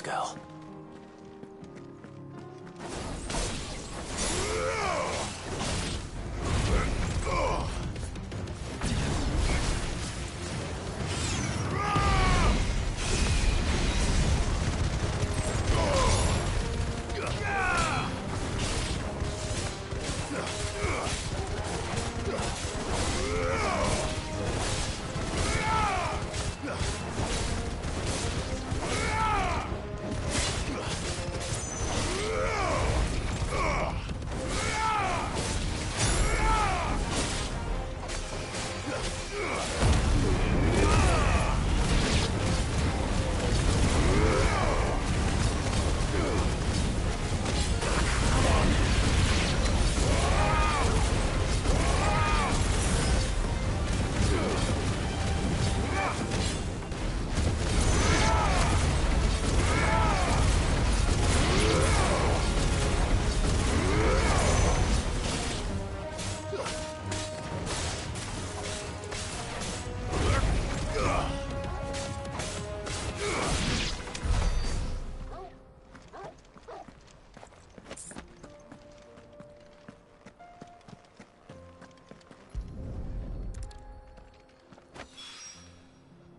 skull.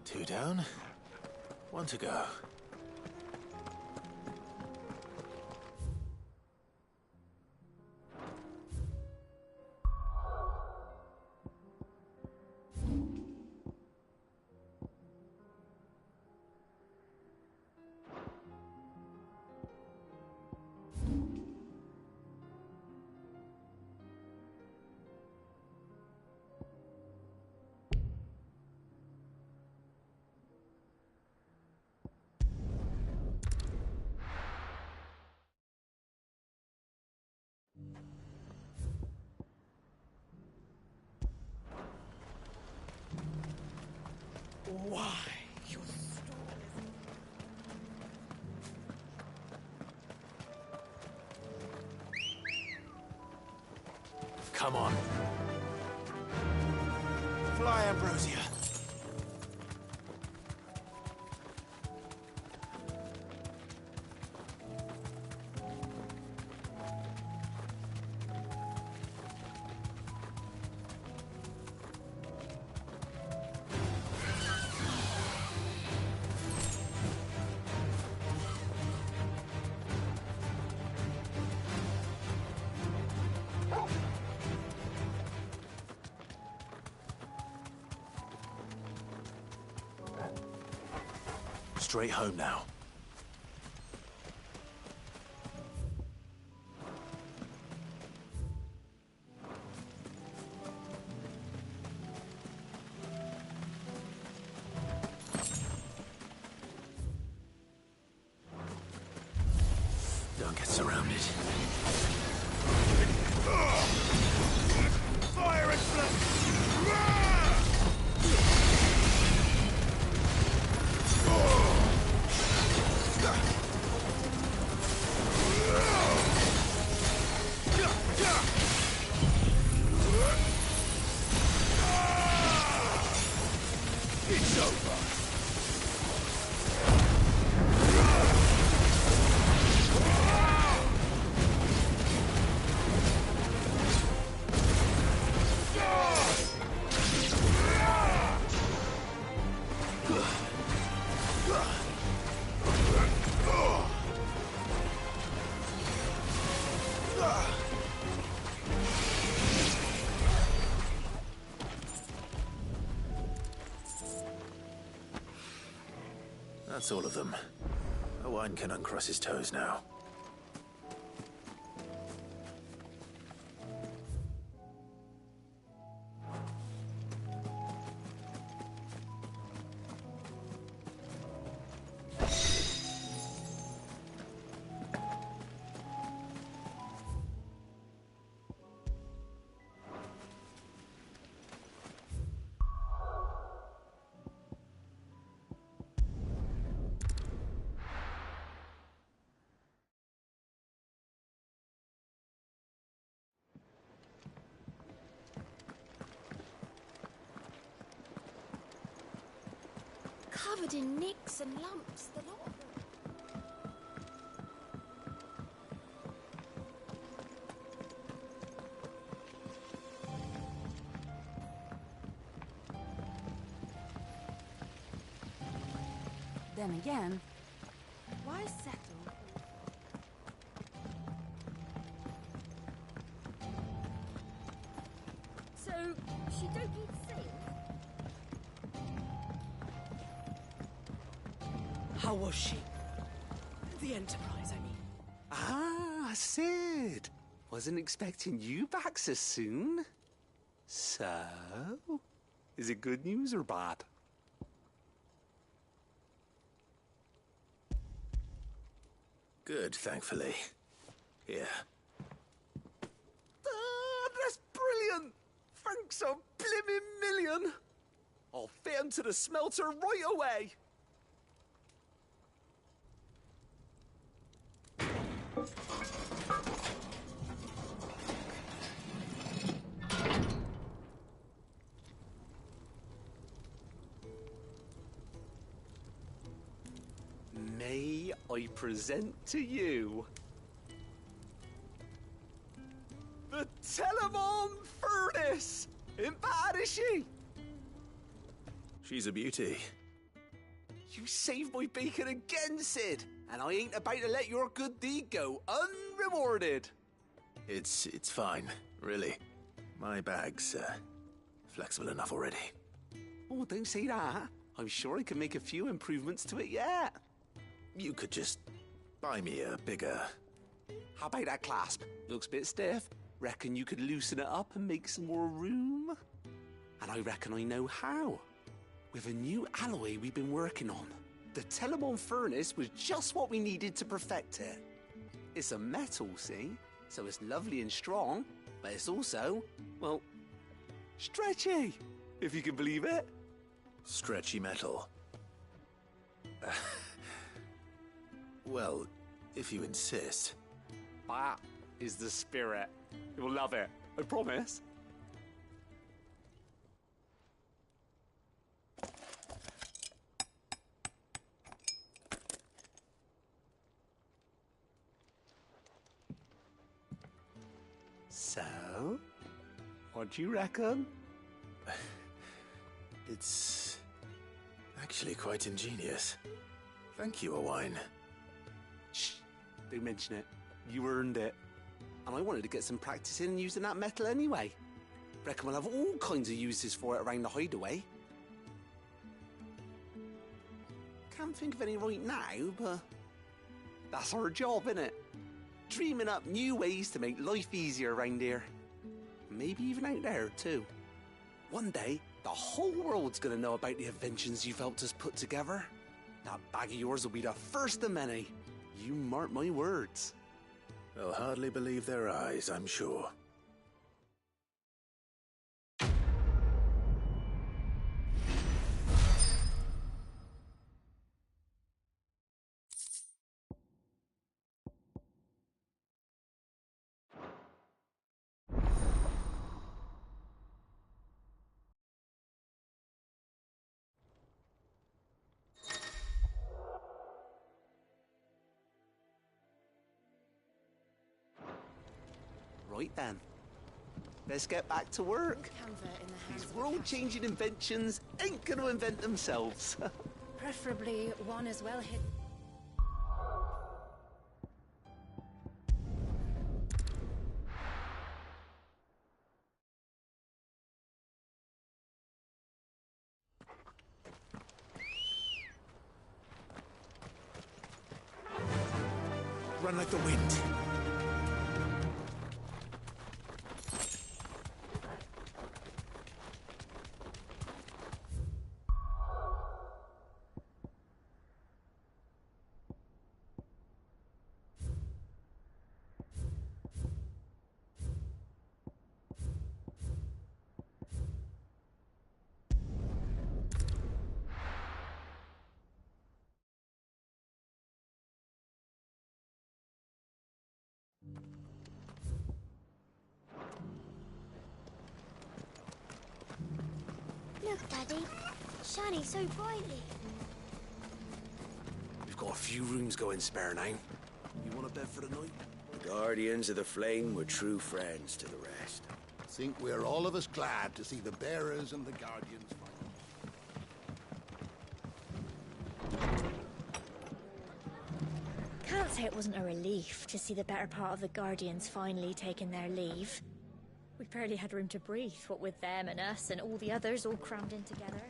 Two down, one to go. Why? Your story. Come on. Fly, Ambrosia. Straight home now. Don't get surrounded. Fire and flame! It's over. That's all of them. Owen can uncross his toes now. Covered in nicks and lumps, the lot of them. Then again, why settle? So, she don't need sails? How was she? The Enterprise, I mean. Ah, Sid. Wasn't expecting you back so soon. So, is it good news or bad? Good, thankfully. Here. Ah, that's brilliant! Thanks a blimmin' million! I'll fit 'em to the smelter right away! May I present to you the Telemon Furnace! Ain't bad, is she? She's a beauty. You saved my bacon again, Sid, and I ain't about to let your good deed go unrewarded. It's fine, really. My bag's flexible enough already. Oh, don't say that. I'm sure I can make a few improvements to it yet. You could just buy me a bigger... How about that clasp? Looks a bit stiff. Reckon you could loosen it up and make some more room? And I reckon I know how. With a new alloy we've been working on. The Telemon Furnace was just what we needed to perfect it. It's a metal, see? So it's lovely and strong, but it's also, well, stretchy, if you can believe it. Stretchy metal. Well, if you insist. That is the spirit. You'll love it, I promise. So, what do you reckon? It's actually quite ingenious. Thank you, Owain. Shh, don't mention it. You earned it. And I wanted to get some practice in using that metal anyway. Reckon we'll have all kinds of uses for it around the hideaway. Can't think of any right now, but that's our job, innit? Dreaming up new ways to make life easier around here. Maybe even out there, too. One day, the whole world's gonna know about the inventions you've helped us put together. That bag of yours will be the first of many. You mark my words. They'll hardly believe their eyes, I'm sure. Right then. Let's get back to work. Canva in the hands These of a world-changing inventions ain't gonna invent themselves. preferably one as well hidden. Run like the wind. Look, Daddy. Shining so brightly. We've got a few rooms going spare now. You want a bed for the night? The Guardians of the Flame were true friends to the rest. Think we're all of us glad to see the Bearers and the Guardians fight. say it wasn't a relief to see the better part of the Guardians finally taking their leave. We barely had room to breathe, what with them and us and all the others all crammed in together.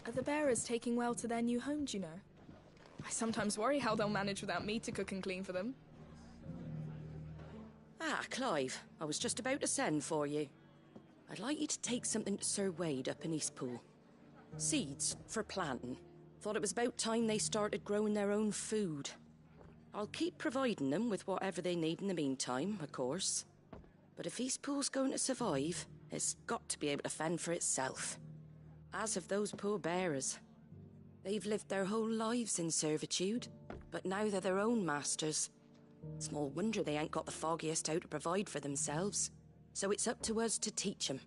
Are the bearers taking well to their new home, do you know? I sometimes worry how they'll manage without me to cook and clean for them. Ah, Clive, I was just about to send for you. I'd like you to take something to Sir Wade up in Eastpool. Seeds for planting. Thought it was about time they started growing their own food. I'll keep providing them with whatever they need in the meantime, of course. But if Eastpool's going to survive, it's got to be able to fend for itself. As of those poor bearers. They've lived their whole lives in servitude, but now they're their own masters. Small wonder they ain't got the foggiest how to provide for themselves. So it's up to us to teach them.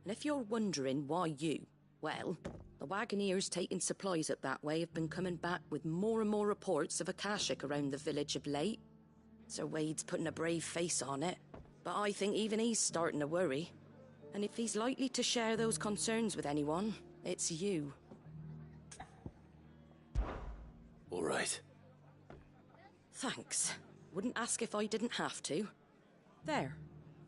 And if you're wondering why you, well, the Wagoneers taking supplies up that way have been coming back with more and more reports of Akashic around the village of late. Sir Wade's putting a brave face on it, but I think even he's starting to worry. And if he's likely to share those concerns with anyone, it's you. All right. Thanks. Wouldn't ask if I didn't have to. There.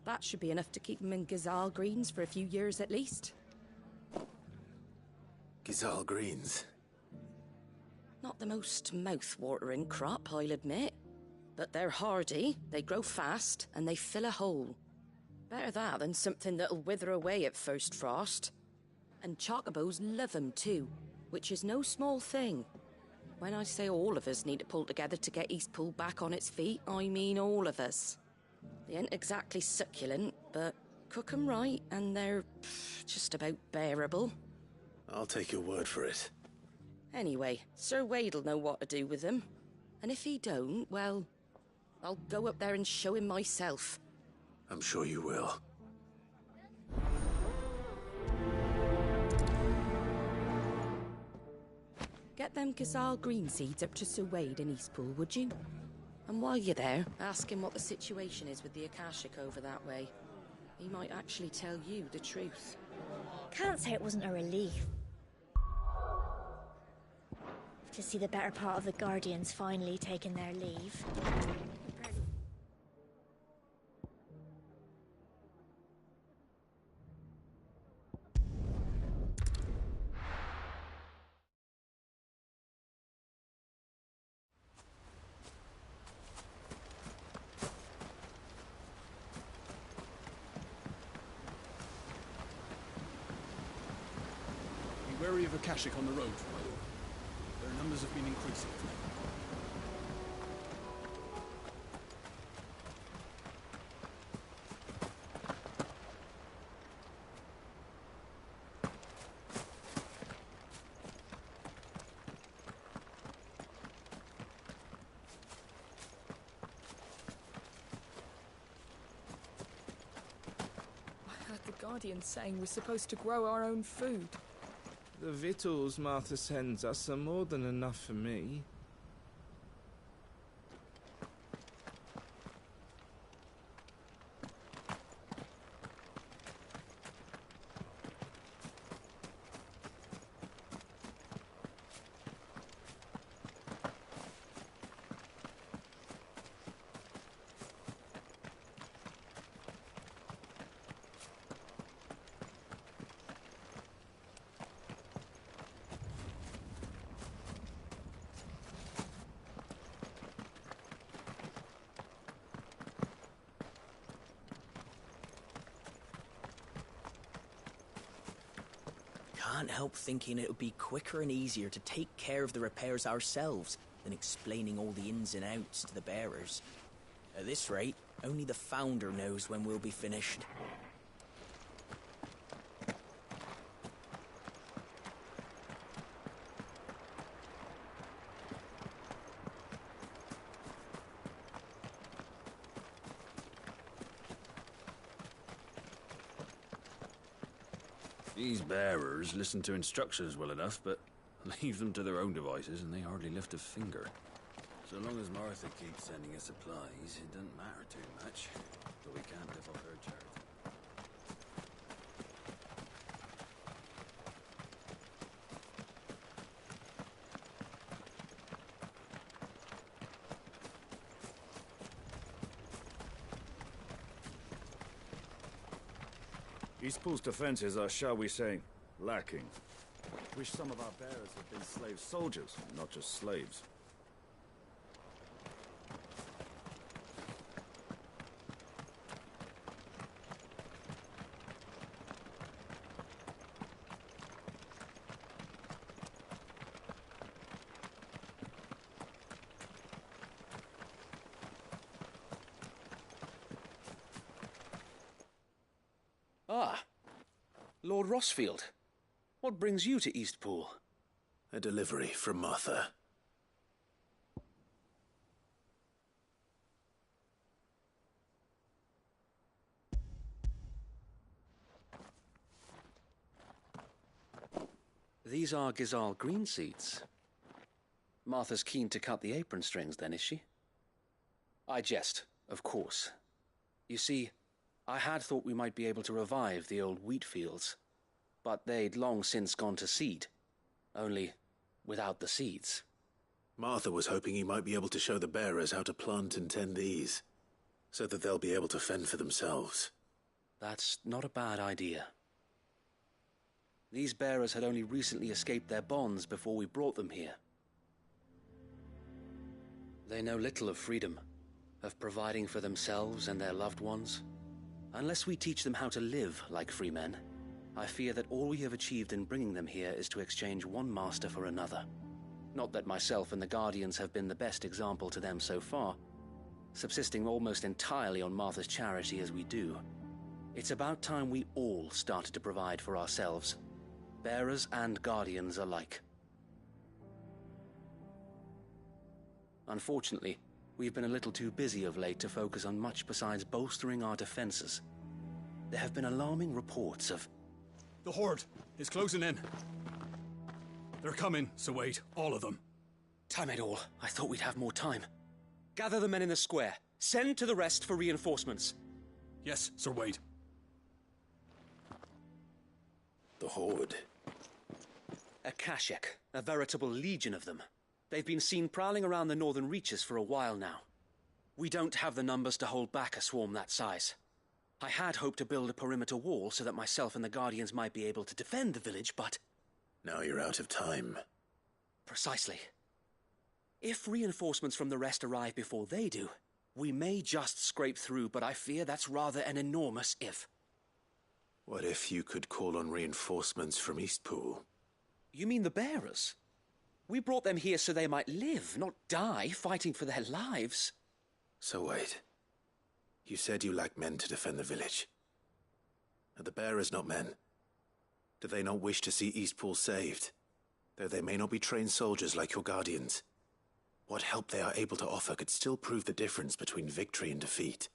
That should be enough to keep him in Gazal Greens for a few years at least. Gazal Greens. Not the most mouth-watering crop, I'll admit. But they're hardy, they grow fast, and they fill a hole. Better that than something that'll wither away at first frost. And chocobos love 'em too, which is no small thing. When I say all of us need to pull together to get Eastpool back on its feet, I mean all of us. They ain't exactly succulent, but cook 'em right and they're just about bearable. I'll take your word for it. Anyway, Sir Wade'll know what to do with them. And if he don't, well, I'll go up there and show him myself. I'm sure you will. Get them Gazal green seeds up to Sir Wade in Eastpool, would you? And while you're there, ask him what the situation is with the Akashic over that way. He might actually tell you the truth. Can't say it wasn't a relief to see the better part of the Guardians finally taking their leave. Be wary of Akashic on the road, my lord. Their numbers have been increasing. I heard the Guardians saying we're supposed to grow our own food. The victuals Martha sends us are more than enough for me. Can't help thinking it would be quicker and easier to take care of the repairs ourselves than explaining all the ins and outs to the bearers. At this rate, only the Founder knows when we'll be finished. These bearers listen to instructions well enough, but leave them to their own devices and they hardly lift a finger. So long as Martha keeps sending us supplies, it doesn't matter too much. But we can't live off her charity. Eastpool's defenses are, shall we say, lacking. Wish some of our bearers had been slave soldiers, not just slaves. Ah, Lord Rossfield. What brings you to Eastpool? A delivery from Martha. These are Gizal green seeds. Martha's keen to cut the apron strings, then, is she? I jest, of course. You see, I had thought we might be able to revive the old wheat fields, but they'd long since gone to seed, only without the seeds. Martha was hoping he might be able to show the bearers how to plant and tend these, so that they'll be able to fend for themselves. That's not a bad idea. These bearers had only recently escaped their bonds before we brought them here. They know little of freedom, of providing for themselves and their loved ones. Unless we teach them how to live like free men, I fear that all we have achieved in bringing them here is to exchange one master for another. Not that myself and the Guardians have been the best example to them so far, subsisting almost entirely on Martha's charity as we do. It's about time we all started to provide for ourselves, bearers and Guardians alike. Unfortunately, we've been a little too busy of late to focus on much besides bolstering our defenses. There have been alarming reports of... The Horde is closing in. They're coming, so wait, all of them. Damn it all, I thought we'd have more time. Gather the men in the square. Send to the rest for reinforcements. Yes, Sir Wade. The Horde. A Kashek, a veritable legion of them. They've been seen prowling around the northern reaches for a while now. We don't have the numbers to hold back a swarm that size. I had hoped to build a perimeter wall so that myself and the Guardians might be able to defend the village, but... Now you're out of time. Precisely. If reinforcements from the rest arrive before they do, we may just scrape through, but I fear that's rather an enormous if. What if you could call on reinforcements from Eastpool? You mean the bearers? We brought them here so they might live, not die, fighting for their lives. So wait. You said you lack men to defend the village. Are the bearers not men? Do they not wish to see Eastpool saved? Though they may not be trained soldiers like your Guardians. What help they are able to offer could still prove the difference between victory and defeat.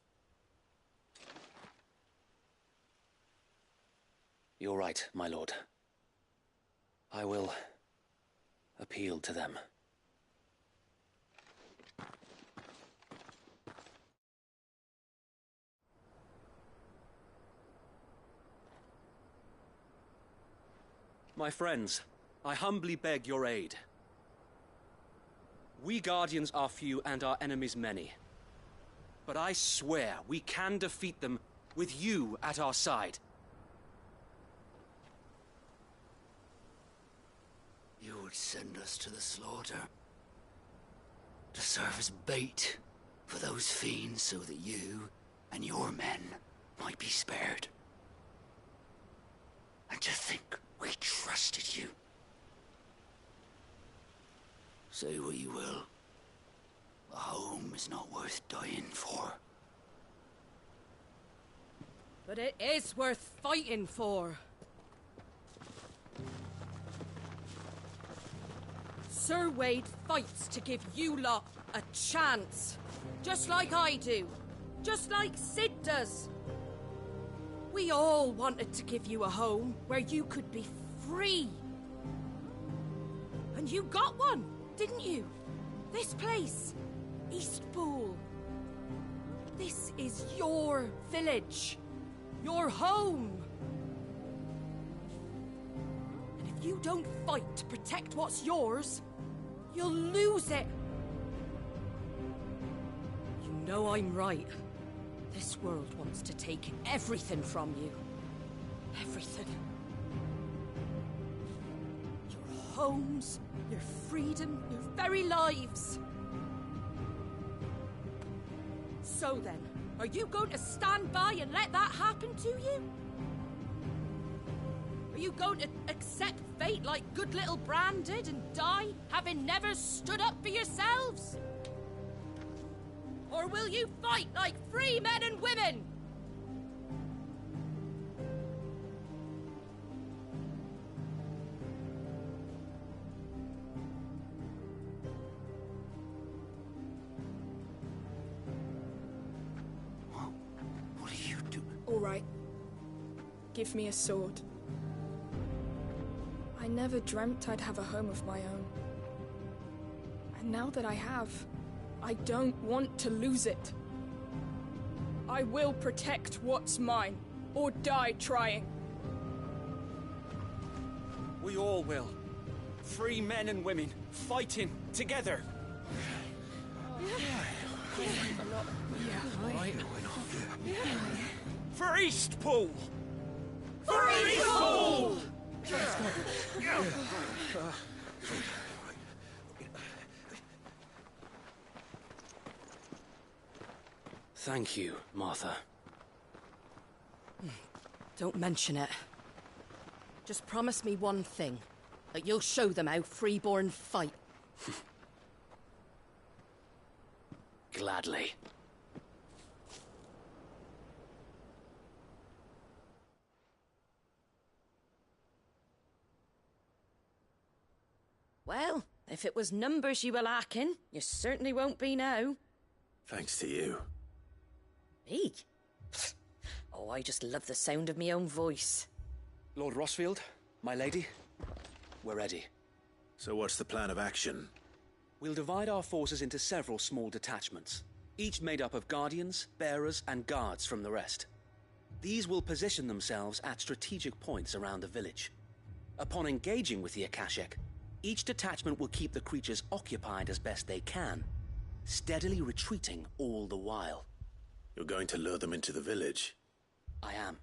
You're right, my lord. I will appeal to them. My friends, I humbly beg your aid. We Guardians are few and our enemies many. But I swear we can defeat them with you at our side. You would send us to the slaughter, to serve as bait for those fiends so that you and your men might be spared. And to think we trusted you. Say what you will, a home is not worth dying for. But it is worth fighting for. Sir Wade fights to give you lot a chance. Just like I do. Just like Sid does. We all wanted to give you a home where you could be free. And you got one, didn't you? This place, Eastpool. This is your village. Your home. And if you don't fight to protect what's yours, you'll lose it. You know I'm right. This world wants to take everything from you. Everything. Your homes, your freedom, your very lives. So then, are you going to stand by and let that happen to you? Are you going to accept fate like good little Bran did and die, having never stood up for yourselves? Or will you fight like free men and women? What are you doing? All right. Give me a sword. I never dreamt I'd have a home of my own. And now that I have, I don't want to lose it. I will protect what's mine, or die trying. We all will. Free men and women, fighting together. For Eastpool! For Eastpool! Thank you, Martha. Don't mention it. Just promise me one thing. That you'll show them how freeborn fight. Gladly. Well, if it was numbers you were lacking, you certainly won't be now. Thanks to you. Me? Oh, I just love the sound of my own voice. Lord Rossfield, my lady, we're ready. So what's the plan of action? We'll divide our forces into several small detachments, each made up of guardians, bearers, and guards from the rest. These will position themselves at strategic points around the village. Upon engaging with the Akashic, each detachment will keep the creatures occupied as best they can, steadily retreating all the while. You're going to lure them into the village? I am.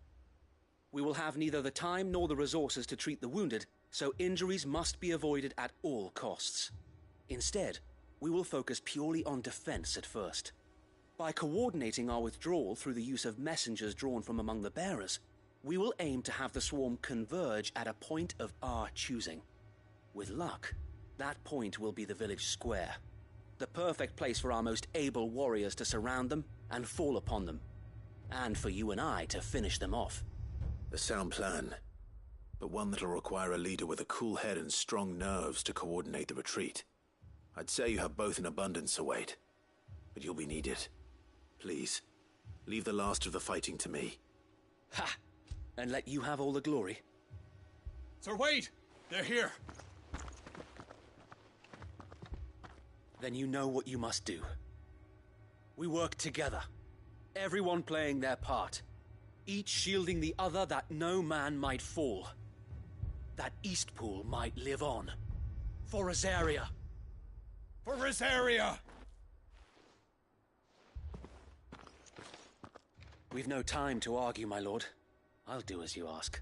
We will have neither the time nor the resources to treat the wounded, so injuries must be avoided at all costs. Instead, we will focus purely on defense at first. By coordinating our withdrawal through the use of messengers drawn from among the bearers, we will aim to have the swarm converge at a point of our choosing. With luck, that point will be the village square, the perfect place for our most able warriors to surround them and fall upon them, and for you and I to finish them off. A sound plan, but one that'll require a leader with a cool head and strong nerves to coordinate the retreat. I'd say you have both in abundance, Await, but you'll be needed. Please, leave the last of the fighting to me. Ha! And let you have all the glory. Sir Wade! They're here! Then you know what you must do. We work together, everyone playing their part, each shielding the other that no man might fall, that Eastpool might live on. For Rosaria! For Rosaria! We've no time to argue, my lord. I'll do as you ask.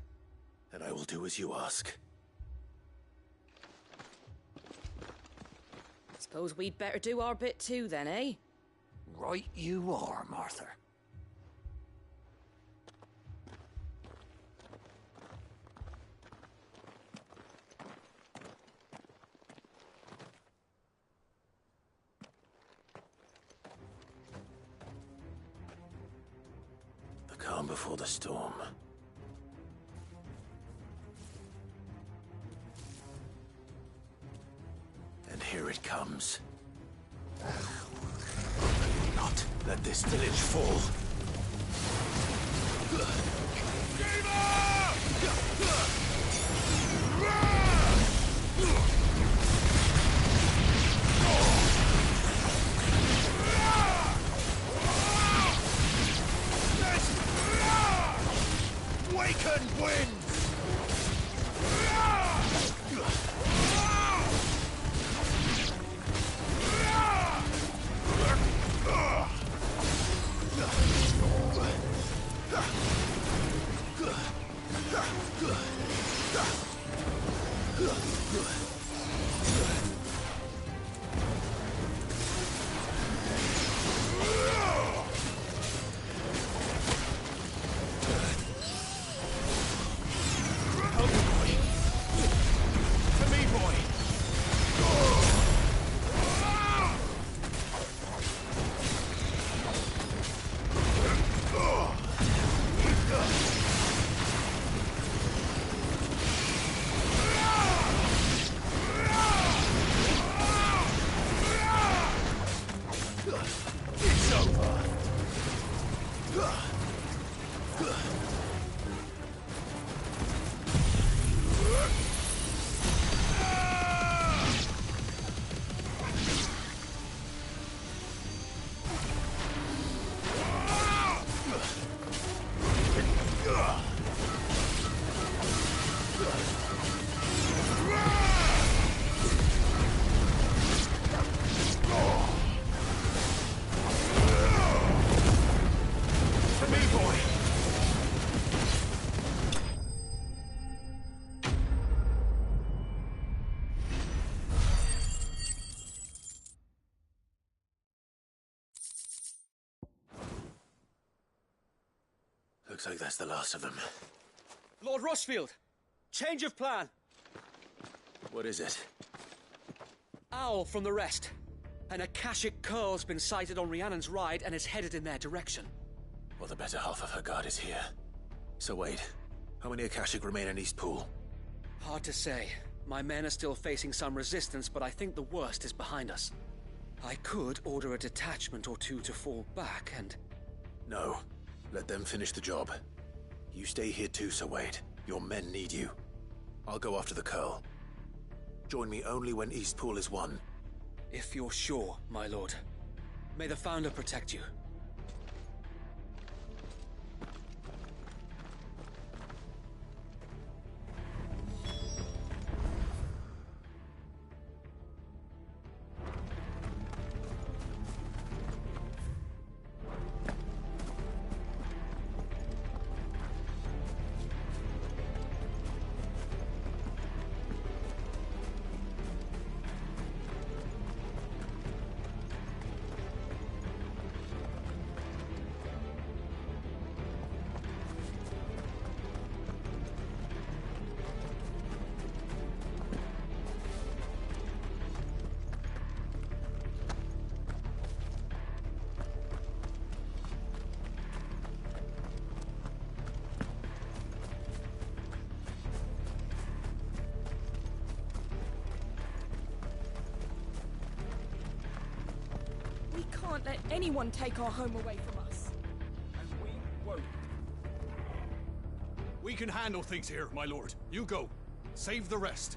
And I will do as you ask. Suppose we'd better do our bit too then, eh? Right you are, Martha. The calm before the storm. And here it comes. Not let this village fall. Waken winds! Looks like that's the last of them. Lord Rushfield! Change of plan! What is it? Owl from the rest. An Akashic curl's been sighted on Rhiannon's ride and is headed in their direction. Well, the better half of her guard is here. So wait, how many Akashic remain in East Pool? Hard to say. My men are still facing some resistance, but I think the worst is behind us. I could order a detachment or two to fall back and... No. Let them finish the job. You stay here too, Sir Wade. Your men need you. I'll go after the Curl. Join me only when East Pool is won. If you're sure, my lord. May the Founder protect you. Can't let anyone take our home away from us. And we won't. We can handle things here, my lord. You go. Save the rest.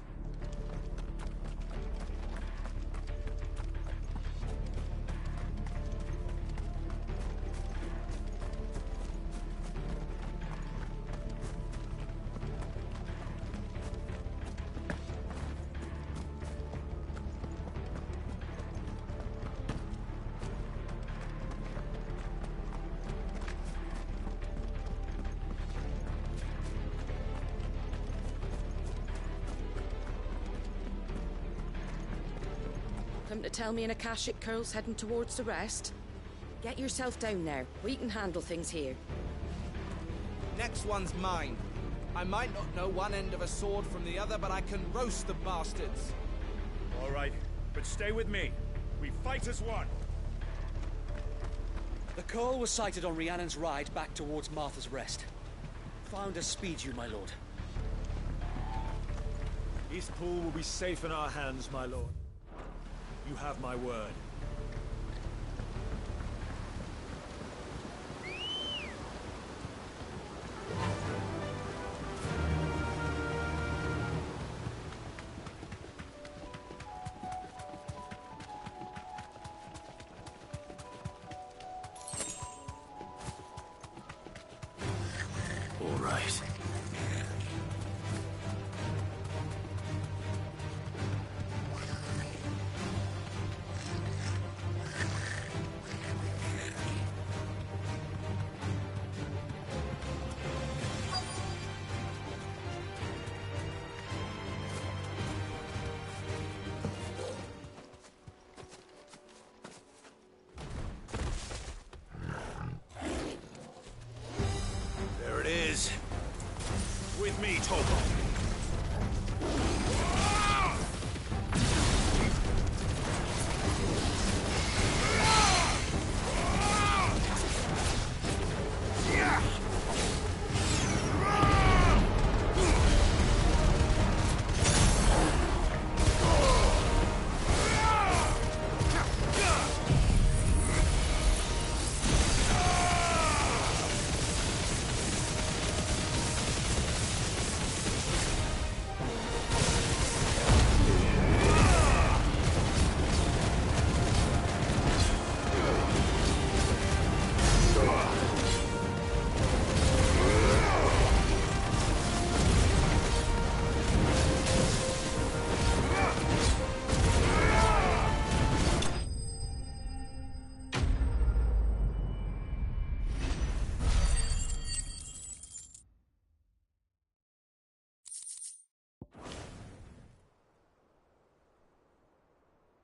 Come to tell me an Akashic curl's heading towards the rest? Get yourself down there. We can handle things here. Next one's mine. I might not know one end of a sword from the other, but I can roast the bastards. All right, but stay with me. We fight as one. The Curl was sighted on Rhiannon's ride back towards Martha's Rest. Founder speed you, my lord. East Pool will be safe in our hands, my lord. You have my word. All right. There it is. With me, Tobo.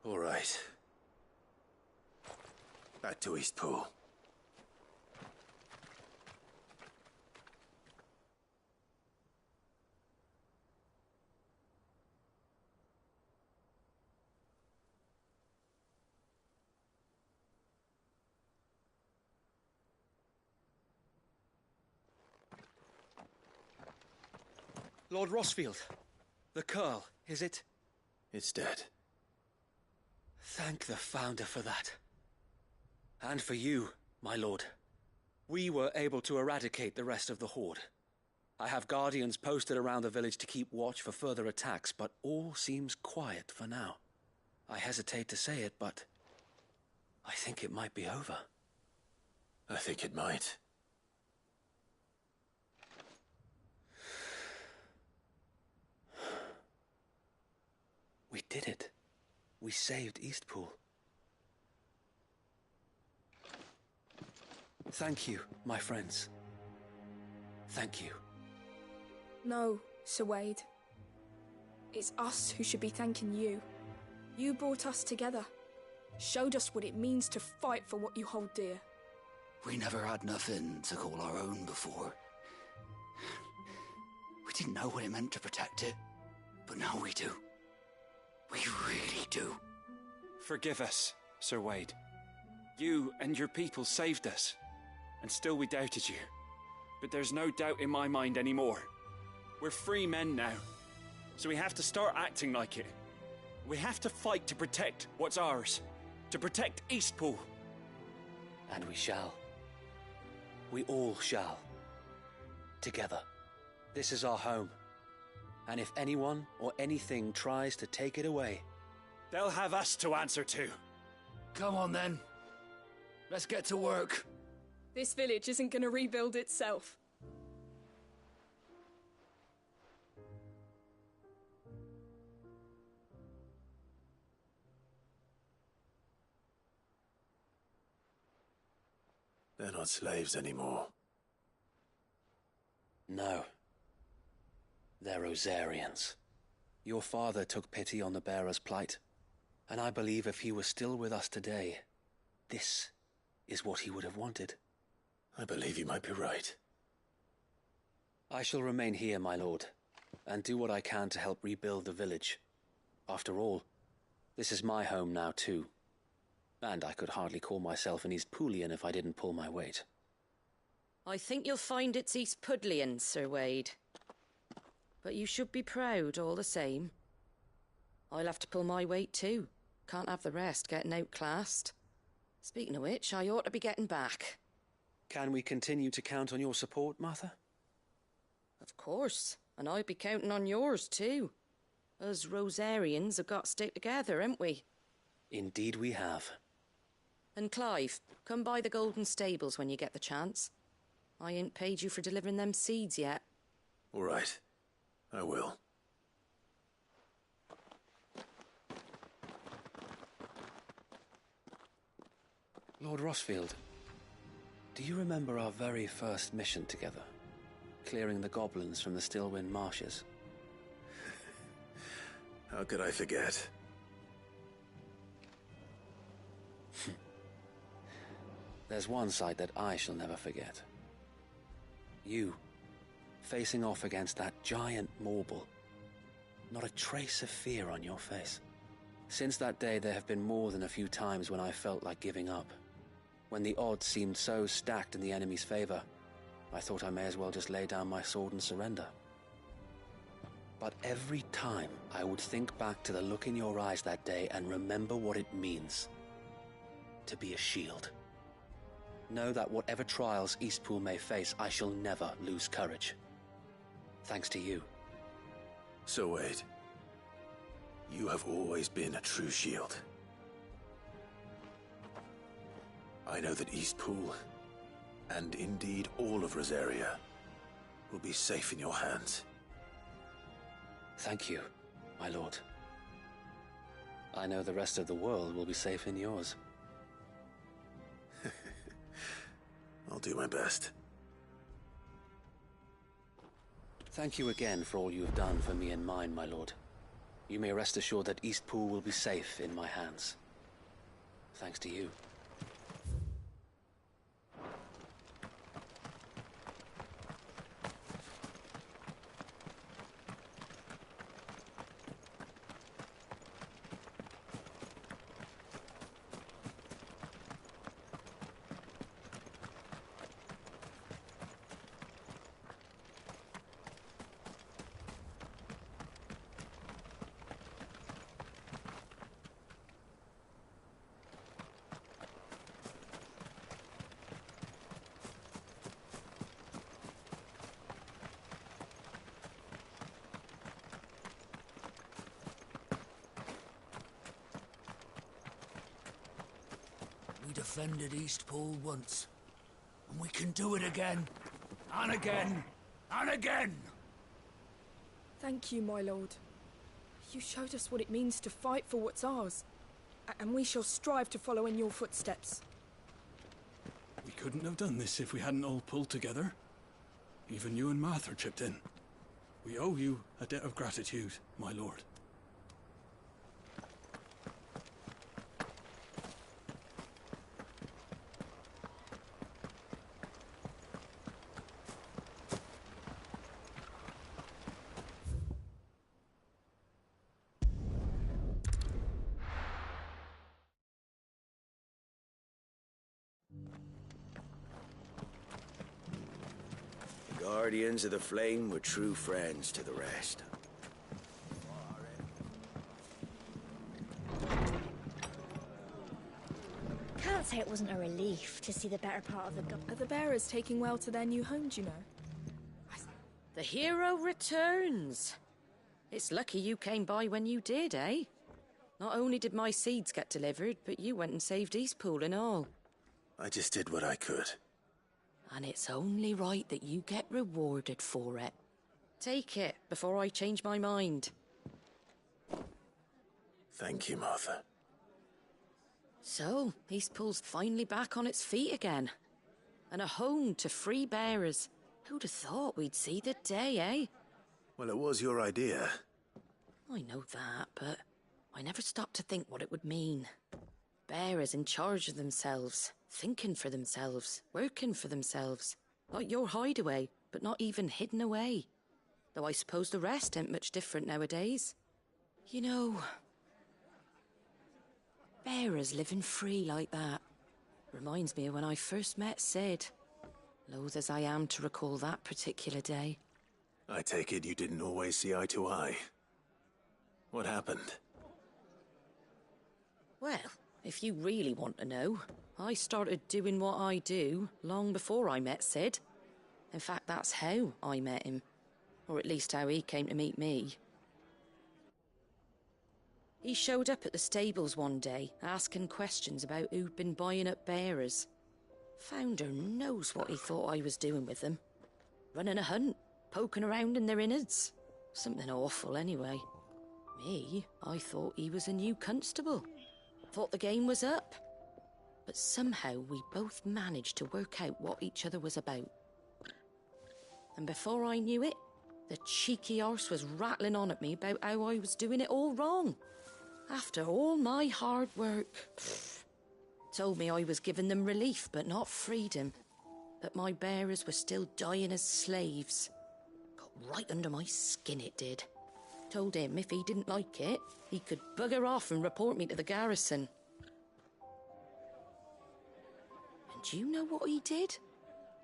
All right. Back to East Pool. Lord Rossfield. The Curl, is it? It's dead. Thank the Founder for that. And for you, my lord. We were able to eradicate the rest of the Horde. I have guardians posted around the village to keep watch for further attacks, but all seems quiet for now. I hesitate to say it, but I think it might be over. I think it might. We did it. We saved Eastpool. Thank you, my friends. Thank you. No, Sir Wade. It's us who should be thanking you. You brought us together. Showed us what it means to fight for what you hold dear. We never had nothing to call our own before. We didn't know what it meant to protect it, but now we do. We really do. Forgive us, Sir Wade. You and your people saved us, and still we doubted you. But there's no doubt in my mind anymore. We're free men now, so we have to start acting like it. We have to fight to protect what's ours, to protect Eastpool. And we shall. We all shall. Together. This is our home. And if anyone or anything tries to take it away, they'll have us to answer to. Come on then. Let's get to work. This village isn't gonna rebuild itself. They're not slaves anymore. No. They're Rosarians. Your father took pity on the bearer's plight, and I believe if he were still with us today, this is what he would have wanted. I believe you might be right. I shall remain here, my lord, and do what I can to help rebuild the village. After all, this is my home now too, and I could hardly call myself an Eastpoolian if I didn't pull my weight. I think you'll find it's Eastpudlian, Sir Wade. But you should be proud all the same. I'll have to pull my weight too. Can't have the rest getting outclassed. Speaking of which, I ought to be getting back. Can we continue to count on your support, Martha? Of course, and I'll be counting on yours too. Us Rosarians have got to stick together, haven't we? Indeed we have. And Clive, come by the Golden Stables when you get the chance. I ain't paid you for delivering them seeds yet. All right. I will. Lord Rossfield, do you remember our very first mission together? Clearing the goblins from the Stillwind marshes? How could I forget? There's one sight that I shall never forget. You, facing off against that giant Morble. Not a trace of fear on your face. Since that day, there have been more than a few times when I felt like giving up. When the odds seemed so stacked in the enemy's favor, I thought I may as well just lay down my sword and surrender. But every time I would think back to the look in your eyes that day and remember what it means to be a shield. Know that whatever trials Eastpool may face, I shall never lose courage. Thanks to you. So Wade, you have always been a true shield. I know that Eastpool, and indeed all of Rosaria, will be safe in your hands. Thank you, my lord. I know the rest of the world will be safe in yours. I'll do my best. Thank you again for all you have done for me and mine, my lord. You may rest assured that Eastpool will be safe in my hands. Thanks to you. defended Eastpool once, and we can do it again, and again, and again! Thank you, my lord. You showed us what it means to fight for what's ours, and we shall strive to follow in your footsteps. We couldn't have done this if we hadn't all pulled together. Even you and Martha chipped in. We owe you a debt of gratitude, my lord. Guardians of the Flame were true friends to the rest. Can't say it wasn't a relief to see the better part of the Are the bearers taking well to their new home, do you know? The hero returns. It's lucky you came by when you did, eh? Not only did my seeds get delivered, but you went and saved Eastpool and all. I just did what I could. And it's only right that you get rewarded for it. Take it before I change my mind. Thank you, Martha. So, Eastpool's finally back on its feet again. And a home to free bearers. Who'd have thought we'd see the day, eh? Well, it was your idea. I know that, but I never stopped to think what it would mean. Bearers in charge of themselves, thinking for themselves, working for themselves. Like your hideaway, but not even hidden away. Though I suppose the rest ain't much different nowadays. You know, bearers living free like that reminds me of when I first met Sid. Loath as I am to recall that particular day. I take it you didn't always see eye to eye. What happened? Well, if you really want to know, I started doing what I do long before I met Sid. In fact, that's how I met him. Or at least how he came to meet me. He showed up at the stables one day, asking questions about who'd been buying up bearers. Founder knows what he thought I was doing with them. Running a hunt, poking around in their innards. Something awful anyway. Me, I thought he was a new constable. Thought the game was up. But somehow we both managed to work out what each other was about. And before I knew it, the cheeky arse was rattling on at me about how I was doing it all wrong. After all my hard work. Told me I was giving them relief, but not freedom. That my bearers were still dying as slaves. Got right under my skin, it did. Told him if he didn't like it, he could bugger off and report me to the garrison. And you know what he did?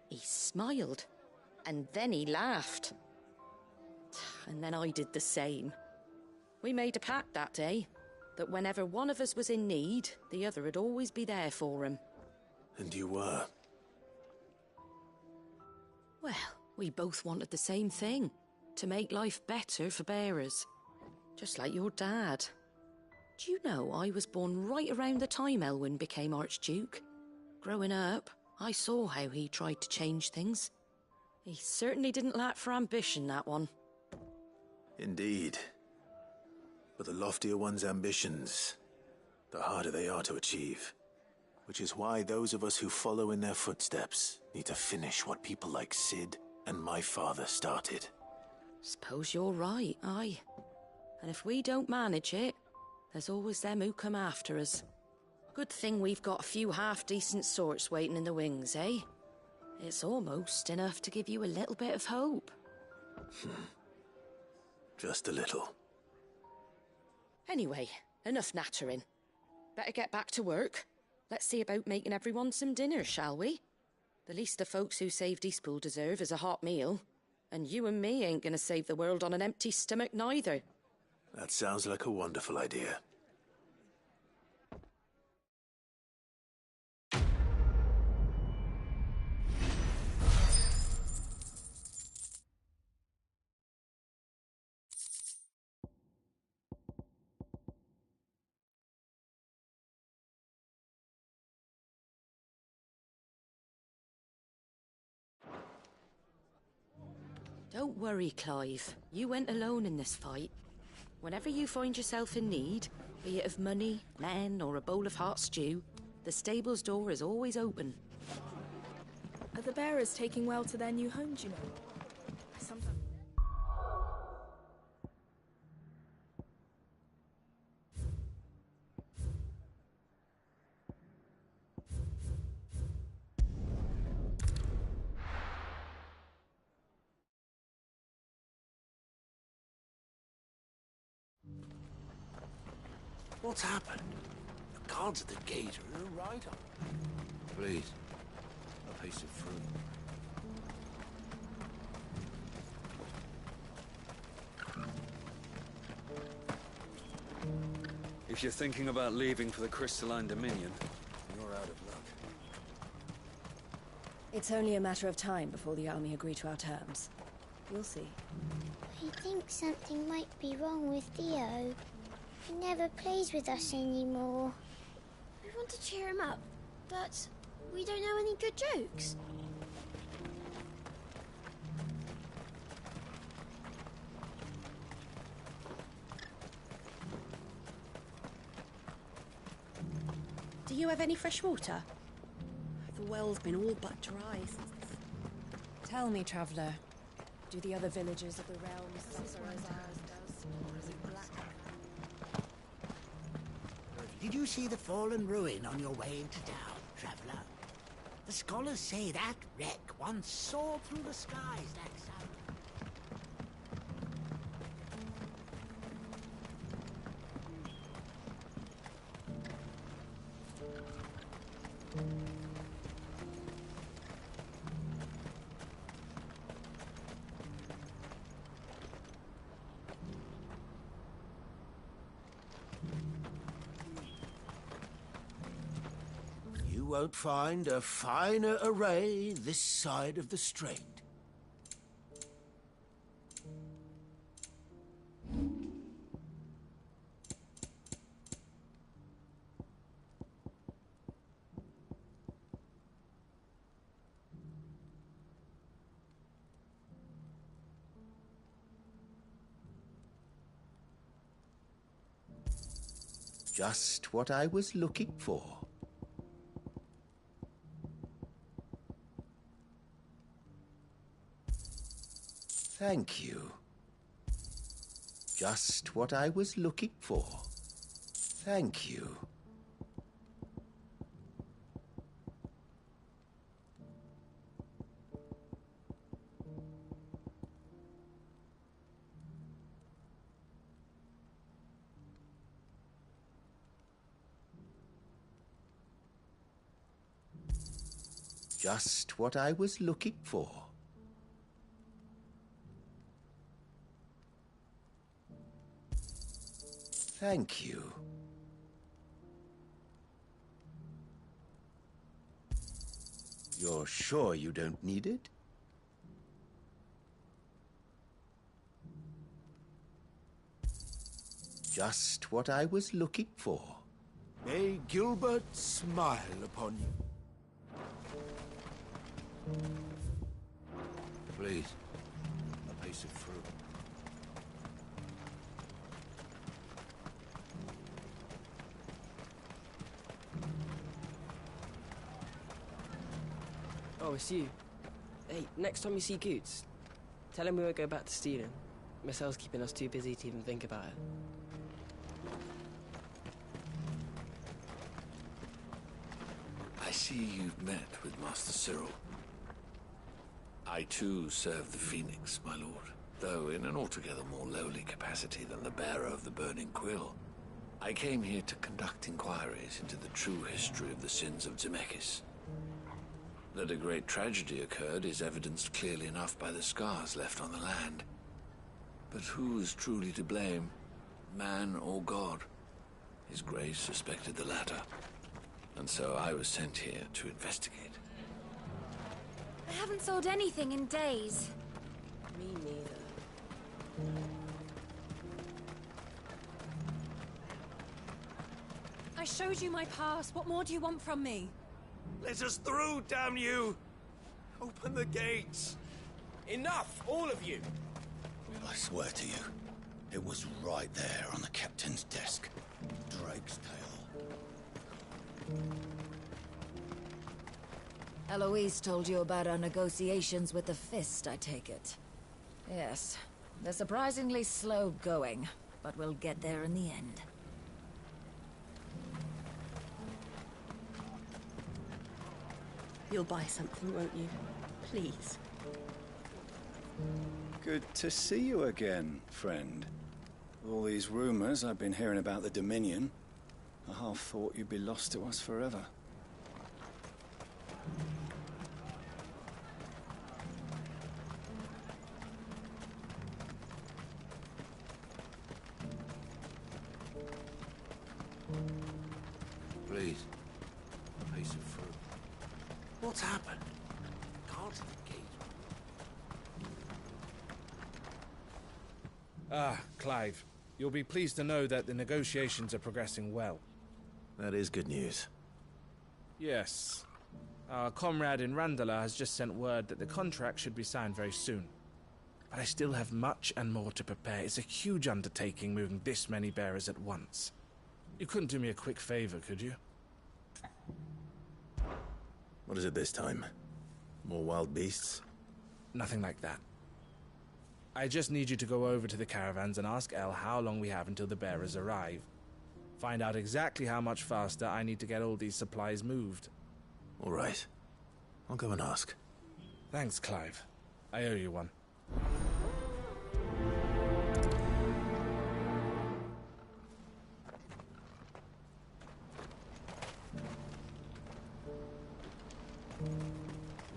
He smiled. And then he laughed. And then I did the same. We made a pact that day, that whenever one of us was in need, the other would always be there for him. And you were? Well, we both wanted the same thing. To make life better for bearers. Just like your dad. Do you know I was born right around the time Elwyn became Archduke? Growing up, I saw how he tried to change things. He certainly didn't lack for ambition, that one. Indeed. But the loftier one's ambitions, the harder they are to achieve. Which is why those of us who follow in their footsteps need to finish what people like Sid and my father started. Suppose you're right, aye. And if we don't manage it, there's always them who come after us. Good thing we've got a few half-decent sorts waiting in the wings, eh? It's almost enough to give you a little bit of hope. Just a little. Anyway, enough nattering. Better get back to work. Let's see about making everyone some dinner, shall we? The least the folks who saved Eastpool deserve is a hot meal. And you and me ain't gonna save the world on an empty stomach neither. That sounds like a wonderful idea. Don't worry, Clive. You went alone in this fight. Whenever you find yourself in need, be it of money, men, or a bowl of hot stew, the stable's door is always open. Are the bearers taking well to their new homes, you know? Sometimes... What's happened? The guards at the gate are right on. Please, a piece of fruit. If you're thinking about leaving for the Crystalline Dominion, you're out of luck. It's only a matter of time before the army agree to our terms. You'll see. I think something might be wrong with Dio. He never plays with us anymore. We want to cheer him up, but we don't know any good jokes. Do you have any fresh water? The well's been all but dry since this... Tell me, traveller, do the other villagers of the realms suffer as ours does? Or is it black? Did you see the fallen ruin on your way into town, traveller? The scholars say that wreck once soared through the skies like sun. You won't find a finer array this side of the strait. Just what I was looking for. Thank you. Just what I was looking for. Thank you. Just what I was looking for. Thank you. You're sure you don't need it? Just what I was looking for. May Gilbert smile upon you. Please, a piece of fruit. Oh, it's you. Hey, next time you see Goots, tell him we won't go back to stealing. Marcel's keeping us too busy to even think about it. I see you've met with Master Cyril. I too serve the Phoenix, my lord, though in an altogether more lowly capacity than the bearer of the Burning Quill. I came here to conduct inquiries into the true history of the sins of Zemeckis. That a great tragedy occurred is evidenced clearly enough by the scars left on the land. But who is truly to blame, man or God? His Grace suspected the latter, and so I was sent here to investigate. I haven't sold anything in days. Me neither. I showed you my pass. What more do you want from me? Let us through, damn you! Open the gates! Enough, all of you! I swear to you, it was right there on the captain's desk. Drake's tail. Eloise told you about our negotiations with the Fist, I take it. Yes. They're surprisingly slow going, but we'll get there in the end. You'll buy something, won't you? Please. Good to see you again, friend. All these rumors I've been hearing about the Dominion, I half thought you'd be lost to us forever. Please. A piece of fruit. What's happened? Guards at the gate. Ah, Clive. You'll be pleased to know that the negotiations are progressing well. That is good news. Yes. Our comrade in Randala has just sent word that the contract should be signed very soon. But I still have much and more to prepare. It's a huge undertaking moving this many bearers at once. You couldn't do me a quick favor, could you? What is it this time? More wild beasts? Nothing like that. I just need you to go over to the caravans and ask El how long we have until the bearers arrive. Find out exactly how much faster I need to get all these supplies moved. All right. I'll go and ask. Thanks, Clive. I owe you one.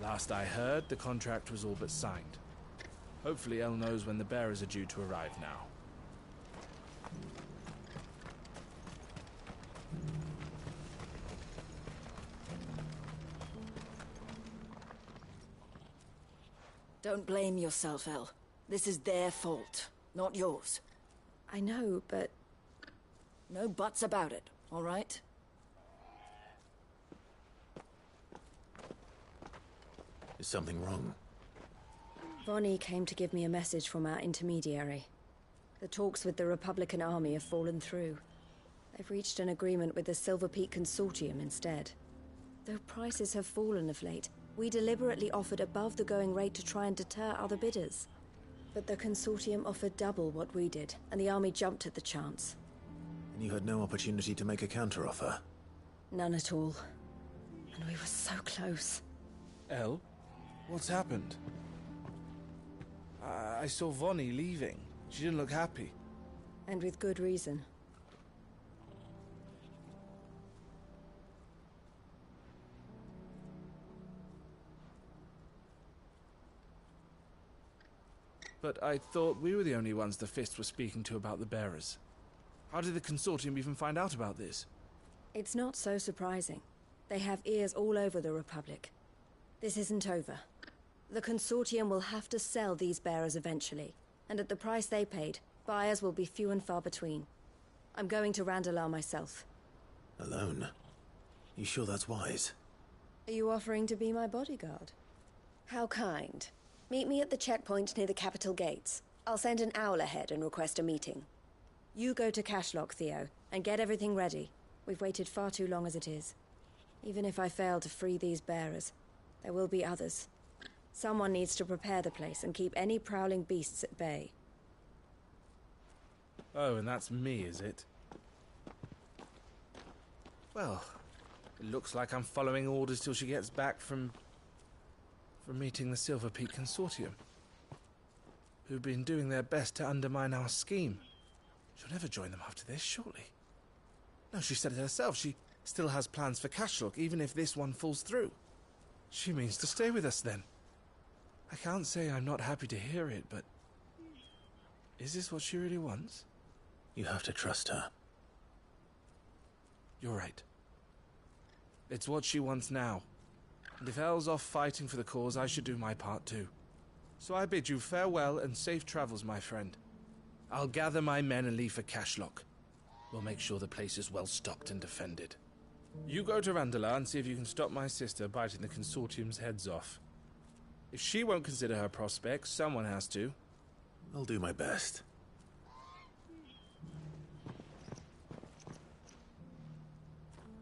Last I heard, the contract was all but signed. Hopefully El knows when the bearers are due to arrive now. Don't blame yourself, El. This is their fault, not yours. I know, but... No buts about it, all right? Is something wrong? Vonnie came to give me a message from our intermediary. The talks with the Republican Army have fallen through. They've reached an agreement with the Silver Peak Consortium instead. Though prices have fallen of late, we deliberately offered above the going rate to try and deter other bidders. But the Consortium offered double what we did, and the Army jumped at the chance. And you had no opportunity to make a counteroffer? None at all. And we were so close. El? What's happened? I saw Vonnie leaving. She didn't look happy. And with good reason. But I thought we were the only ones the Fist were speaking to about the bearers. How did the Consortium even find out about this? It's not so surprising. They have ears all over the Republic. This isn't over. The Consortium will have to sell these bearers eventually, and at the price they paid, buyers will be few and far between. I'm going to Randalar myself. Alone? You sure that's wise? Are you offering to be my bodyguard? How kind. Meet me at the checkpoint near the capital gates. I'll send an owl ahead and request a meeting. You go to Cashlock, Theo, and get everything ready. We've waited far too long as it is. Even if I fail to free these bearers, there will be others. Someone needs to prepare the place and keep any prowling beasts at bay. Oh, and that's me, is it? Well, it looks like I'm following orders till she gets back from meeting the Silver Peak Consortium, who've been doing their best to undermine our scheme. She'll never join them after this, surely. No, she said it herself. She still has plans for Cashlock, even if this one falls through. She means to stay with us, then. I can't say I'm not happy to hear it, but... is this what she really wants? You have to trust her. You're right. It's what she wants now. And if Elle's off fighting for the cause, I should do my part too. So I bid you farewell and safe travels, my friend. I'll gather my men and leave for Cashlock. We'll make sure the place is well stocked and defended. You go to Randalar and see if you can stop my sister biting the Consortium's heads off. If she won't consider her prospects, someone has to. I'll do my best.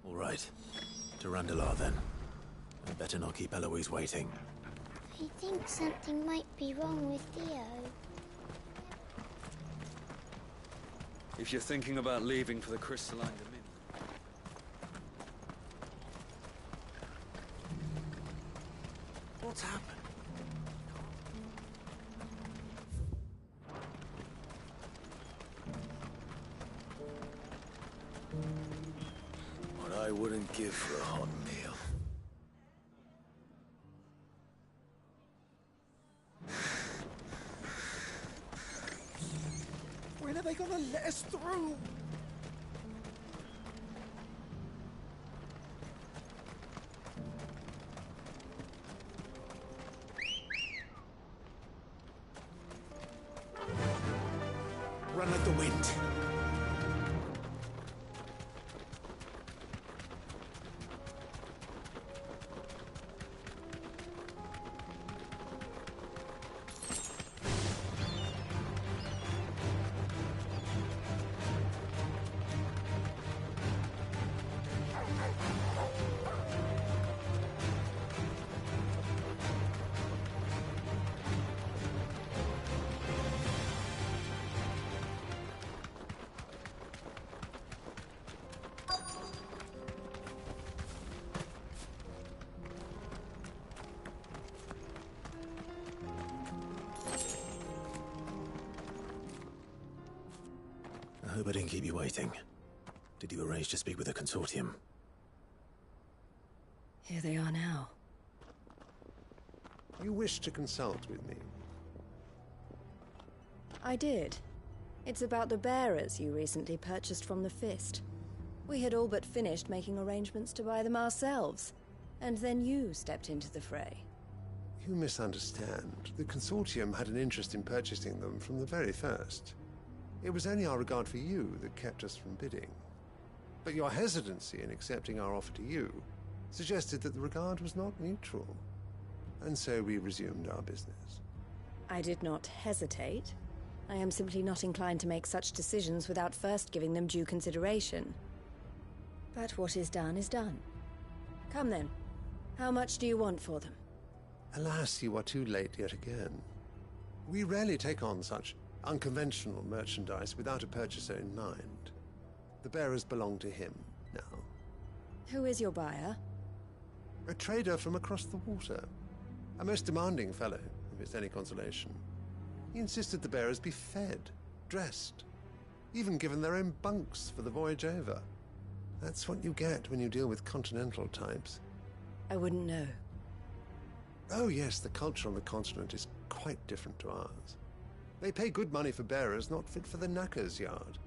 All right. To Randalar, then. I'd better not keep Eloise waiting. I think something might be wrong with Theo. If you're thinking about leaving for the Crystalline Dominion... What's happened? What I wouldn't give for a hot meal. When are they gonna let us through? Run like the wind. I hope I didn't keep you waiting. Did you arrange to speak with the consortium? Here they are now. You wish to consult with me? I did. It's about the bearers you recently purchased from the Fist. We had all but finished making arrangements to buy them ourselves, and then you stepped into the fray. You misunderstand. The consortium had an interest in purchasing them from the very first. It was only our regard for you that kept us from bidding. But your hesitancy in accepting our offer to you suggested that the regard was not mutual. And so we resumed our business. I did not hesitate. I am simply not inclined to make such decisions without first giving them due consideration. But what is done is done. Come then. How much do you want for them? Alas, you are too late yet again. We rarely take on such unconventional merchandise without a purchaser in mind. The bearers belong to him now. Who is your buyer? A trader from across the water. A most demanding fellow, if it's any consolation. He insisted the bearers be fed, dressed, even given their own bunks for the voyage over. That's what you get when you deal with continental types. I wouldn't know. Oh yes, the culture on the continent is quite different to ours. They pay good money for bearers not fit for the knacker's yard,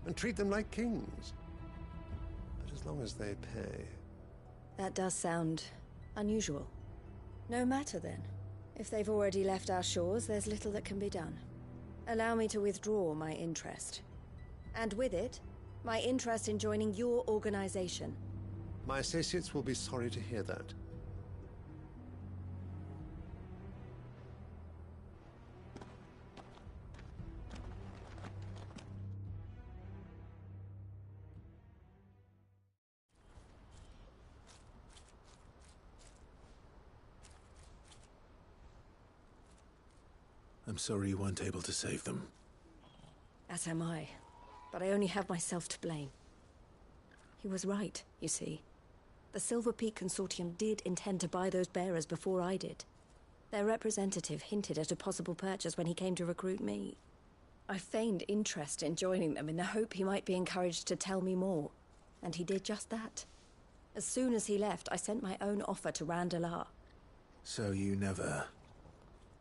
and treat them like kings. But as long as they pay... That does sound unusual. No matter then. If they've already left our shores, there's little that can be done. Allow me to withdraw my interest. And with it, my interest in joining your organization. My associates will be sorry to hear that. I'm sorry you weren't able to save them. As am I. But I only have myself to blame. He was right, you see. The Silver Peak Consortium did intend to buy those bearers before I did. Their representative hinted at a possible purchase when he came to recruit me. I feigned interest in joining them in the hope he might be encouraged to tell me more, and he did just that. As soon as he left, I sent my own offer to Randalar. So you never...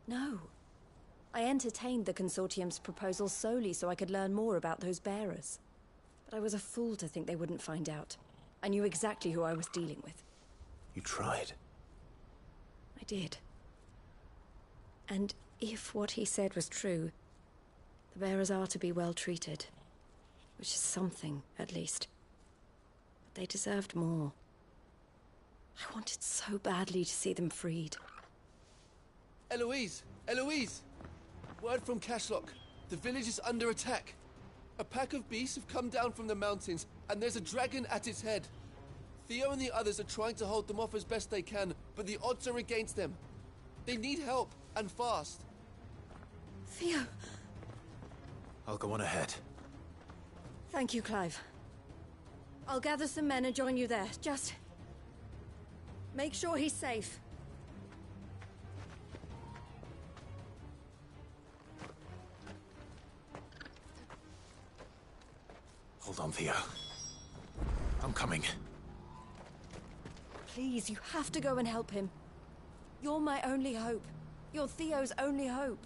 No. I entertained the Consortium's proposal solely so I could learn more about those bearers. But I was a fool to think they wouldn't find out. I knew exactly who I was dealing with. You tried. I did. And if what he said was true, the bearers are to be well treated. Which is something, at least. But they deserved more. I wanted so badly to see them freed. Eloise! Eloise! Word from Cashlock. The village is under attack. A pack of beasts have come down from the mountains, and there's a dragon at its head. Theo and the others are trying to hold them off as best they can, but the odds are against them. They need help, and fast. Theo. I'll go on ahead. Thank you, Clive. I'll gather some men and join you there. Just make sure he's safe. Hold on, Theo. I'm coming. Please, you have to go and help him. You're my only hope. You're Theo's only hope.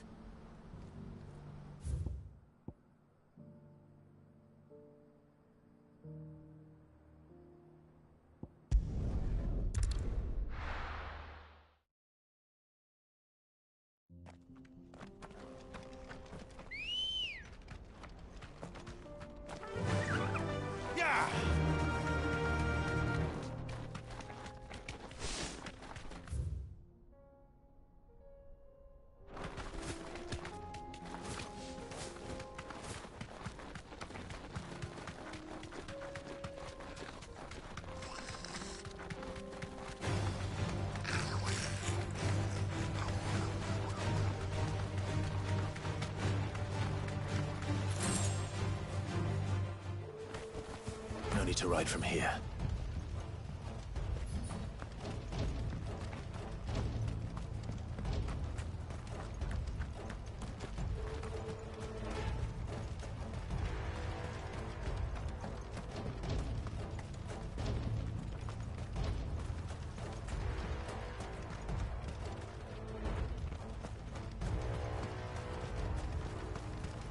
No need to ride from here.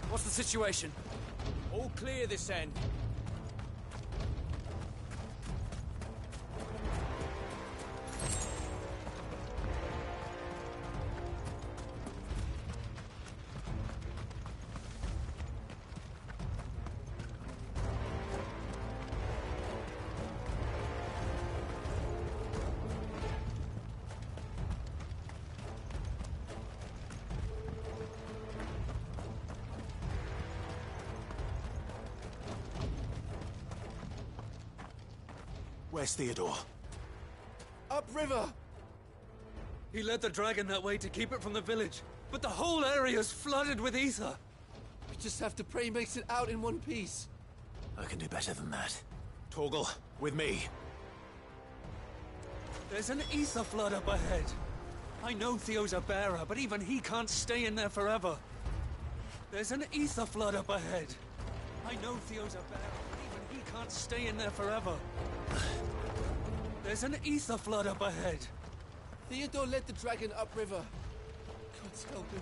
What's the situation? All clear this end. Where's Theodore? Upriver! He led the dragon that way to keep it from the village, but the whole area's flooded with ether. We just have to pray he makes it out in one piece. I can do better than that. Torgal, with me. There's an ether flood up ahead. I know Theo's a bearer, but even he can't stay in there forever. There's an ether flood up ahead. I know Theo's a bearer, but even he can't stay in there forever. There's an ether flood up ahead. Theodore led the dragon upriver. God's help him.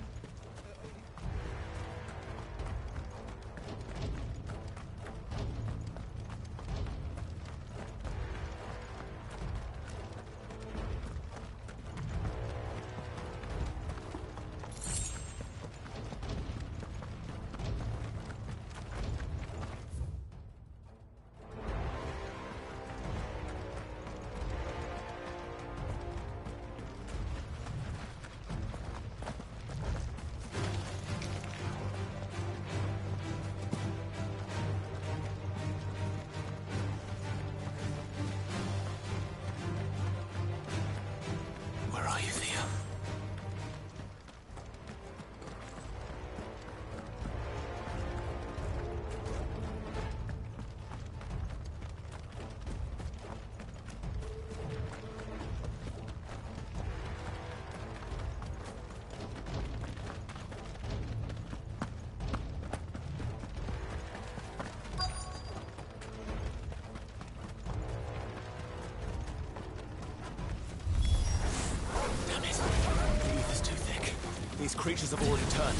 These creatures have already turned.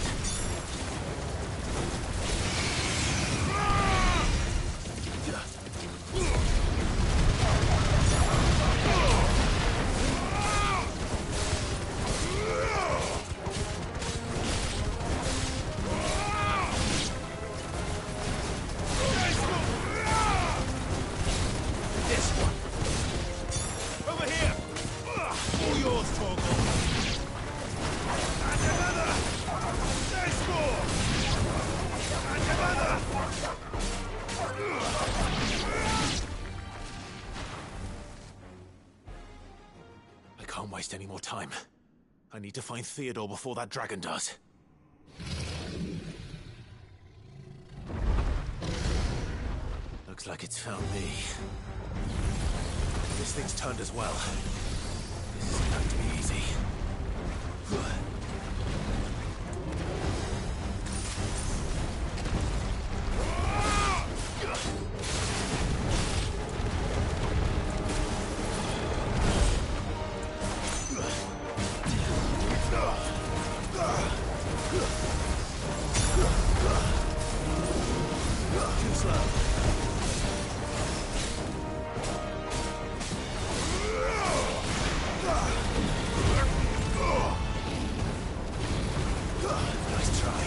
This one. Over here. All yours, Torgal. I need to find Theodore before that dragon does. Looks like it's found me. This thing's turned as well. This isn't going to be easy. Too slow. Nice try.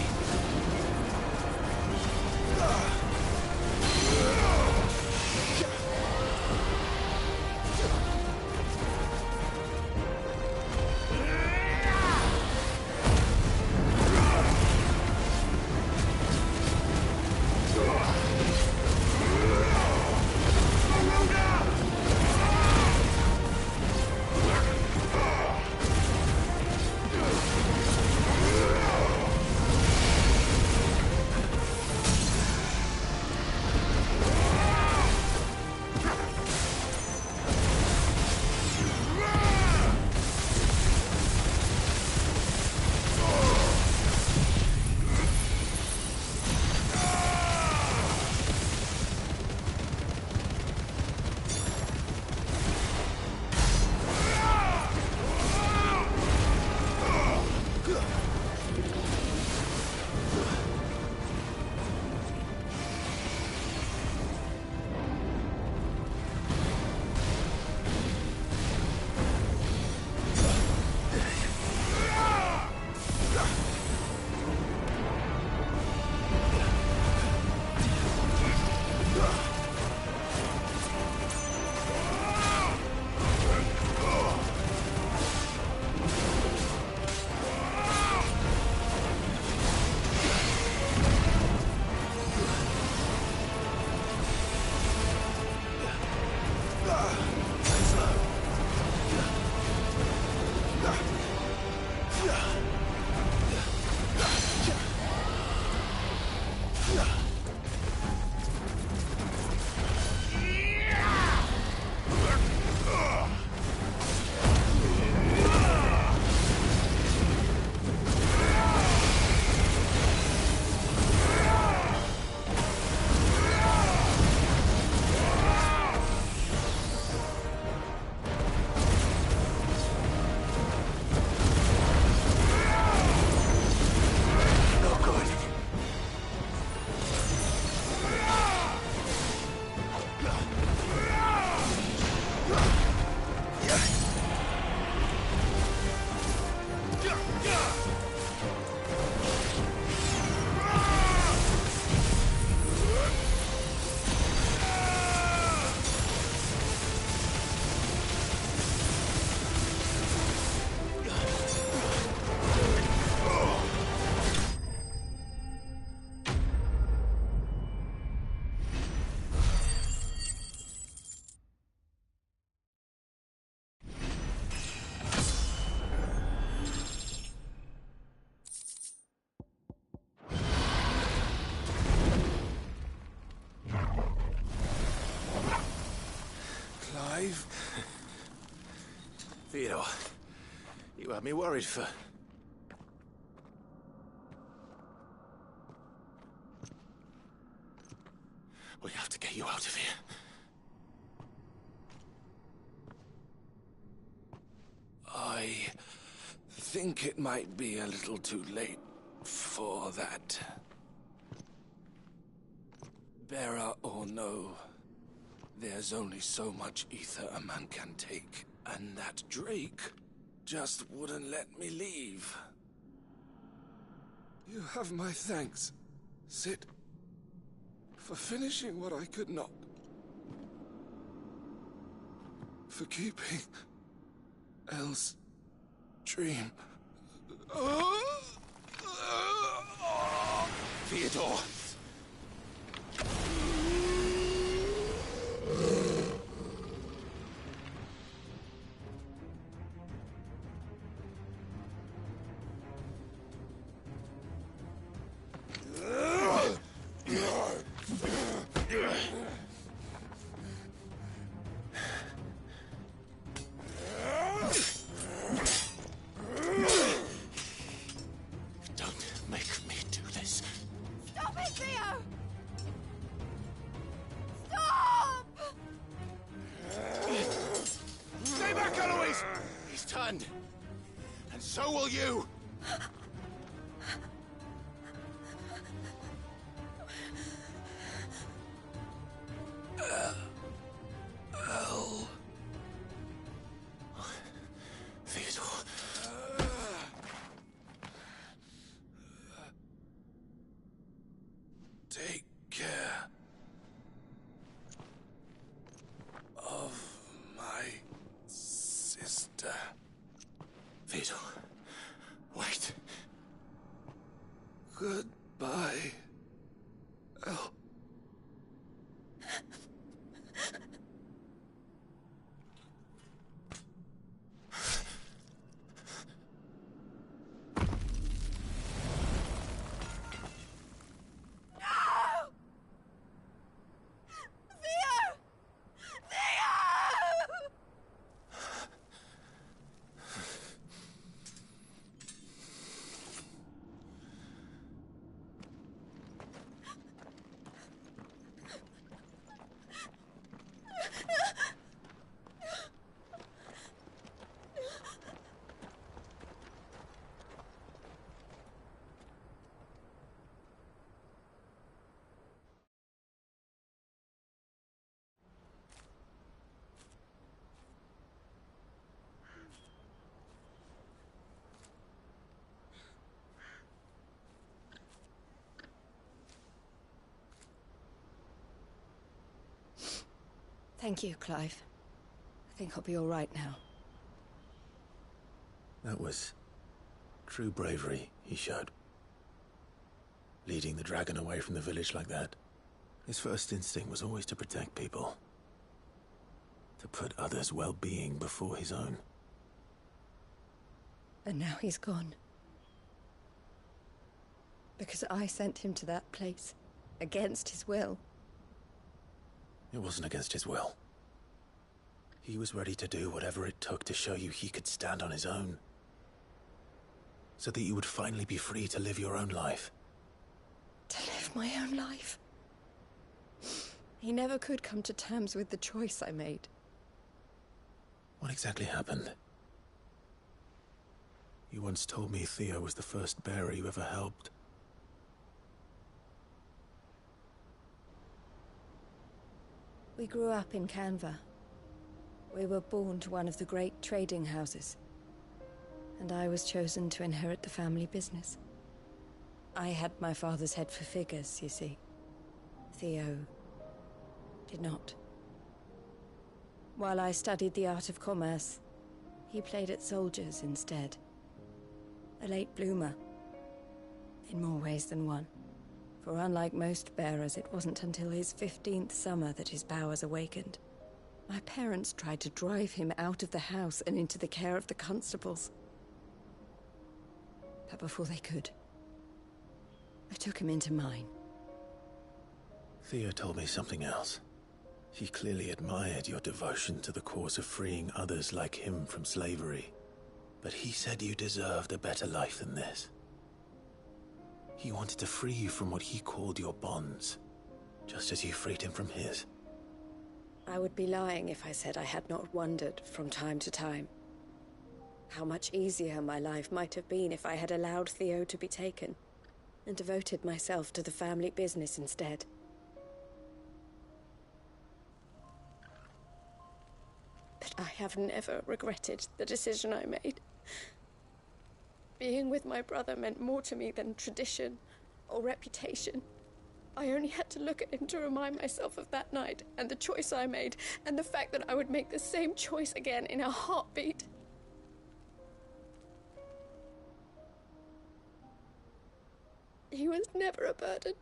Theodore, you had me worried for... We have to get you out of here. I think it might be a little too late for that. Bearer or no, there's only so much ether a man can take. And that Drake just wouldn't let me leave. You have my thanks, Sid, for finishing what I could not. For keeping Elle's dream. Theodore! so will you! Hell. Theodore. Take care of my sister. Theodore, wait. Goodbye, El. Thank you, Clive. I think I'll be all right now. That was true bravery he showed. Leading the dragon away from the village like that. His first instinct was always to protect people. To put others' well-being before his own. And now he's gone. Because I sent him to that place, against his will. It wasn't against his will. He was ready to do whatever it took to show you he could stand on his own. So that you would finally be free to live your own life. To live my own life? He never could come to terms with the choice I made. What exactly happened? You once told me Theo was the first bearer you ever helped. We grew up in Canva. We were born to one of the great trading houses. And I was chosen to inherit the family business. I had my father's head for figures, you see. Theo did not. While I studied the art of commerce, he played at soldiers instead. A late bloomer. In more ways than one. For unlike most bearers, it wasn't until his 15th summer that his powers awakened. My parents tried to drive him out of the house and into the care of the constables. But before they could, I took him into mine. Theo told me something else. He clearly admired your devotion to the cause of freeing others like him from slavery. But he said you deserved a better life than this. He wanted to free you from what he called your bonds, just as you freed him from his. I would be lying if I said I had not wondered from time to time how much easier my life might have been if I had allowed Theo to be taken and devoted myself to the family business instead. But I have never regretted the decision I made. Being with my brother meant more to me than tradition or reputation. I only had to look at him to remind myself of that night and the choice I made and the fact that I would make the same choice again in a heartbeat. He was never a burden.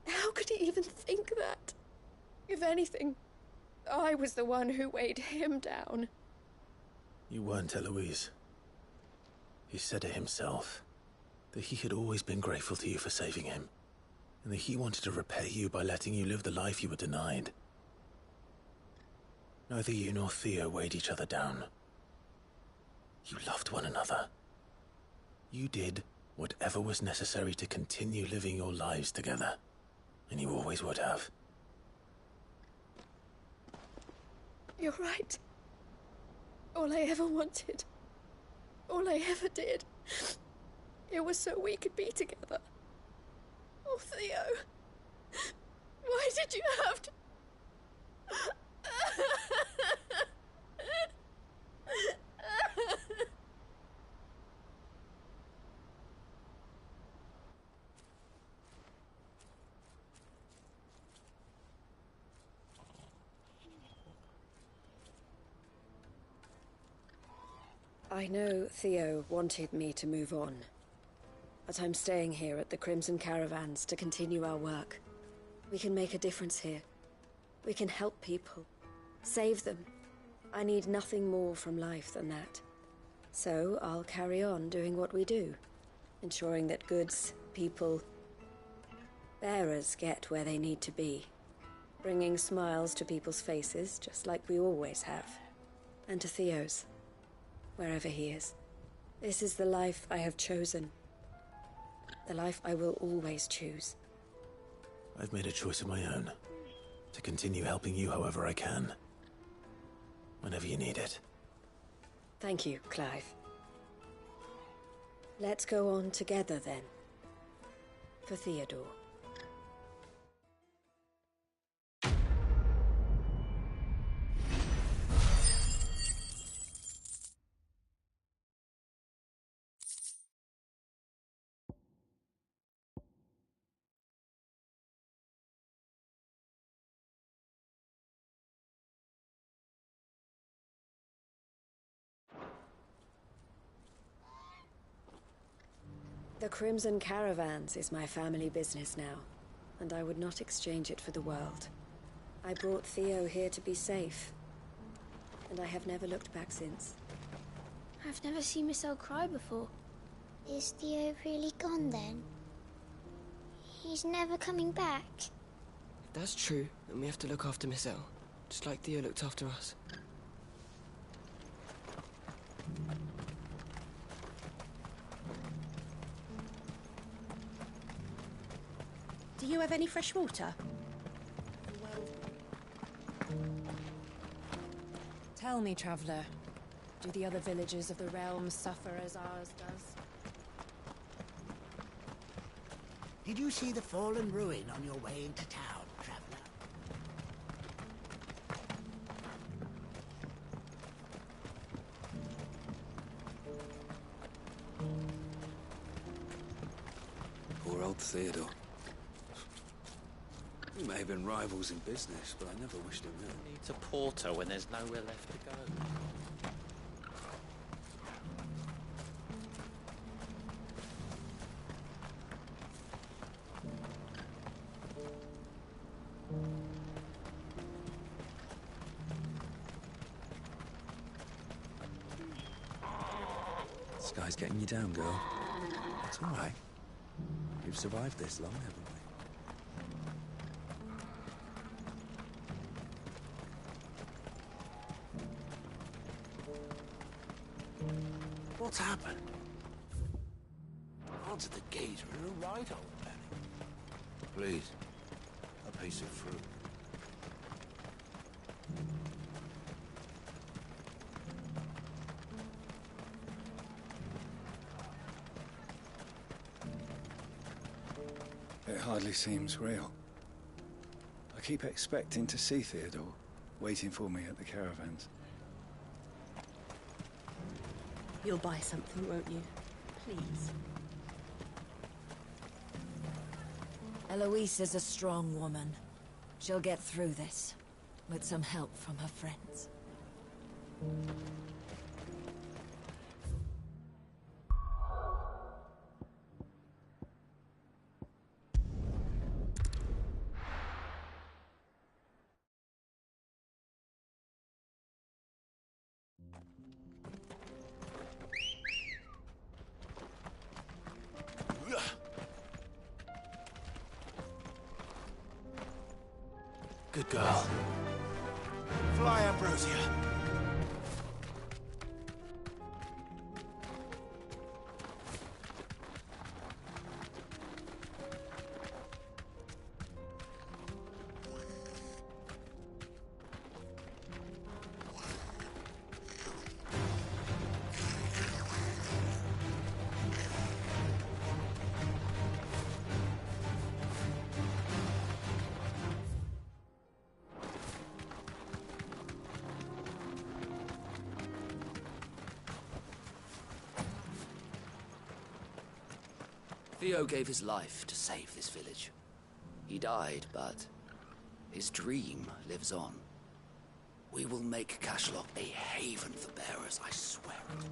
How could he even think that? If anything, I was the one who weighed him down. You weren't, Eloise. He said it himself, that he had always been grateful to you for saving him, and that he wanted to repay you by letting you live the life you were denied. Neither you nor Theo weighed each other down. You loved one another. You did whatever was necessary to continue living your lives together, and you always would have. You're right. All I ever wanted All I ever did. It was so we could be together. Oh, Theo. Why did you have to... I know Theo wanted me to move on, but I'm staying here at the Crimson Caravans to continue our work. We can make a difference here. We can help people, save them. I need nothing more from life than that. So I'll carry on doing what we do, ensuring that goods, people, bearers get where they need to be, bringing smiles to people's faces just like we always have, and to Theo's. Wherever he is. This is the life I have chosen. The life I will always choose. I've made a choice of my own. To continue helping you however I can. Whenever you need it. Thank you, Clive. Let's go on together then. For Theodore. The Crimson Caravans is my family business now, and I would not exchange it for the world. I brought Theo here to be safe, and I have never looked back since. I've never seen Miss Elle cry before. Is Theo really gone then? He's never coming back? If that's true, then we have to look after Miss Elle, just like Theo looked after us. Do you have any fresh water? Tell me, traveler, do the other villages of the realm suffer as ours does? Did you see the fallen ruin on your way into town, traveler? Poor old Theodore. We may have been rivals in business, but I never wished him ill. Needs a porter when there's nowhere left to go. This guy's getting you down, girl. It's all right. You've survived this long, haven't we? What's happened? Answer the gate or you're right, old Benny. Please, a piece of fruit. It hardly seems real. I keep expecting to see Theodore, waiting for me at the caravans. You'll buy something, won't you? Please. Eloise is a strong woman. She'll get through this, with some help from her friends. Good girl. Fly, Ambrosia. Theo gave his life to save this village. He died, but his dream lives on. We will make Cashlock a haven for bearers, I swear it.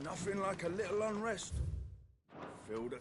Nothing like a little unrest. Filled a...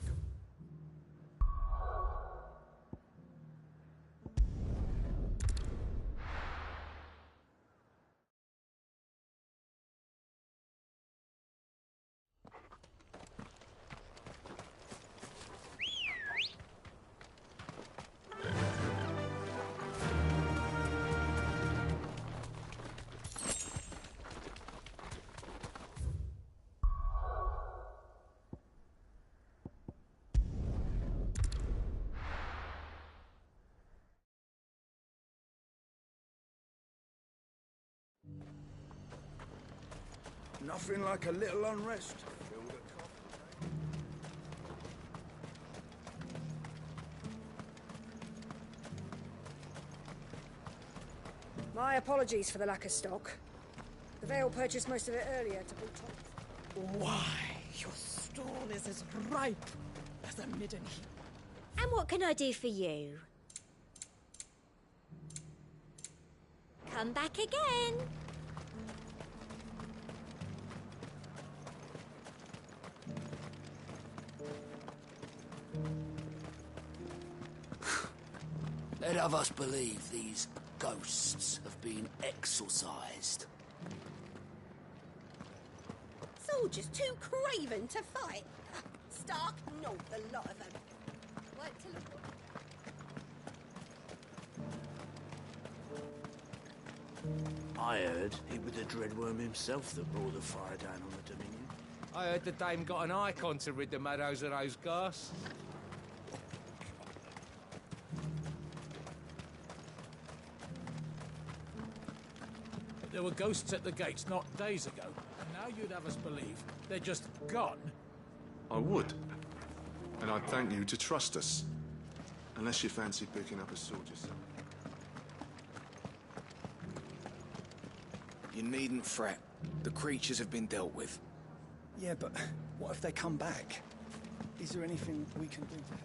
Nothing like a little unrest. Filled a My apologies for the lack of stock. The Vale purchased most of it earlier to boot on. Why, your stall is as ripe as a midden heap. And what can I do for you? Come back again. Let of us believe these ghosts have been exorcised. Soldiers too craven to fight. Stark not the lot of them. Wait till I heard it was the Dreadworm himself that brought the fire down on the Dominion. I heard the dame got an icon to rid the meadows of those ghosts. There were ghosts at the gates not days ago, and now you'd have us believe they're just gone. I would. And I'd thank you to trust us. Unless you fancy picking up a sword yourself. You needn't fret. The creatures have been dealt with. Yeah, but what if they come back? Is there anything we can do to help?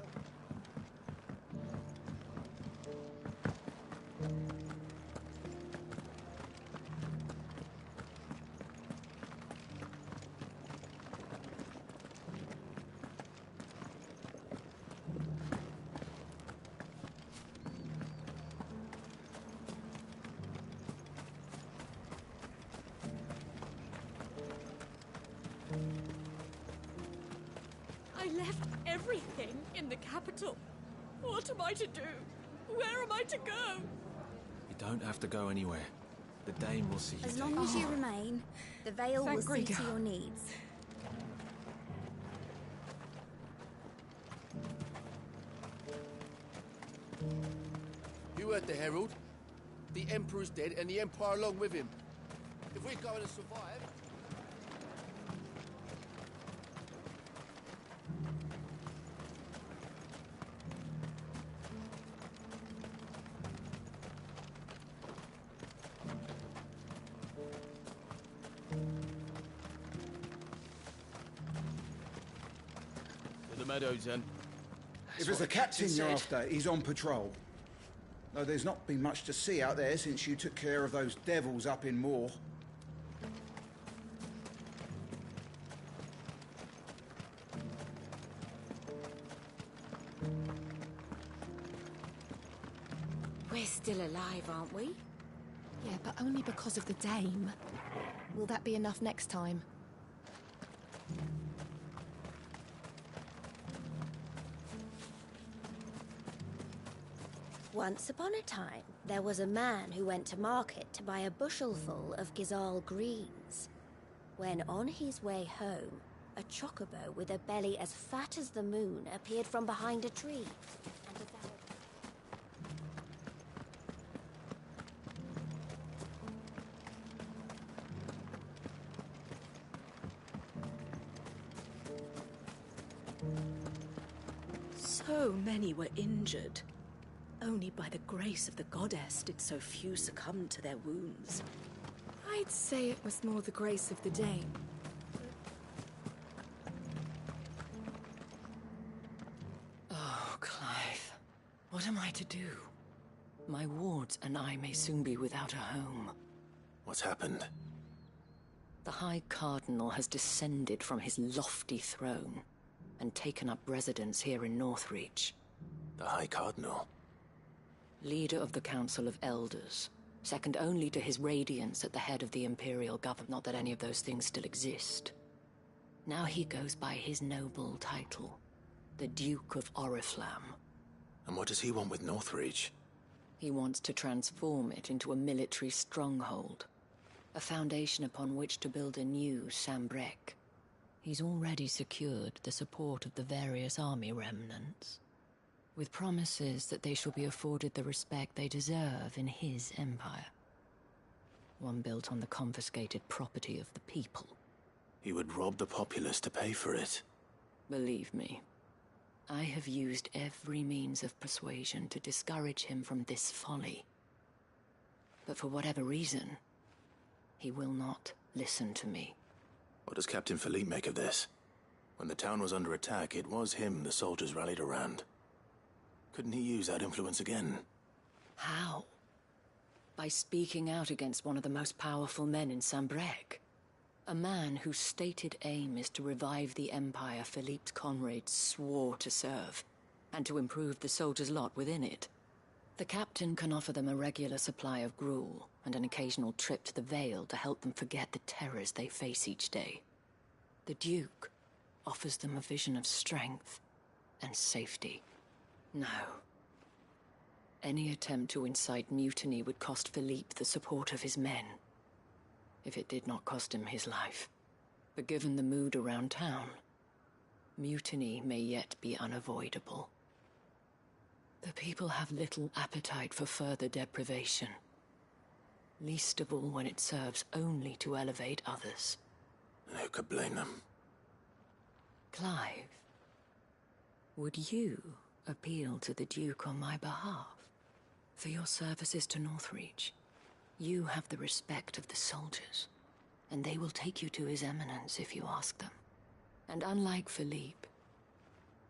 I left everything in the capital. What am I to do? Where am I to go? You don't have to go anywhere. The Dame will see you. As long as you remain, the Vale will see to your needs. You heard the Herald. The Emperor's dead and the Empire along with him. If we're going to survive... To the meadows, then. If it's the captain you're after, he's on patrol. There's not been much to see out there since you took care of those devils up in Moor. We're still alive, aren't we? Yeah, but only because of the Dame. Will that be enough next time? Once upon a time, there was a man who went to market to buy a bushelful of Gizal greens. When on his way home, a chocobo with a belly as fat as the moon appeared from behind a tree and devoured. So many were injured. Only by the grace of the goddess did so few succumb to their wounds. I'd say it was more the grace of the Dame. Oh, Clive. What am I to do? My wards and I may soon be without a home. What's happened? The High Cardinal has descended from his lofty throne and taken up residence here in Northreach. The High Cardinal? Leader of the Council of Elders, second only to his Radiance at the head of the Imperial government. Not that any of those things still exist. Now he goes by his noble title, the Duke of Oriflamme. And what does he want with Northreach? He wants to transform it into a military stronghold, a foundation upon which to build a new Sambrec. He's already secured the support of the various army remnants, with promises that they shall be afforded the respect they deserve in his empire. One built on the confiscated property of the people. He would rob the populace to pay for it. Believe me, I have used every means of persuasion to discourage him from this folly. But for whatever reason, he will not listen to me. What does Captain Philippe make of this? When the town was under attack, it was him the soldiers rallied around. Couldn't he use that influence again? How? By speaking out against one of the most powerful men in Sambrec. A man whose stated aim is to revive the empire Philippe's comrades swore to serve, and to improve the soldiers' lot within it. The captain can offer them a regular supply of gruel, and an occasional trip to the Vale to help them forget the terrors they face each day. The Duke offers them a vision of strength and safety. No. Any attempt to incite mutiny would cost Philippe the support of his men, if it did not cost him his life. But given the mood around town, mutiny may yet be unavoidable. The people have little appetite for further deprivation, least of all when it serves only to elevate others. Who could blame them? Clive, would you appeal to the Duke on my behalf? For your services to Northreach, you have the respect of the soldiers, and they will take you to His Eminence if you ask them. And unlike Philippe,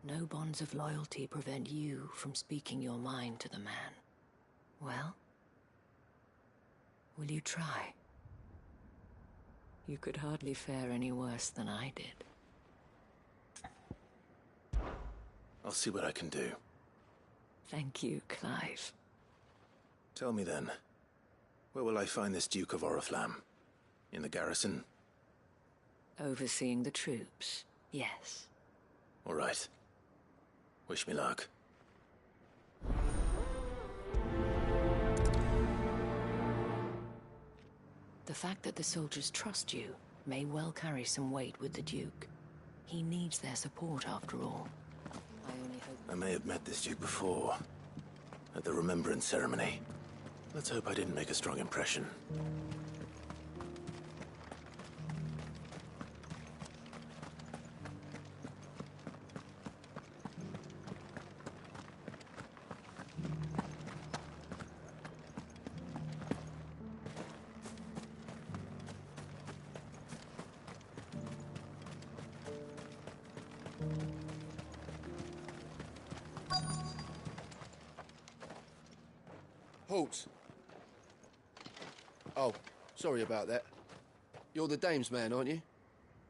no bonds of loyalty prevent you from speaking your mind to the man. Well, will you try? You could hardly fare any worse than I did. I'll see what I can do. Thank you, Clive. Tell me then, where will I find this Duke of Oriflamme? In the garrison? Overseeing the troops, yes. All right. Wish me luck. The fact that the soldiers trust you may well carry some weight with the Duke. He needs their support after all. I may have met this Duke before, at the Remembrance Ceremony. Let's hope I didn't make a strong impression. Halt! Oh, sorry about that. You're the dame's man, aren't you?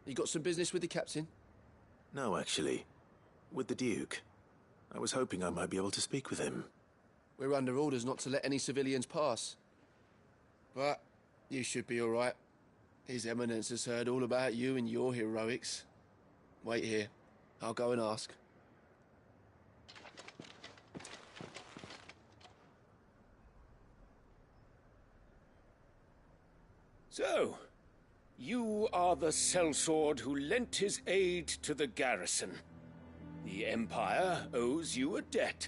You got some business with the captain? No, actually. With the Duke. I was hoping I might be able to speak with him. We're under orders not to let any civilians pass. But you should be all right. His Eminence has heard all about you and your heroics. Wait here. I'll go and ask. So, you are the sellsword who lent his aid to the garrison. The Empire owes you a debt,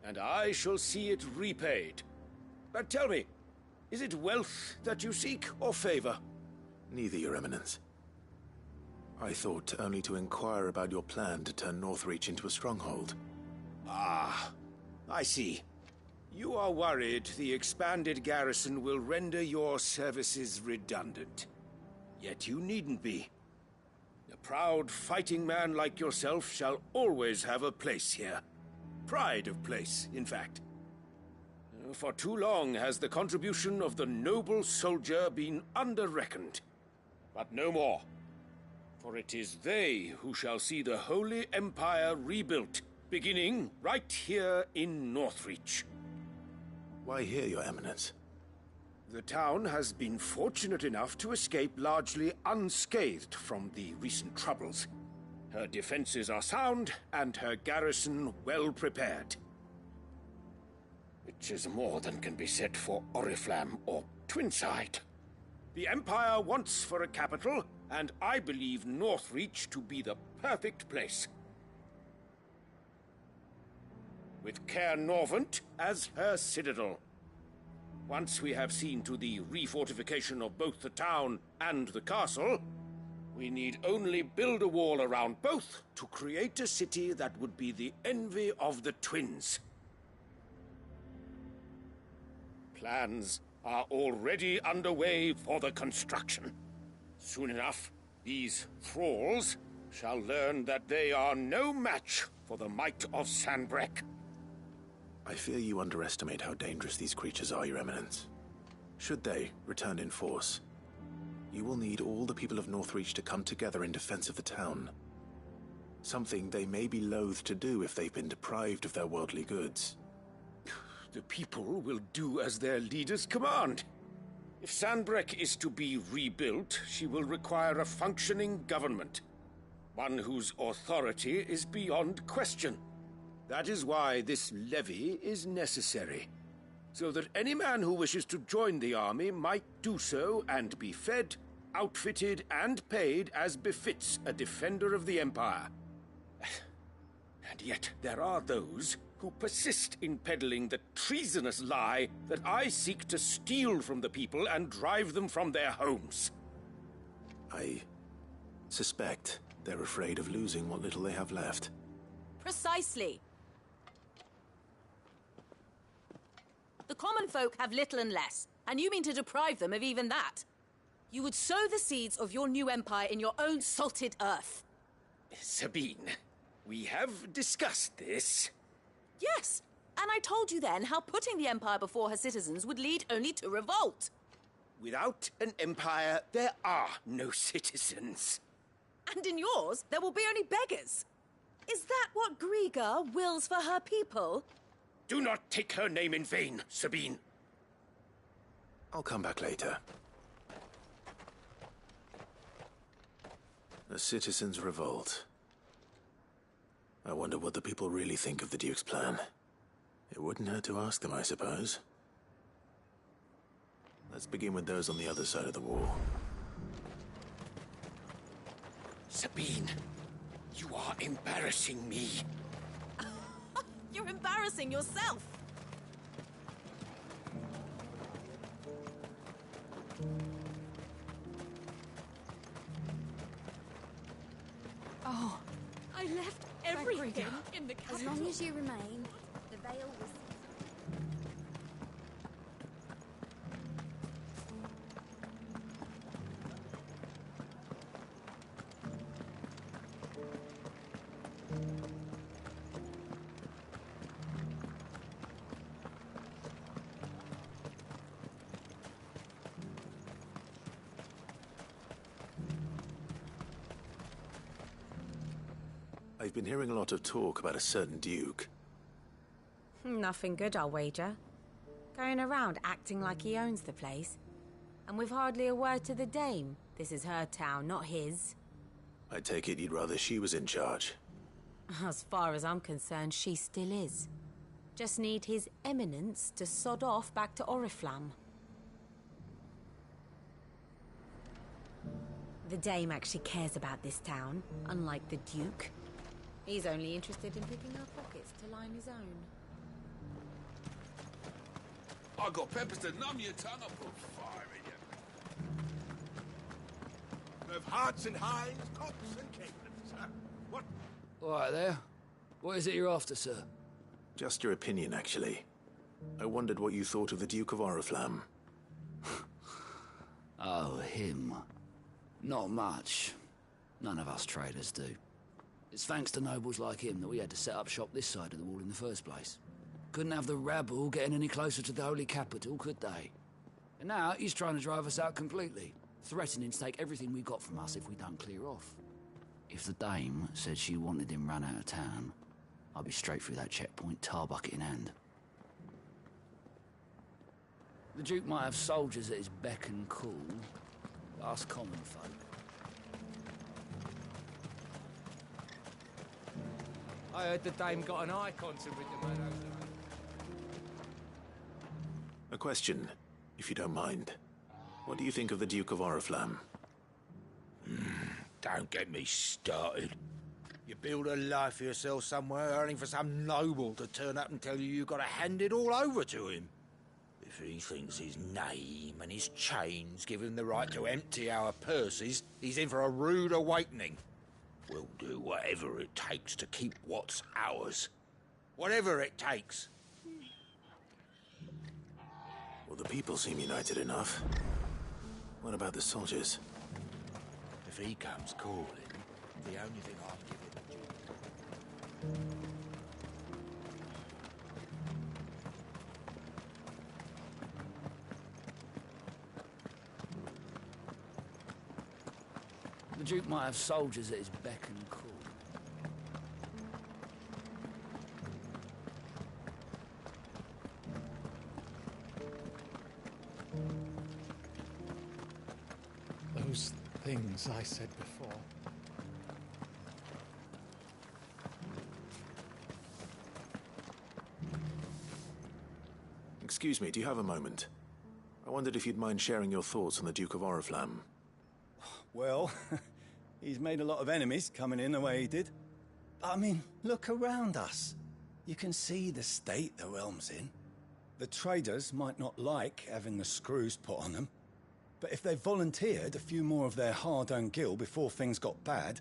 and I shall see it repaid. But tell me, is it wealth that you seek, or favor? Neither, Your Eminence. I thought only to inquire about your plan to turn Northreach into a stronghold. Ah, I see. You are worried the expanded garrison will render your services redundant. Yet you needn't be. A proud fighting man like yourself shall always have a place here. Pride of place, in fact. For too long has the contribution of the noble soldier been under-reckoned. But no more. For it is they who shall see the Holy Empire rebuilt, beginning right here in Northreach. Why here, Your Eminence? The town has been fortunate enough to escape largely unscathed from the recent troubles. Her defenses are sound, and her garrison well prepared. Which is more than can be said for Oriflamme or Twinside. The Empire wants for a capital, and I believe Northreach to be the perfect place. With Caer Norvent as her citadel. Once we have seen to the refortification of both the town and the castle, we need only build a wall around both to create a city that would be the envy of the twins. Plans are already underway for the construction. Soon enough, these thralls shall learn that they are no match for the might of Sanbreque. I fear you underestimate how dangerous these creatures are, Your Eminence. Should they return in force, you will need all the people of Northreach to come together in defense of the town. Something they may be loath to do if they've been deprived of their worldly goods. The people will do as their leaders command. If Sanbreque is to be rebuilt, she will require a functioning government. One whose authority is beyond question. That is why this levy is necessary. So that any man who wishes to join the army might do so and be fed, outfitted, and paid as befits a defender of the Empire. And yet there are those who persist in peddling the treasonous lie that I seek to steal from the people and drive them from their homes. I suspect they're afraid of losing what little they have left. Precisely. The common folk have little and less, and you mean to deprive them of even that. You would sow the seeds of your new empire in your own salted earth. Sabine, we have discussed this. Yes, and I told you then how putting the empire before her citizens would lead only to revolt. Without an empire, there are no citizens. And in yours, there will be only beggars. Is that what Griga wills for her people? Do not take her name in vain, Sabine. I'll come back later. A citizens' revolt. I wonder what the people really think of the Duke's plan. It wouldn't hurt to ask them, I suppose. Let's begin with those on the other side of the wall. Sabine, you are embarrassing me. You're embarrassing yourself. Oh, I left everything in the As long as you remain, the veil will... I've been hearing a lot of talk about a certain duke. Nothing good, I'll wager. Going around acting like he owns the place. And with hardly a word to the dame. This is her town, not his. I take it you'd rather she was in charge. As far as I'm concerned, she still is. Just need His Eminence to sod off back to Oriflamme. The dame actually cares about this town, unlike the Duke. He's only interested in picking our pockets to line his own. I got peppers to numb your tongue. I'll put fire in you. Of hearts and hinds, cocks and kingdoms, huh? What? All right there. What is it you're after, sir? Just your opinion, actually. I wondered what you thought of the Duke of Oriflamme. Oh, him. Not much. None of us traders do. It's thanks to nobles like him that we had to set up shop this side of the wall in the first place. Couldn't have the rabble getting any closer to the holy capital, could they? And now he's trying to drive us out completely, threatening to take everything we got from us if we don't clear off. If the dame said she wanted him run out of town, I'd be straight through that checkpoint, tar bucket in hand. The Duke might have soldiers at his beck and call, but us common folk. I heard the dame got an icon to rid the man over. A question, if you don't mind. What do you think of the Duke of Oriflamme? Don't get me started. You build a life for yourself somewhere, earning for some noble to turn up and tell you got to hand it all over to him. If he thinks his name and his chains give him the right to empty our purses, he's in for a rude awakening. We'll do whatever it takes to keep what's ours. Whatever it takes. Well, the people seem united enough. What about the soldiers? If he comes calling, the only thing I'll give him the Duke. The Duke might have soldiers at his beck and call. Those things I said before. Excuse me, do you have a moment? I wondered if you'd mind sharing your thoughts on the Duke of Oriflamme. Well, he's made a lot of enemies coming in the way he did. I mean, look around us. You can see the state the realm's in. The traders might not like having the screws put on them, but if they volunteered a few more of their hard-earned gil before things got bad,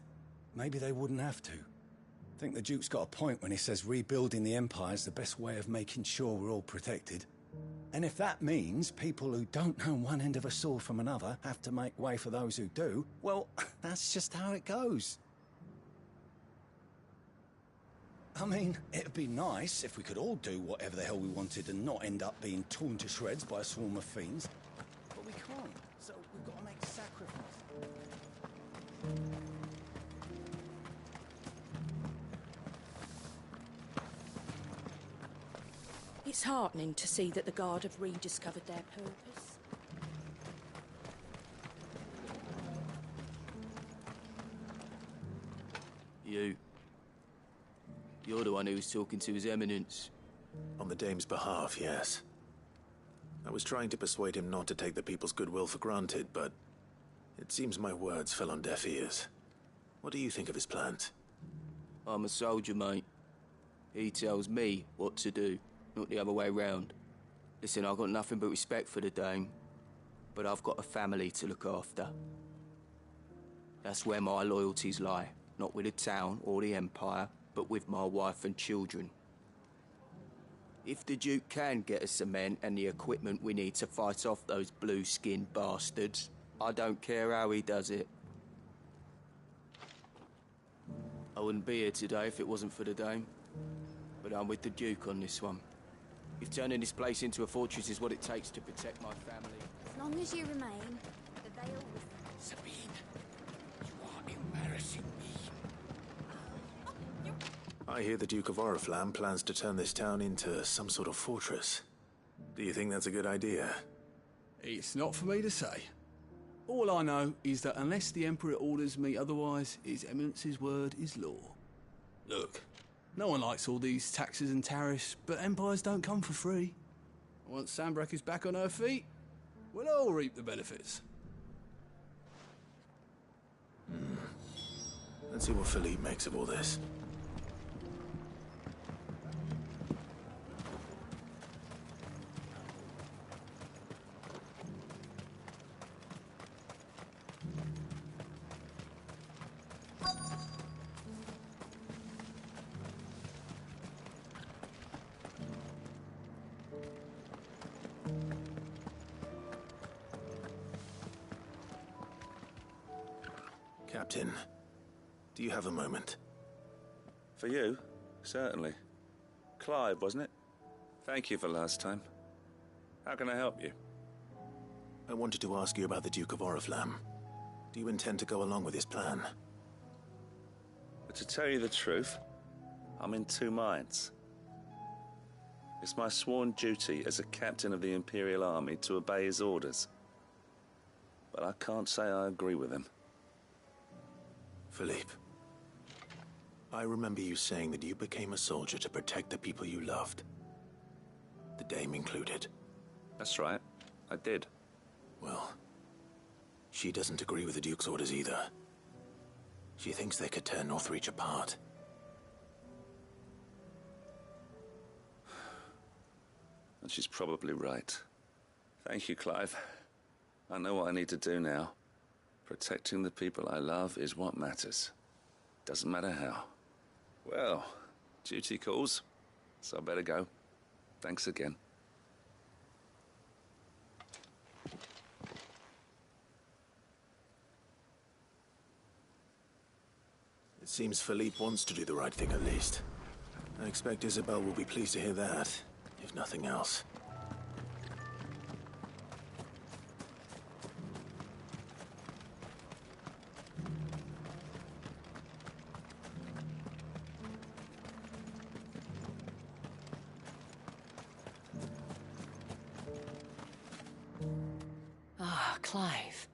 maybe they wouldn't have to. I think the Duke's got a point when he says rebuilding the Empire's the best way of making sure we're all protected. And if that means people who don't know one end of a sword from another have to make way for those who do, well, that's just how it goes. I mean, it'd be nice if we could all do whatever the hell we wanted and not end up being torn to shreds by a swarm of fiends. But we can't, so we've got to make sacrifices. It's heartening to see that the Guard have rediscovered their purpose. You're the one who was talking to His Eminence. On the dame's behalf, yes. I was trying to persuade him not to take the people's goodwill for granted, but it seems my words fell on deaf ears. What do you think of his plans? I'm a soldier, mate. He tells me what to do, not the other way round. Listen, I've got nothing but respect for the dame, but I've got a family to look after. That's where my loyalties lie, not with the town or the Empire, but with my wife and children. If the Duke can get us the men and the equipment we need to fight off those blue-skinned bastards, I don't care how he does it. I wouldn't be here today if it wasn't for the dame, but I'm with the Duke on this one. If turning this place into a fortress is what it takes to protect my family... As long as you remain, the veil will... Sabine, you are embarrassing me. I hear the Duke of Oriflamme plans to turn this town into some sort of fortress. Do you think that's a good idea? It's not for me to say. All I know is that unless the Emperor orders me otherwise, His Eminence's word is law. Look, no one likes all these taxes and tariffs, but empires don't come for free. Once Sanbreque is back on her feet, we'll all reap the benefits. Let's see what Philippe makes of all this. Captain, do you have a moment? For you? Certainly. Clive, wasn't it? Thank you for last time. How can I help you? I wanted to ask you about the Duke of Oriflamme. Do you intend to go along with his plan? But to tell you the truth, I'm in two minds. It's my sworn duty as a captain of the Imperial Army to obey his orders. But I can't say I agree with him. Philippe, I remember you saying that you became a soldier to protect the people you loved. The Dame included. That's right, I did. Well, she doesn't agree with the Duke's orders either. She thinks they could tear Northreach apart. And she's probably right. Thank you, Clive. I know what I need to do now. Protecting the people I love is what matters. Doesn't matter how. Well, duty calls, so I better go. Thanks again. It seems Philippe wants to do the right thing at least. I expect Isabel will be pleased to hear that, if nothing else. Clive,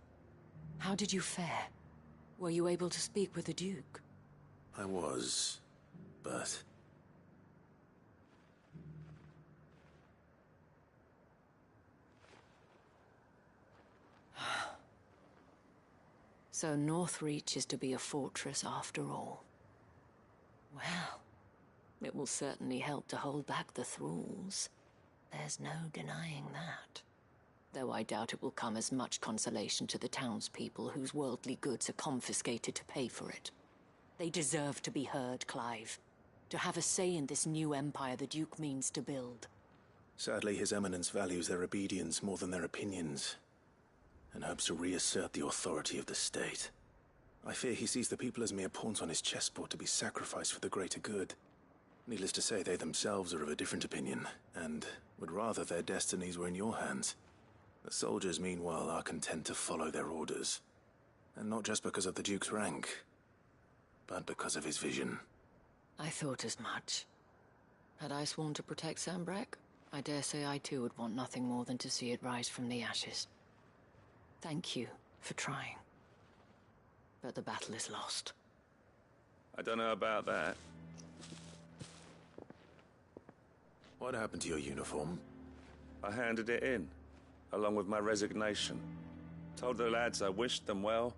how did you fare? Were you able to speak with the Duke? I was, but... So Northreach is to be a fortress after all. Well, it will certainly help to hold back the thralls. There's no denying that. Though I doubt it will come as much consolation to the townspeople whose worldly goods are confiscated to pay for it. They deserve to be heard, Clive. To have a say in this new empire the Duke means to build. Sadly, His Eminence values their obedience more than their opinions, and hopes to reassert the authority of the state. I fear he sees the people as mere pawns on his chessboard to be sacrificed for the greater good. Needless to say, they themselves are of a different opinion, and would rather their destinies were in your hands. The soldiers, meanwhile, are content to follow their orders. And not just because of the Duke's rank, but because of his vision. I thought as much. Had I sworn to protect Sanbreque, I dare say I too would want nothing more than to see it rise from the ashes. Thank you for trying. But the battle is lost. I don't know about that. What happened to your uniform? I handed it in, along with my resignation. Told the lads I wished them well,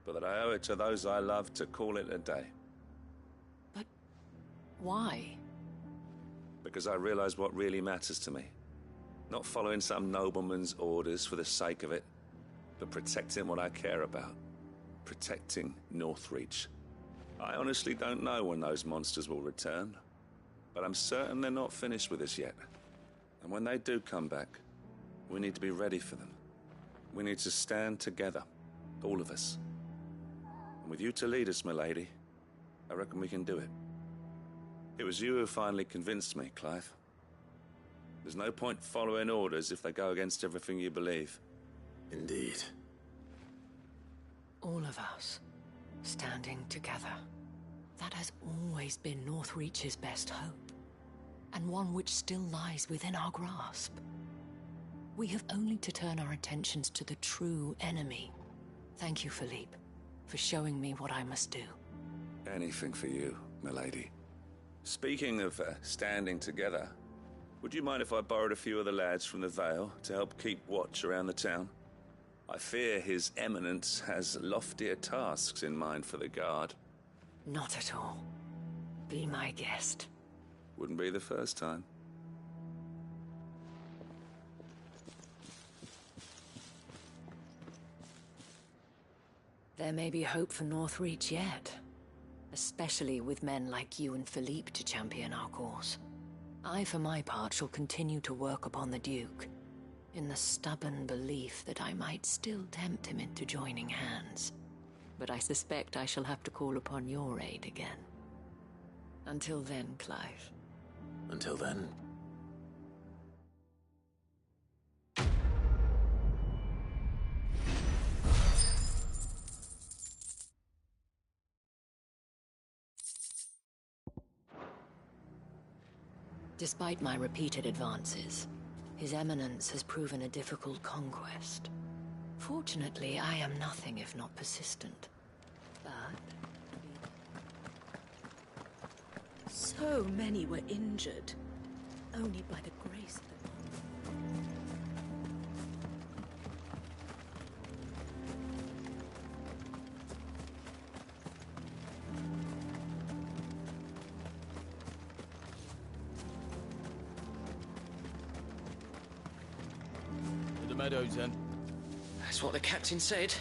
but that I owe it to those I love to call it a day. But why? Because I realize what really matters to me. Not following some nobleman's orders for the sake of it, but protecting what I care about. Protecting Northreach. I honestly don't know when those monsters will return, but I'm certain they're not finished with us yet. And when they do come back, we need to be ready for them. We need to stand together, all of us. And with you to lead us, milady, I reckon we can do it. It was you who finally convinced me, Clive. There's no point following orders if they go against everything you believe. Indeed. All of us, standing together. That has always been Northreach's best hope, and one which still lies within our grasp. We have only to turn our attentions to the true enemy. Thank you, Philippe, for showing me what I must do. Anything for you, milady. Speaking of standing together, would you mind if I borrowed a few of the lads from the Vale to help keep watch around the town? I fear His Eminence has loftier tasks in mind for the guard. Not at all. Be my guest. Wouldn't be the first time. There may be hope for Northreach yet. Especially with men like you and Philippe to champion our cause. I, for my part, shall continue to work upon the Duke, in the stubborn belief that I might still tempt him into joining hands. But I suspect I shall have to call upon your aid again. Until then, Clive. Until then... Despite my repeated advances, His Eminence has proven a difficult conquest. Fortunately, I am nothing if not persistent. But... So many were injured, only by the grace of the... To the meadows, then. That's what the captain said.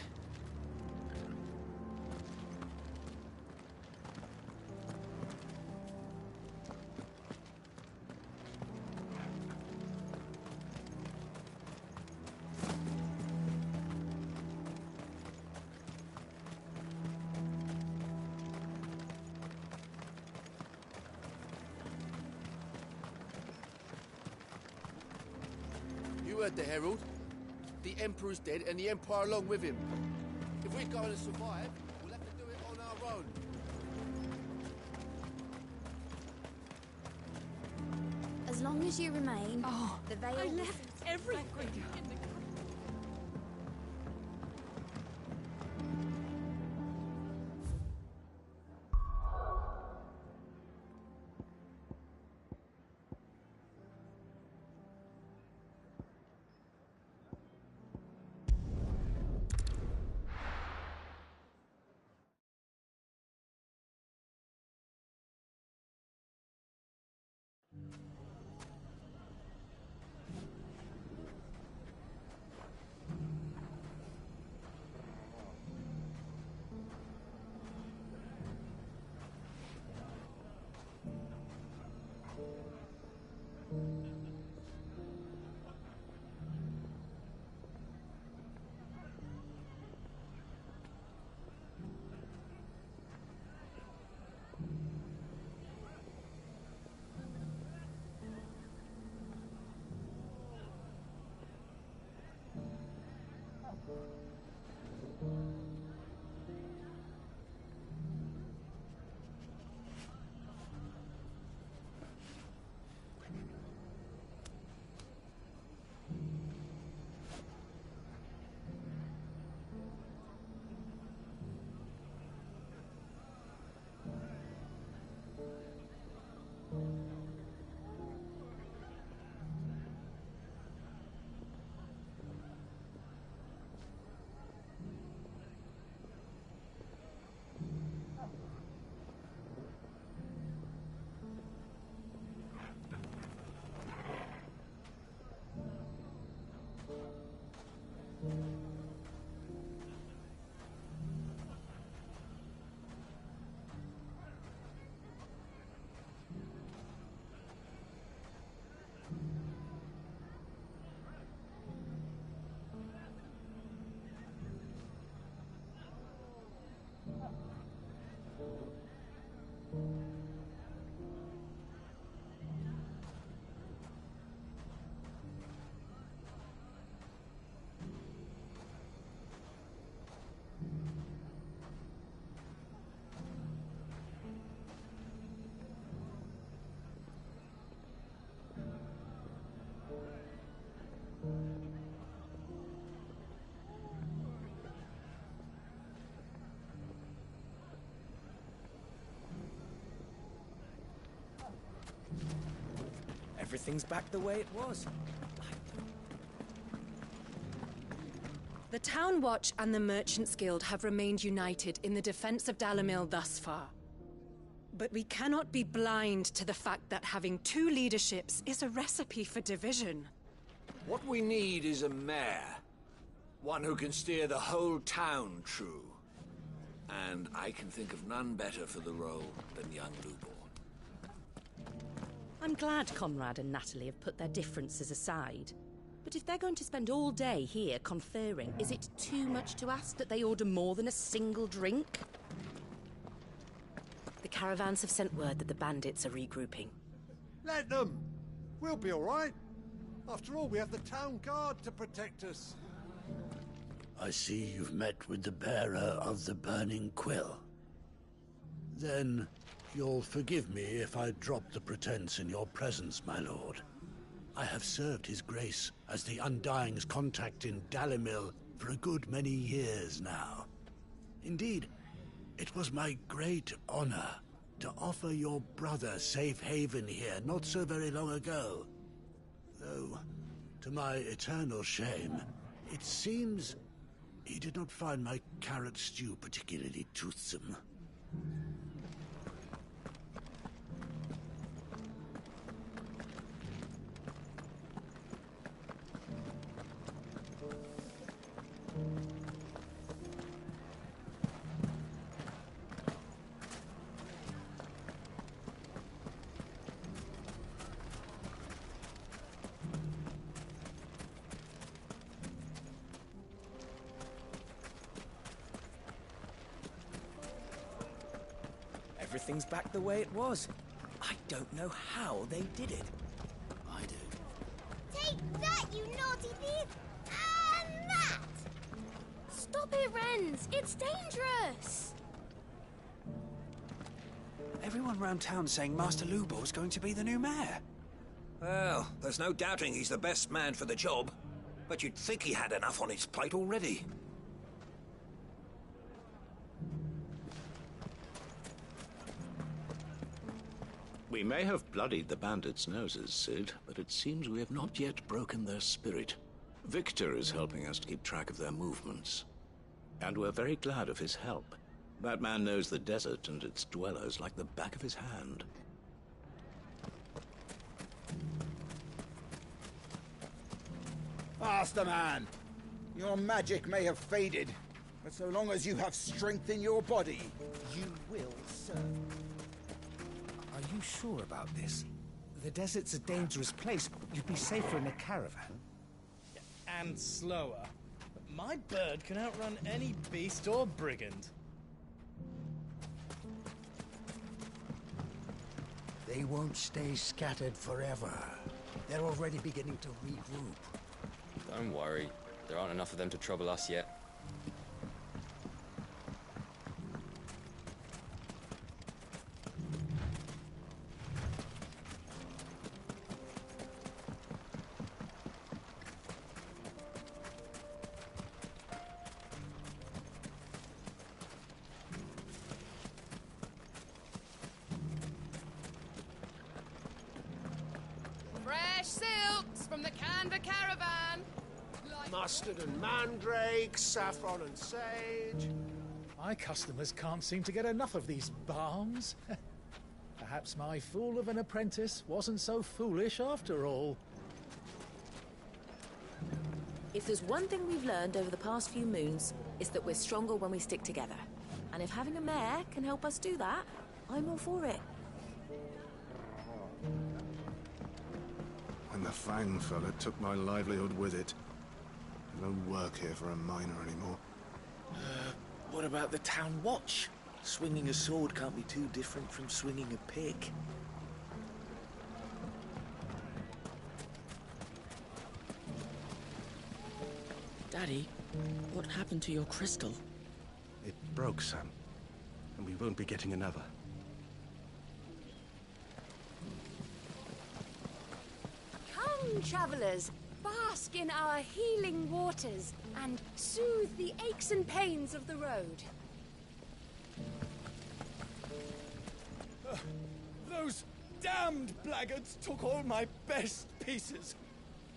You heard the Herald. The Emperor's dead and the Empire along with him. If we're going to survive, we'll have to do it on our own. As long as you remain, the Vale... I left everything. Everything's back the way it was. The Town Watch and the Merchants Guild have remained united in the defense of Dalimil thus far. But we cannot be blind to the fact that having two leaderships is a recipe for division. What we need is a mayor. One who can steer the whole town true. And I can think of none better for the role than young Lubor. I'm glad Conrad and Natalie have put their differences aside. But if they're going to spend all day here conferring, is it too much to ask that they order more than a single drink? The caravans have sent word that the bandits are regrouping. Let them! We'll be all right. After all, we have the town guard to protect us. I see you've met with the bearer of the burning quill. Then you'll forgive me if I drop the pretense in your presence, my lord. I have served his grace as the Undying's contact in Dalimil for a good many years now. Indeed, it was my great honor to offer your brother safe haven here not so very long ago. Though, to my eternal shame, it seems he did not find my carrot stew particularly toothsome. Everything's back the way it was. I don't know how they did it. I do. Take that, you naughty thief! And that! Stop it, Renz! It's dangerous! Everyone round town saying Master Lubor's going to be the new mayor. Well, there's no doubting he's the best man for the job. But you'd think he had enough on his plate already. We may have bloodied the bandits' noses, Sid, but it seems we have not yet broken their spirit. Victor is helping us to keep track of their movements. And we're very glad of his help. That man knows the desert and its dwellers like the back of his hand. Master man, your magic may have faded, but so long as you have strength in your body, you will serve. Are you sure about this? The desert's a dangerous place. You'd be safer in a caravan. And slower. But my bird can outrun any beast or brigand. They won't stay scattered forever. They're already beginning to regroup. Don't worry. There aren't enough of them to trouble us yet. Fresh silks from the Canva caravan. Mustard and mandrake, saffron and sage. My customers can't seem to get enough of these balms. Perhaps my fool of an apprentice wasn't so foolish after all. If there's one thing we've learned over the past few moons, it's that we're stronger when we stick together. And if having a mayor can help us do that, I'm all for it. And the Fang fella took my livelihood with it. No work here for a miner anymore. What about the town watch? Swinging a sword can't be too different from swinging a pig. Daddy, what happened to your crystal? It broke, Sam. And we won't be getting another. Come, travellers, bask in our healing waters and soothe the aches and pains of the road. Those damned blackguards took all my best pieces.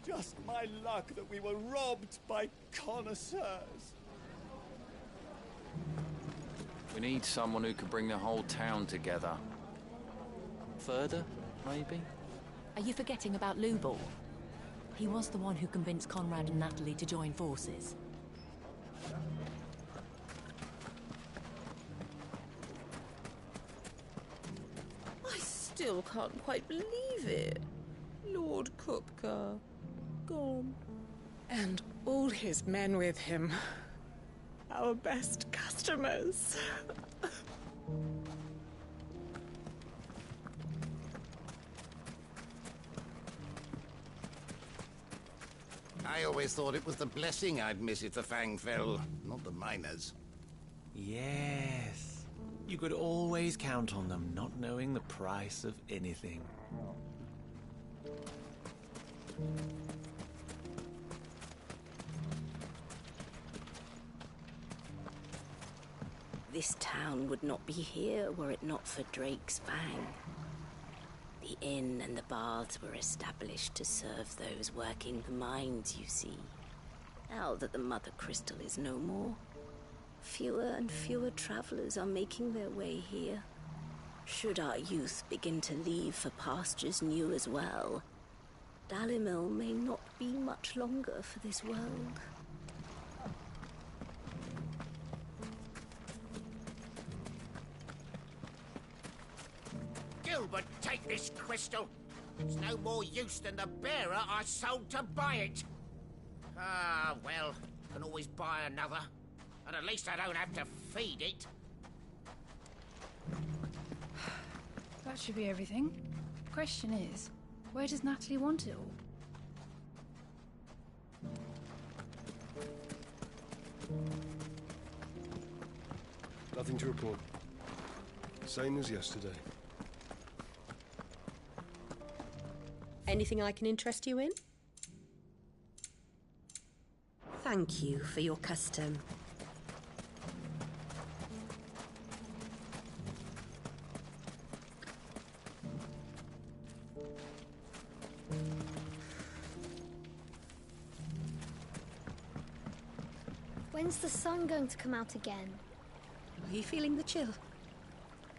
Just my luck that we were robbed by connoisseurs. We need someone who could bring the whole town together. Further, maybe? Are you forgetting about Lubor? He was the one who convinced Conrad and Natalie to join forces. I still can't quite believe it. Lord Kupka, gone. And all his men with him. Our best customers. I always thought it was the blessing I'd miss if the Fang fell, not the miners. Yes. You could always count on them not knowing the price of anything. This town would not be here were it not for Drake's Fang. The inn and the baths were established to serve those working the mines, you see. Now that the Mother Crystal is no more, fewer and fewer travelers are making their way here. Should our youth begin to leave for pastures new as well, Dalimil may not be much longer for this world. Gilbert, take this crystal. It's no more use than the bearer I sold to buy it. Ah, well, can always buy another. And at least I don't have to feed it. That should be everything. Question is, where does Natalie want it all? Nothing to report. Same as yesterday. Anything I can interest you in? Thank you for your custom. When's the sun going to come out again? Are you feeling the chill?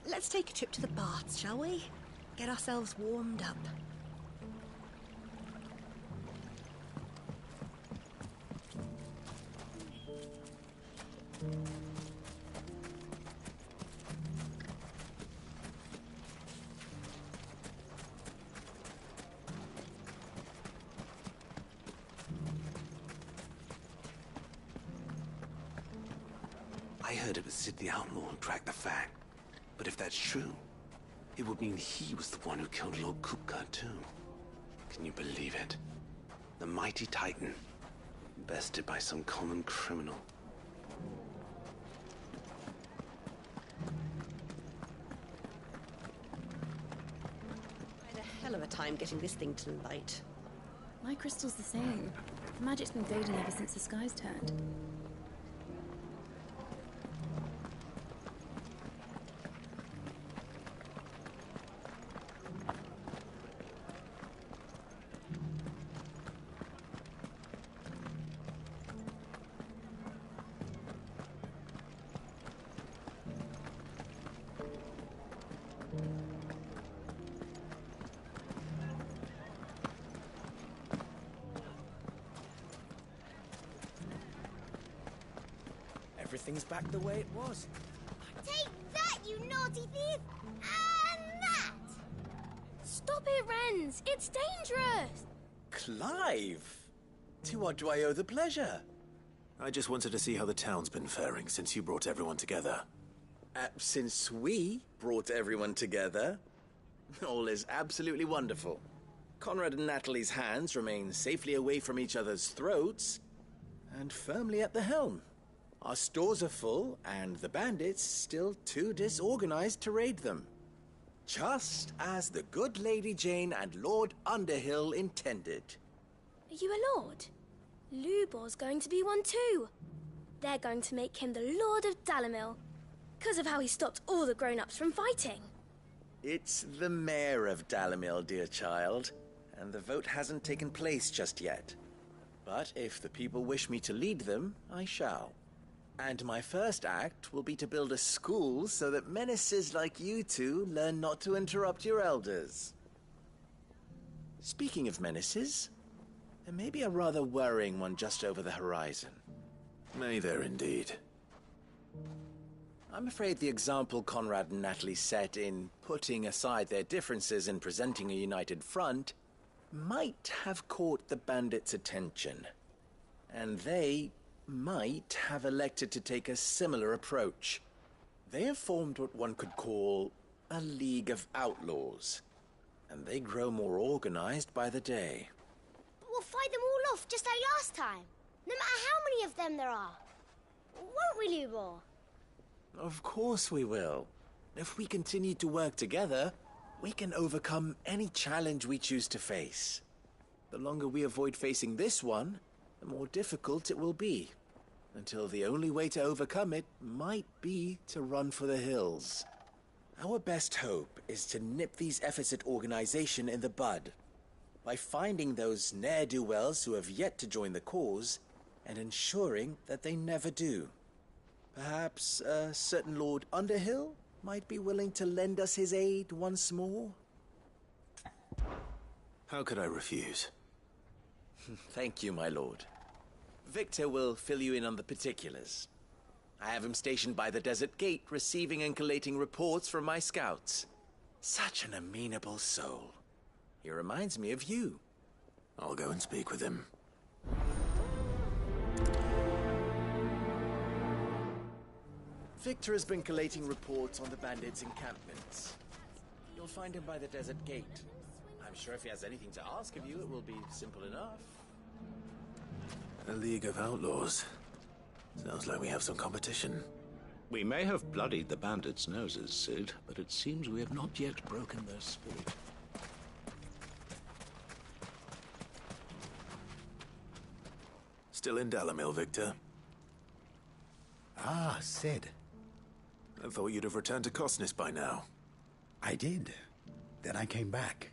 Let's take a trip to the baths, shall we? Get ourselves warmed up. I heard it was Sid the Outlaw who tracked the Fang. But if that's true, it would mean he was the one who killed Lord Kupka too. Can you believe it? The mighty Titan, bested by some common criminal. I had a hell of a time getting this thing to light. My crystal's the same. The magic's been fading ever since the skies turned. Everything's back the way it was. Take that, you naughty thief! And that! Stop it, Renz! It's dangerous! Clive! To what do I owe the pleasure? I just wanted to see how the town's been faring since you brought everyone together. Since we brought everyone together, all is absolutely wonderful. Conrad and Natalie's hands remain safely away from each other's throats and firmly at the helm. Our stores are full, and the bandits still too disorganized to raid them. Just as the good Lady Jane and Lord Underhill intended. Are you a lord? Lubor's going to be one too. They're going to make him the Lord of Dalimil, because of how he stopped all the grown-ups from fighting. It's the mayor of Dalamil, dear child, and the vote hasn't taken place just yet. But if the people wish me to lead them, I shall. And my first act will be to build a school so that menaces like you two learn not to interrupt your elders. Speaking of menaces, there may be a rather worrying one just over the horizon. May there indeed. I'm afraid the example Conrad and Natalie set in putting aside their differences and presenting a united front might have caught the bandits' attention. And they might have elected to take a similar approach. They have formed what one could call a League of Outlaws, and they grow more organized by the day. But we'll fight them all off just like last time, no matter how many of them there are. Won't we, Lubor? Of course we will. If we continue to work together, we can overcome any challenge we choose to face. The longer we avoid facing this one, the more difficult it will be, until the only way to overcome it might be to run for the hills. Our best hope is to nip these efforts at organization in the bud, by finding those ne'er-do-wells who have yet to join the cause, and ensuring that they never do. Perhaps a certain Lord Underhill might be willing to lend us his aid once more? How could I refuse? Thank you, my lord. Victor will fill you in on the particulars. I have him stationed by the desert gate, receiving and collating reports from my scouts. Such an amenable soul. He reminds me of you. I'll go and speak with him. Victor has been collating reports on the bandits' encampments. You'll find him by the desert gate. I'm sure if he has anything to ask of you, it will be simple enough. A League of Outlaws. Sounds like we have some competition. We may have bloodied the bandits' noses, Sid, but it seems we have not yet broken their spirit. Still in Dalamil, Victor? Ah, Sid. I thought you'd have returned to Cosnis by now. I did. Then I came back.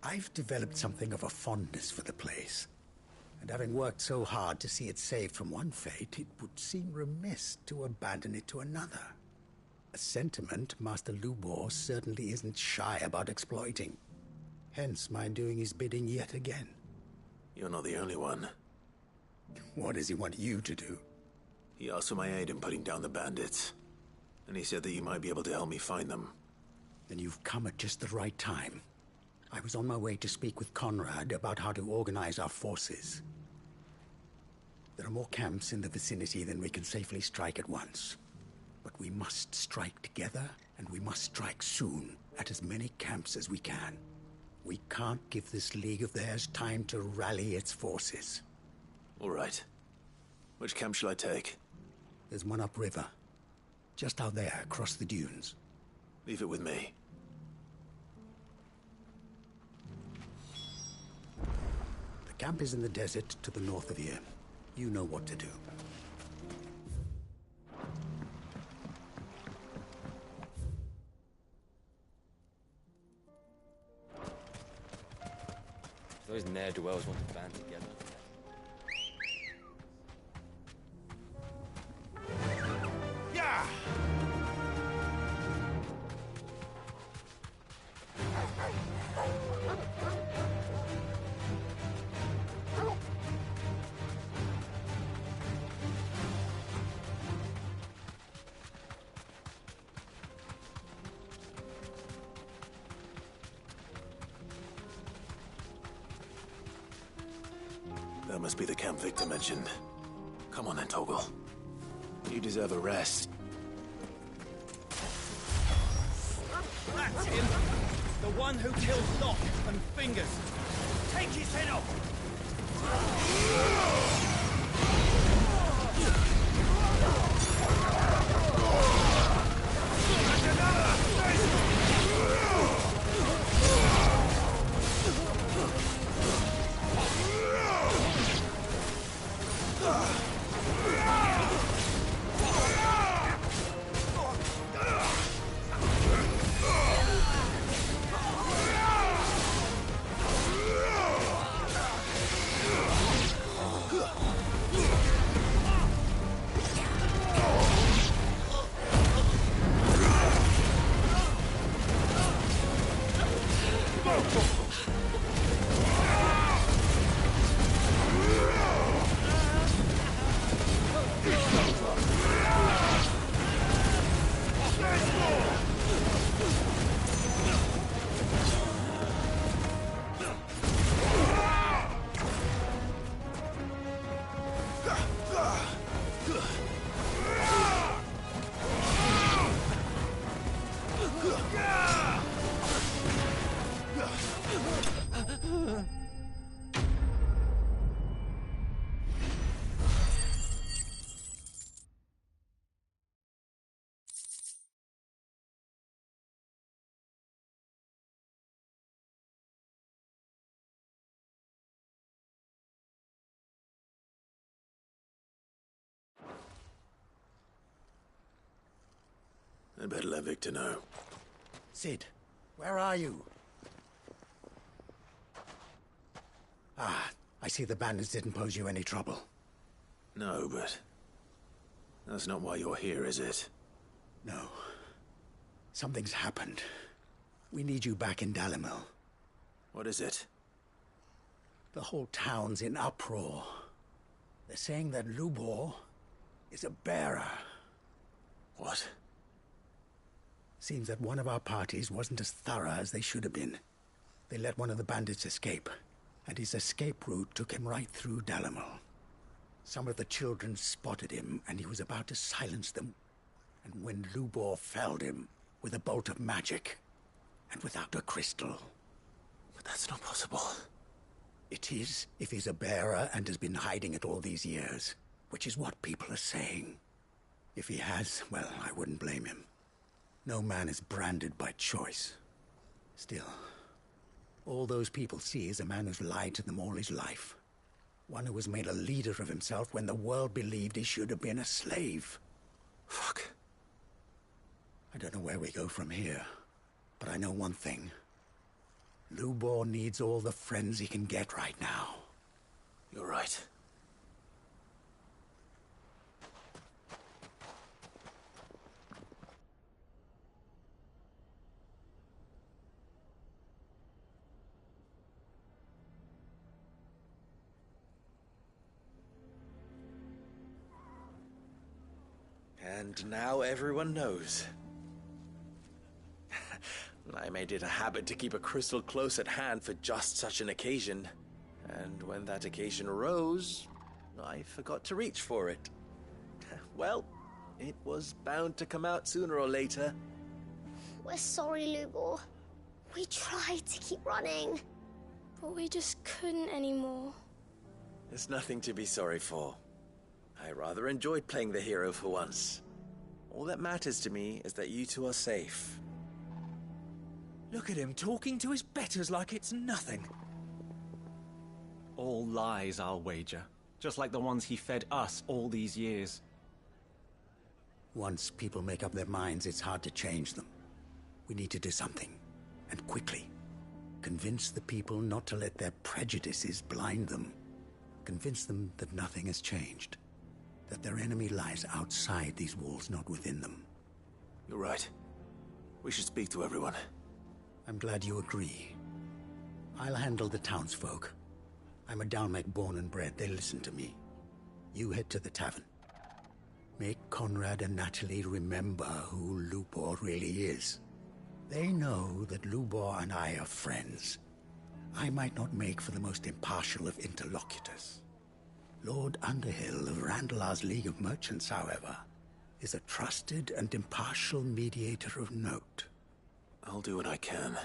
I've developed something of a fondness for the place. And having worked so hard to see it saved from one fate, it would seem remiss to abandon it to another. A sentiment Master Lubor certainly isn't shy about exploiting. Hence my doing his bidding yet again. You're not the only one. What does he want you to do? He asked for my aid in putting down the bandits. And he said that you might be able to help me find them. Then you've come at just the right time. I was on my way to speak with Conrad about how to organize our forces. There are more camps in the vicinity than we can safely strike at once. But we must strike together, and we must strike soon, at as many camps as we can. We can't give this league of theirs time to rally its forces. All right. Which camp shall I take? There's one upriver. Just out there, across the dunes. Leave it with me. The camp is in the desert to the north of here. You know what to do. Those ne'er-do-wells want to band together. Yeah! That must be the camp Victor mentioned. Come on then, Toggle. You deserve a rest. That's him! The one who killed Locke and Fingers! Take his head off! I'd better let Victor know. Sid, where are you? Ah, I see the bandits didn't pose you any trouble. No, but that's not why you're here, is it? No. Something's happened. We need you back in Dalimil. What is it? The whole town's in uproar. They're saying that Lubor is a bearer. What? Seems that one of our parties wasn't as thorough as they should have been. They let one of the bandits escape, and his escape route took him right through Dalimil. Some of the children spotted him, and he was about to silence them. And when Lubor felled him with a bolt of magic, and without a crystal. But that's not possible. It is, if he's a bearer and has been hiding it all these years, which is what people are saying. If he has, well, I wouldn't blame him. No man is branded by choice. Still, all those people see is a man who's lied to them all his life. One who was made a leader of himself when the world believed he should have been a slave. Fuck. I don't know where we go from here, but I know one thing. Lubor needs all the friends he can get right now. You're right. And now everyone knows. I made it a habit to keep a crystal close at hand for just such an occasion. And when that occasion arose, I forgot to reach for it. Well, it was bound to come out sooner or later. We're sorry, Lubor. We tried to keep running, but we just couldn't anymore. There's nothing to be sorry for. I rather enjoyed playing the hero for once. All that matters to me is that you two are safe. Look at him talking to his betters like it's nothing. All lies, I'll wager. Just like the ones he fed us all these years. Once people make up their minds, it's hard to change them. We need to do something, and quickly. Convince the people not to let their prejudices blind them. Convince them that nothing has changed. That their enemy lies outside these walls, not within them. You're right. We should speak to everyone. I'm glad you agree. I'll handle the townsfolk. I'm a Dalmec born and bred. They listen to me. You head to the tavern. Make Conrad and Natalie remember who Lubor really is. They know that Lubor and I are friends. I might not make for the most impartial of interlocutors. Lord Underhill of Randalar's League of Merchants, however, is a trusted and impartial mediator of note. I'll do what I can.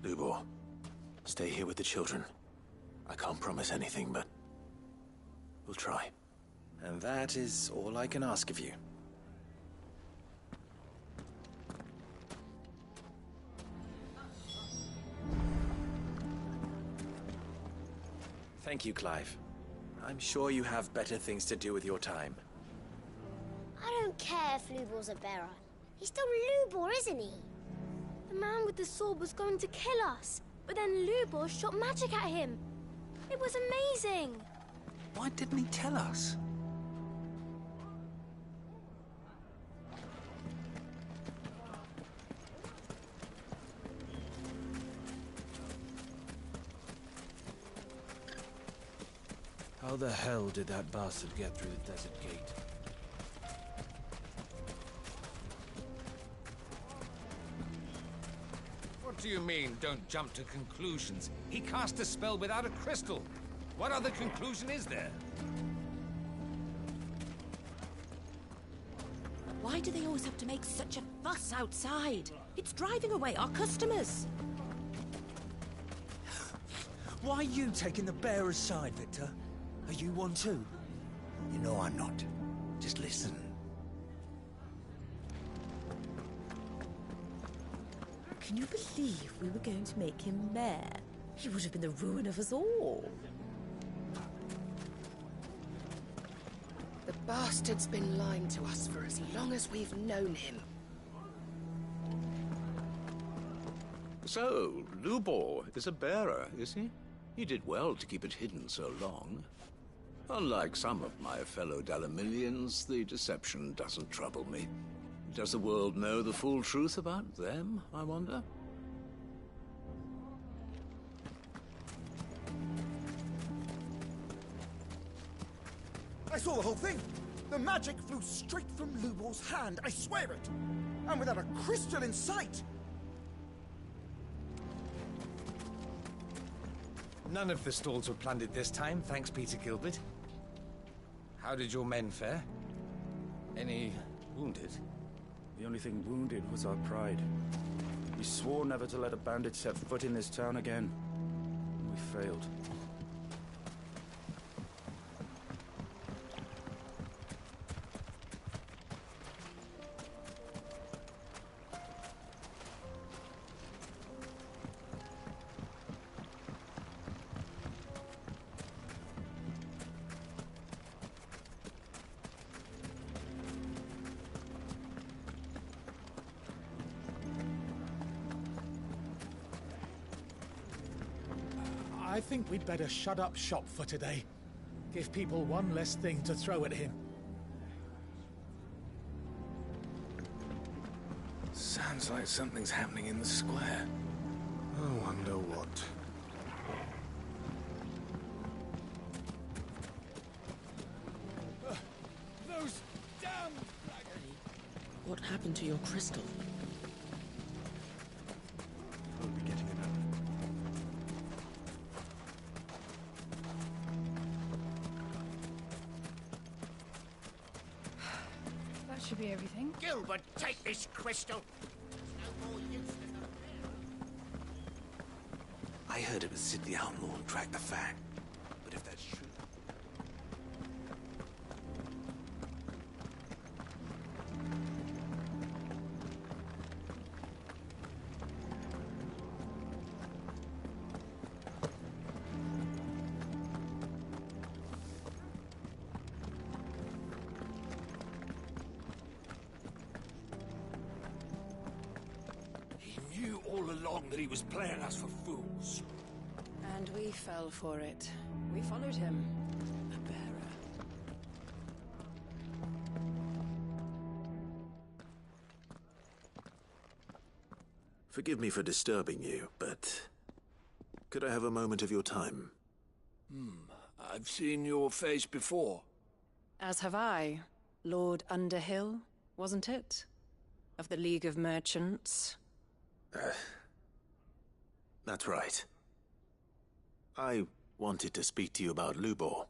Lubor, stay here with the children. I can't promise anything, but we'll try. And that is all I can ask of you. Thank you, Clive. I'm sure you have better things to do with your time. I don't care if Lubor's a bearer. He's still Lubor, isn't he? The man with the sword was going to kill us, but then Lubor shot magic at him. It was amazing. Why didn't he tell us? How the hell did that bastard get through the desert gate? What do you mean, don't jump to conclusions? He cast a spell without a crystal. What other conclusion is there? Why do they always have to make such a fuss outside? It's driving away our customers. Why are you taking the bearer's side, Victor? Are you one too? You know I'm not. Just listen. Can you believe we were going to make him mayor? He would have been the ruin of us all. The Bastard's been lying to us for as long as we've known him. So, Lubor is a bearer, is he? He did well to keep it hidden so long. Unlike some of my fellow Dalamilians, the deception doesn't trouble me. Does the world know the full truth about them, I wonder? I saw the whole thing. The magic flew straight from Lubor's hand, I swear it. And without a crystal in sight. None of the stalls were plundered this time, thanks, Peter Gilbert. How did your men fare? Any wounded? The only thing wounded was our pride. We swore never to let a bandit set foot in this town again. We failed. I think we'd better shut up shop for today. Give people one less thing to throw at him. Sounds like something's happening in the square. I wonder what. Those damn... What happened to your crystal? We'll be getting it out. That should be everything. Gilbert, take this crystal. I heard it would sit the outlaw and track the fact. But if that's true... He knew all along that he was playing us for fools. And we fell for it. We followed him. A bearer. Forgive me for disturbing you, but could I have a moment of your time? I've seen your face before. As have I. Lord Underhill, wasn't it? Of the League of Merchants. That's right. I wanted to speak to you about Lubor.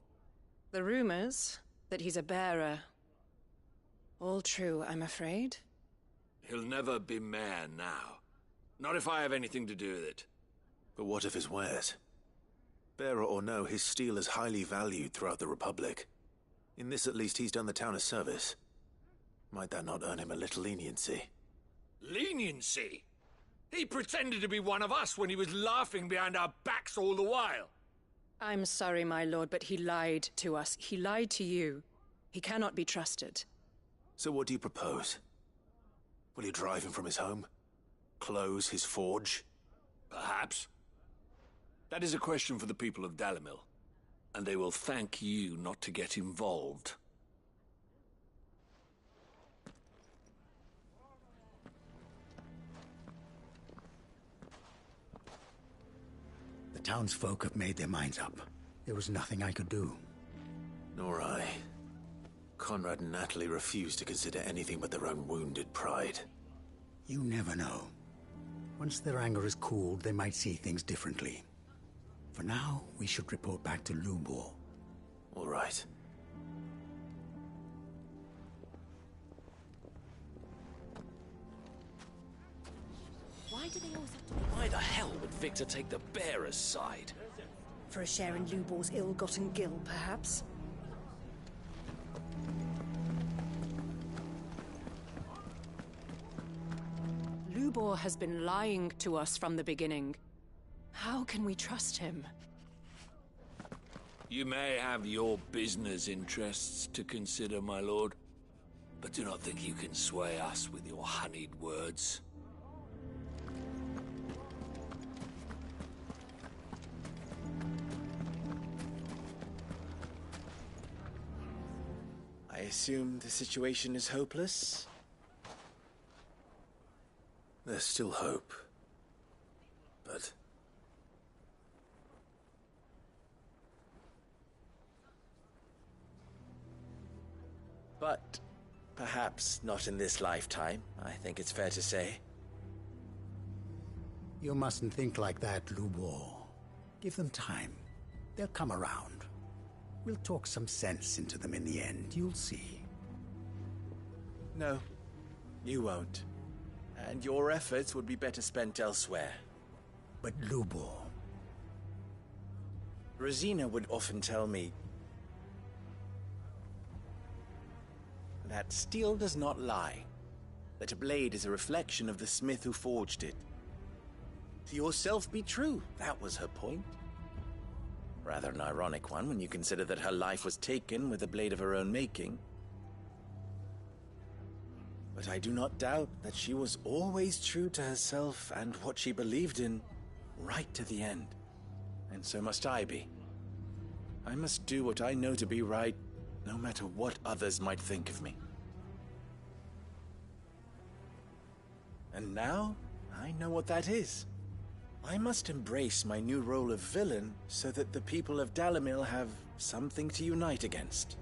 The rumors that he's a bearer. All true, I'm afraid. He'll never be mayor now. Not if I have anything to do with it. But what of his wares? Bearer or no, his steel is highly valued throughout the Republic. In this at least he's done the town a service. Might that not earn him a little leniency? Leniency? He pretended to be one of us when he was laughing behind our backs all the while. I'm sorry, my lord, but he lied to us. He lied to you. He cannot be trusted. So what do you propose? Will you drive him from his home? Close his forge? Perhaps. That is a question for the people of Dalamil, and they will thank you not to get involved. The townsfolk have made their minds up. There was nothing I could do. Nor I. Conrad and Natalie refused to consider anything but their own wounded pride. You never know. Once their anger is cooled, they might see things differently. For now, we should report back to Lubor. All right. Why do they always have to be... Why the hell would Victor take the bearer's side? For a share in Lubor's ill-gotten gil, perhaps? Lubor has been lying to us from the beginning. How can we trust him? You may have your business interests to consider, my lord, but do not think you can sway us with your honeyed words. I assume the situation is hopeless? There's still hope. But... But perhaps not in this lifetime, I think it's fair to say. You mustn't think like that, Lubor. Give them time. They'll come around. We'll talk some sense into them in the end, you'll see. No, you won't. And your efforts would be better spent elsewhere. But Lubor... Rosina would often tell me that steel does not lie, that a blade is a reflection of the smith who forged it. To yourself be true, that was her point. Rather an ironic one when you consider that her life was taken with a blade of her own making. But I do not doubt that she was always true to herself and what she believed in, right to the end. And so must I be. I must do what I know to be right, no matter what others might think of me. And now, I know what that is. I must embrace my new role of villain so that the people of Dalimil have something to unite against.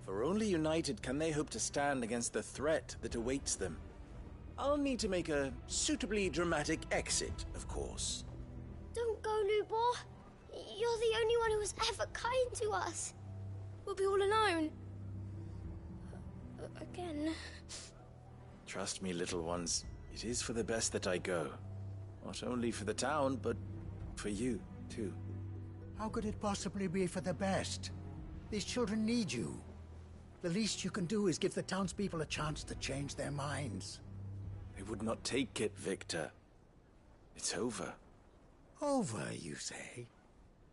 For only united can they hope to stand against the threat that awaits them. I'll need to make a suitably dramatic exit, of course. Don't go, Lubor. You're the only one who was ever kind to us. We'll be all alone. Again. Trust me, little ones. It is for the best that I go. Not only for the town, but for you, too. How could it possibly be for the best? These children need you. The least you can do is give the townspeople a chance to change their minds. They would not take it, Victor. It's over. Over, you say?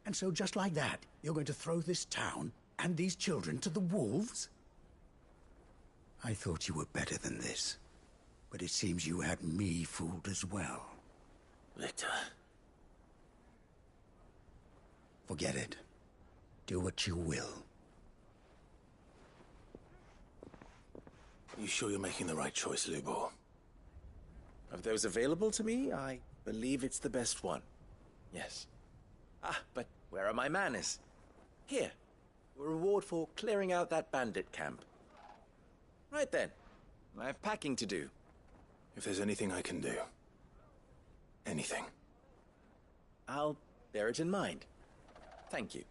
And so just like that, you're going to throw this town and these children to the wolves? I thought you were better than this. But it seems you had me fooled as well. Victor. Forget it. Do what you will. You sure you're making the right choice, Lubor? Of those available to me, I believe it's the best one. Yes. Ah, but where are my manners? Here. A reward for clearing out that bandit camp. Right then. I have packing to do. If there's anything I can do. Anything. I'll bear it in mind. Thank you.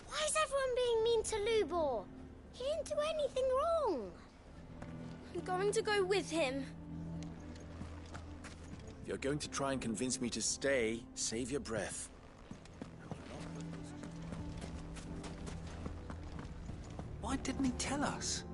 Why is everyone being mean to Lubor? He didn't do anything wrong. I'm going to go with him. If you're going to try and convince me to stay, save your breath. Why didn't he tell us?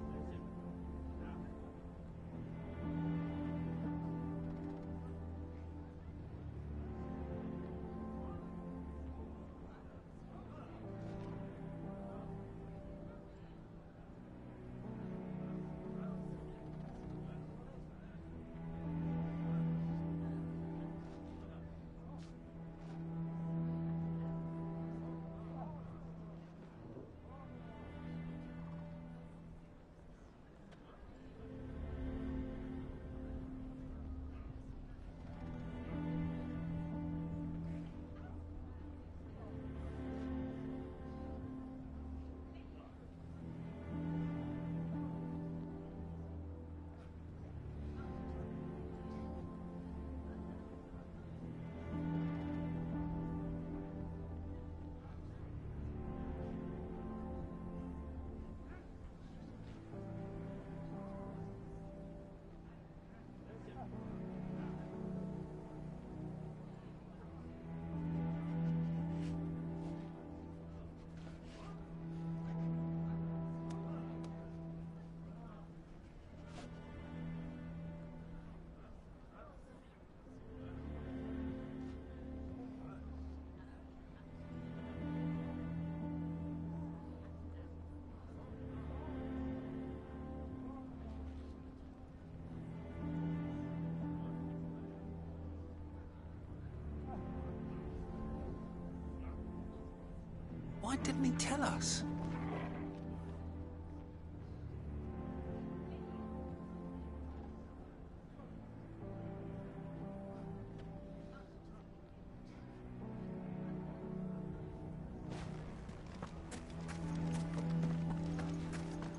Why didn't he tell us?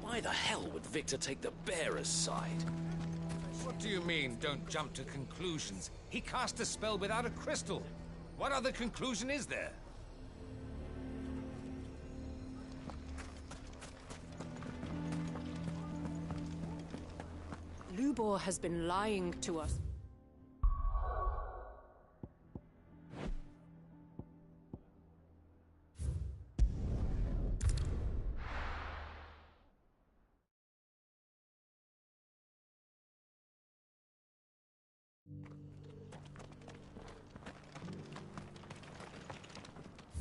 Why the hell would Victor take the bearer's side? What do you mean, don't jump to conclusions? He cast a spell without a crystal. What other conclusion is there? Lubor has been lying to us.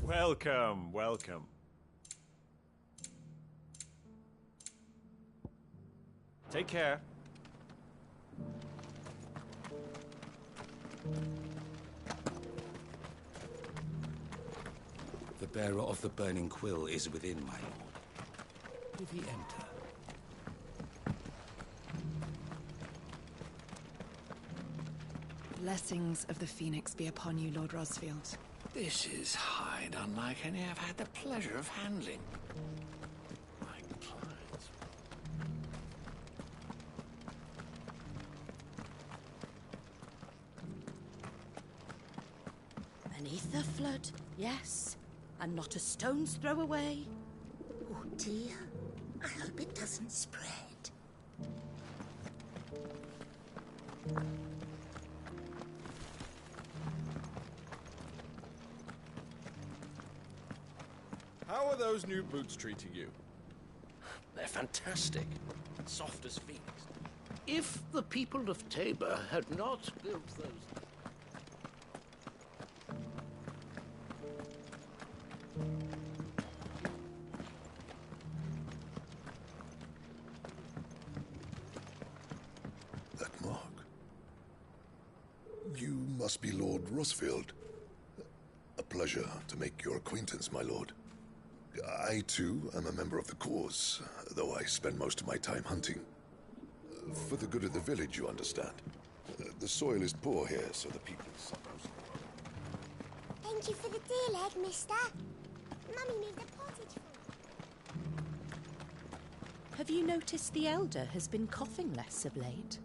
Welcome, welcome. Take care. The bearer of the burning quill is within, my lord. Did he enter? Blessings of the Phoenix be upon you, Lord Rosfield. This is hide unlike any I've had the pleasure of handling. My clients. Beneath the flood, yes. And not a stone's throw away. Oh dear. I hope it doesn't spread. How are those new boots treating you? They're fantastic. Soft as feet. If the people of Tabor had not built those... That mark. You must be Lord Rosfield. A pleasure to make your acquaintance, my lord. I, too, am a member of the cause, though I spend most of my time hunting. For the good of the village, you understand. The soil is poor here, so the people suffer. Thank you for the deer leg, mister. Mummy made the pottage for me. Have you noticed the Elder has been coughing less of late?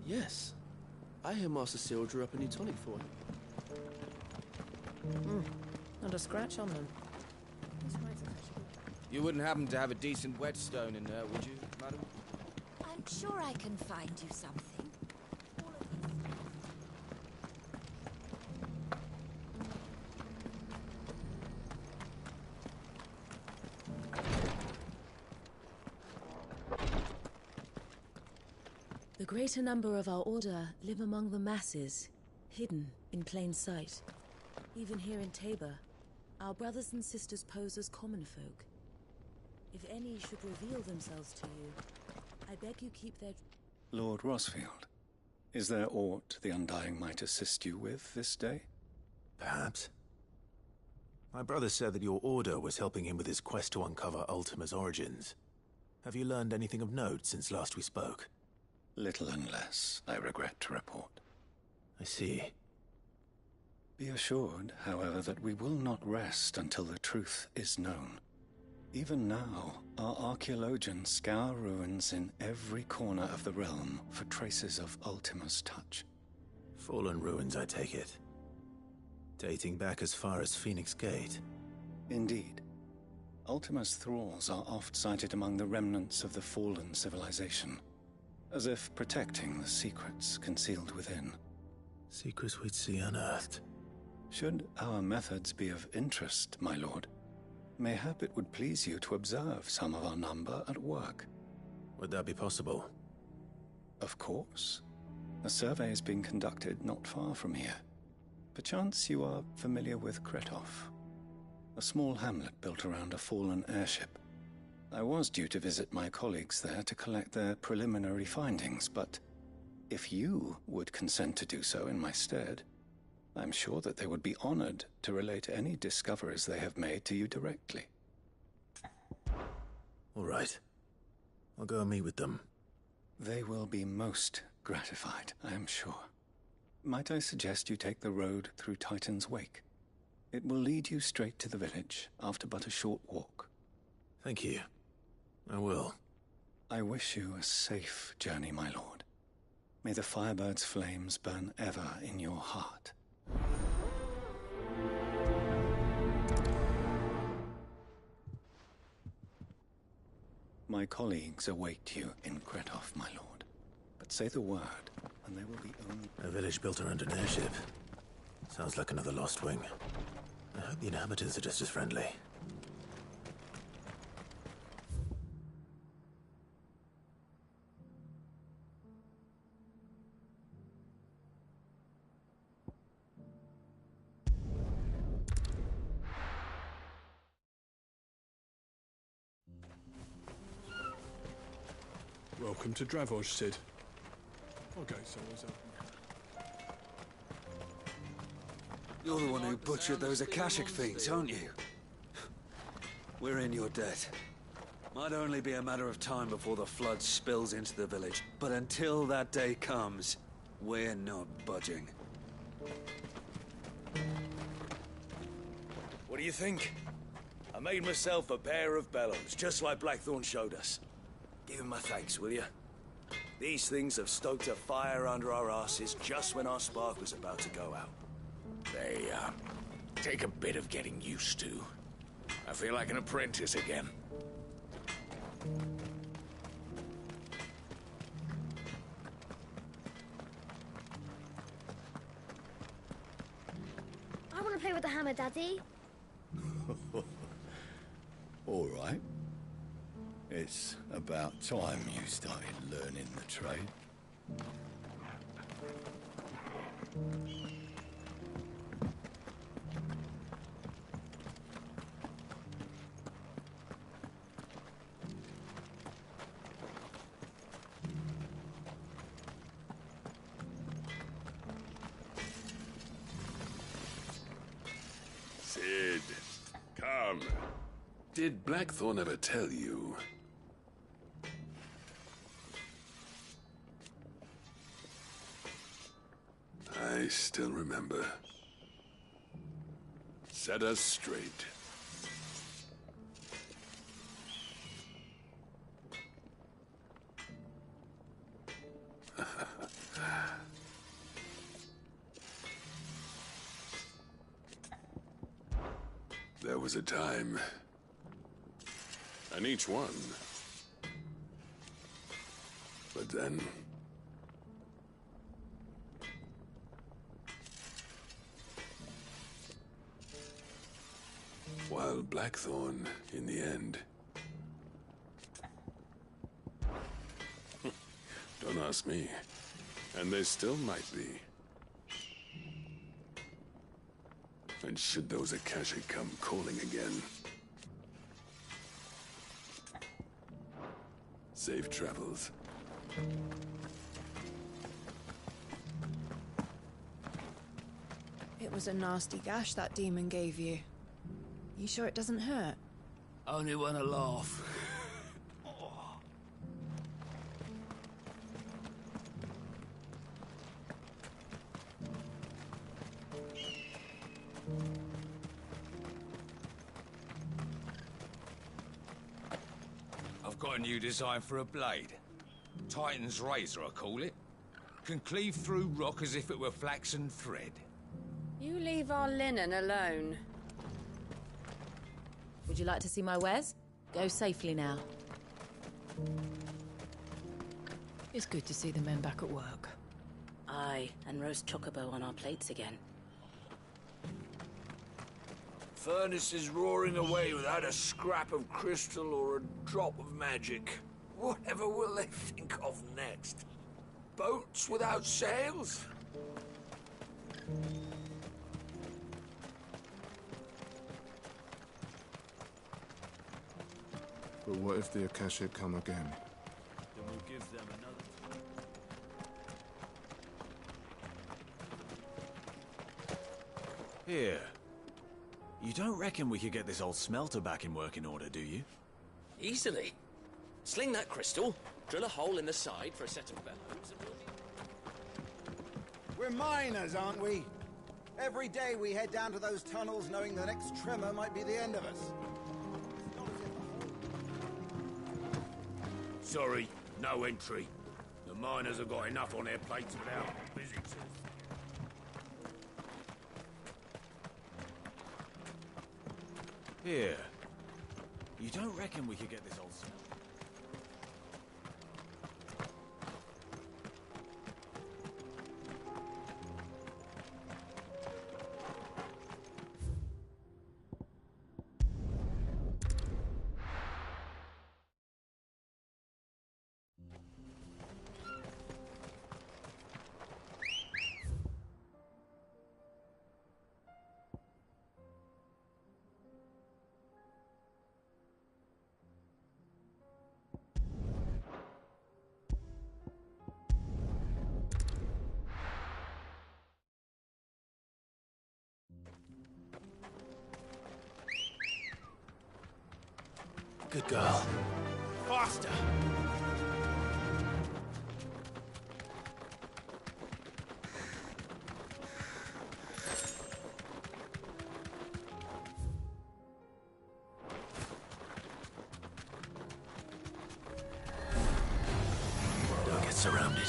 Yes. I hear Master Cyril drew up a new tonic for him. Not a scratch on them. You wouldn't happen to have a decent whetstone in there, would you, madam? I'm sure I can find you something. The greater number of our order live among the masses, hidden in plain sight. Even here in Tabor, our brothers and sisters pose as common folk. If any should reveal themselves to you, I beg you keep their... Lord Rosfield, is there aught the Undying might assist you with this day? Perhaps. My brother said that your order was helping him with his quest to uncover Ultima's origins. Have you learned anything of note since last we spoke? Little and less, I regret to report. I see. Be assured, however, that we will not rest until the truth is known. Even now, our archaeologians scour ruins in every corner of the realm for traces of Ultima's touch. Fallen ruins, I take it. Dating back as far as Phoenix Gate. Indeed. Ultima's thralls are oft sighted among the remnants of the fallen civilization, as if protecting the secrets concealed within. Secrets we'd see unearthed. Should our methods be of interest, my lord, mayhap it would please you to observe some of our number at work. Would that be possible? Of course. A survey is being conducted not far from here. Perchance you are familiar with Kretov, a small hamlet built around a fallen airship. I was due to visit my colleagues there to collect their preliminary findings, but if you would consent to do so in my stead, I'm sure that they would be honored to relate any discoveries they have made to you directly. All right. I'll go and meet with them. They will be most gratified, I am sure. Might I suggest you take the road through Titan's Wake? It will lead you straight to the village after but a short walk. Thank you. I will. I wish you a safe journey, my lord. May the Firebird's flames burn ever in your heart. My colleagues await you in Kretov, my lord. But say the word, and they will be only... A village built around an airship. Sounds like another lost wing. I hope the inhabitants are just as friendly. Welcome to Dravoj, Sid. Okay, so what's up? You're the one who butchered those Akashic fiends, aren't you? We're in your debt. Might only be a matter of time before the flood spills into the village, but until that day comes, we're not budging. What do you think? I made myself a pair of bellows, just like Blackthorn showed us. Give him my thanks, will you? These things have stoked a fire under our asses just when our spark was about to go out. They, take a bit of getting used to. I feel like an apprentice again. I want to play with the hammer, Daddy. All right. It's about time you started learning the trade. Sid, come. Did Blackthorn ever tell you? I still remember. Set us straight. There was a time. And each one. But then... while Blackthorn, in the end... Don't ask me. And there still might be. And should those Akashic come calling again... safe travels. It was a nasty gash that demon gave you. You sure it doesn't hurt? Only when I laugh. I've got a new design for a blade. Titan's Razor, I call it. Can cleave through rock as if it were flaxen thread. You leave our linen alone. Would you like to see my wares? Go safely now. It's good to see the men back at work. Aye, and roast chocobo on our plates again. Furnace is roaring away without a scrap of crystal or a drop of magic. Whatever will they think of next? Boats without sails? But what if the Akashic come again? Then we'll give them another. Here. You don't reckon we could get this old smelter back in working order, do you? Easily. Sling that crystal, drill a hole in the side for a set of bellows, and we'll be... We're miners, aren't we? Every day we head down to those tunnels knowing the next tremor might be the end of us. Sorry, no entry. The miners have got enough on their plates without visitors. Here. You don't reckon we could get this old smelter? Good girl. Faster! Don't get surrounded.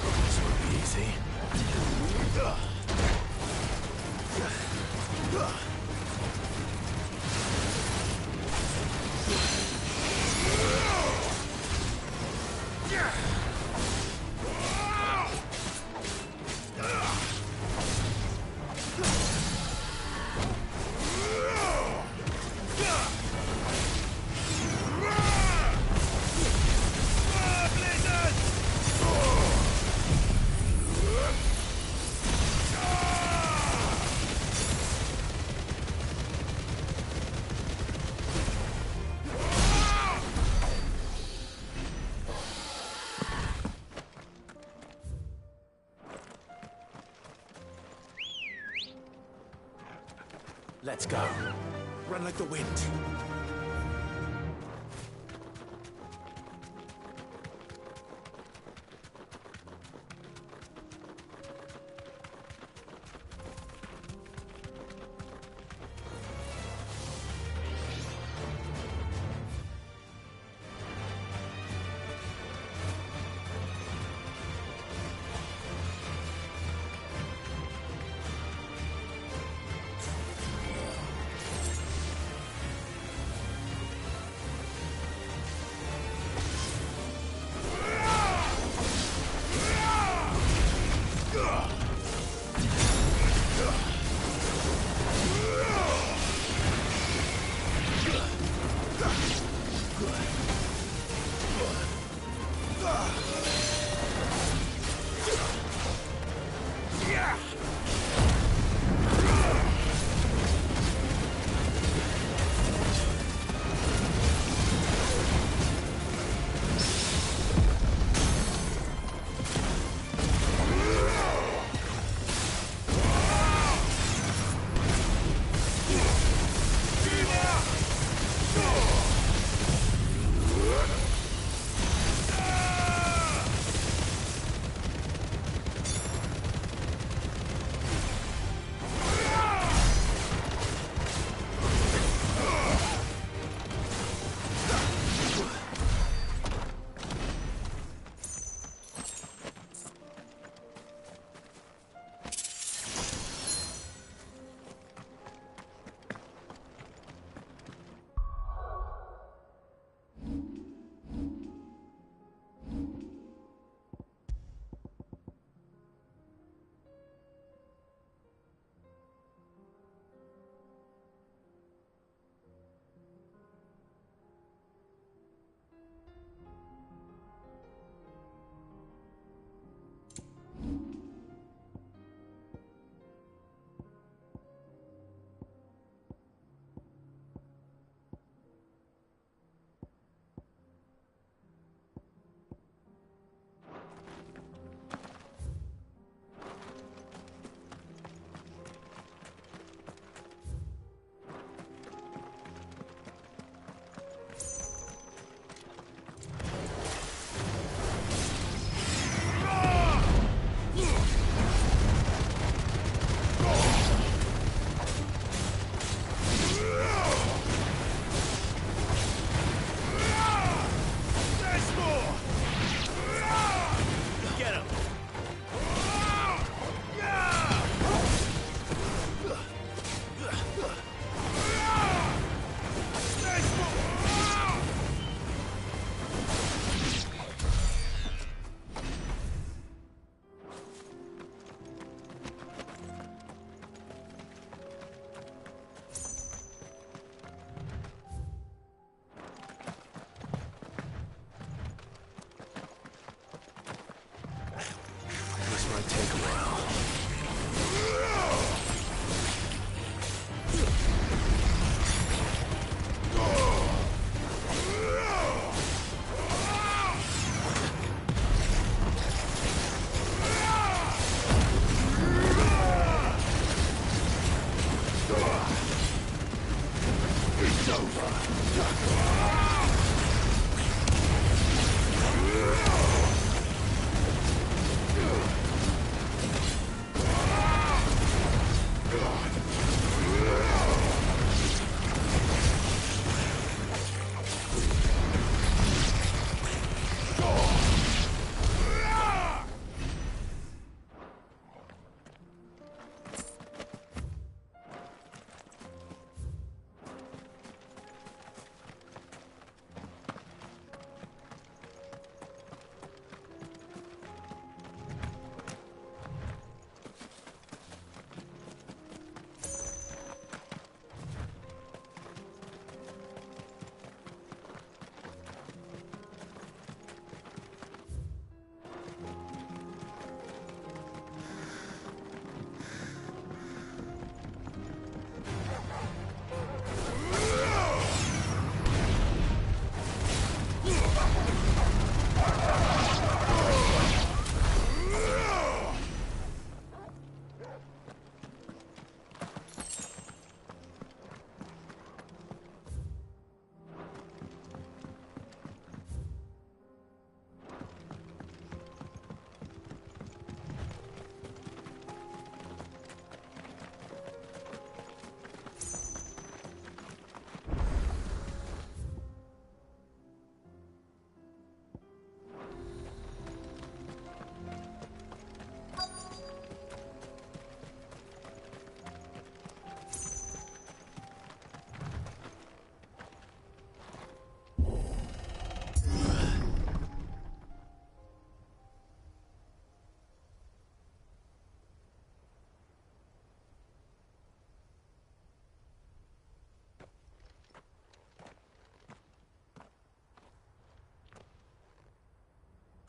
This won't be easy. Let's go. Run like the wind.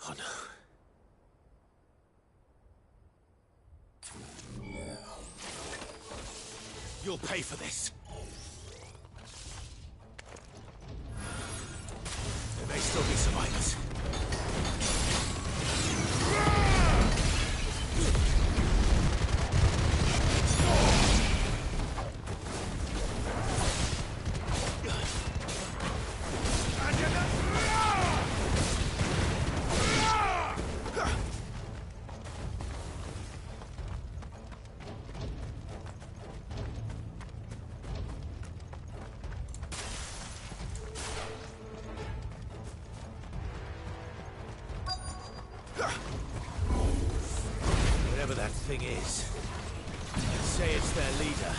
Oh no. You'll pay for this. There may still be survivors. Whatever that thing is, say it's their leader.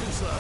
Too slow.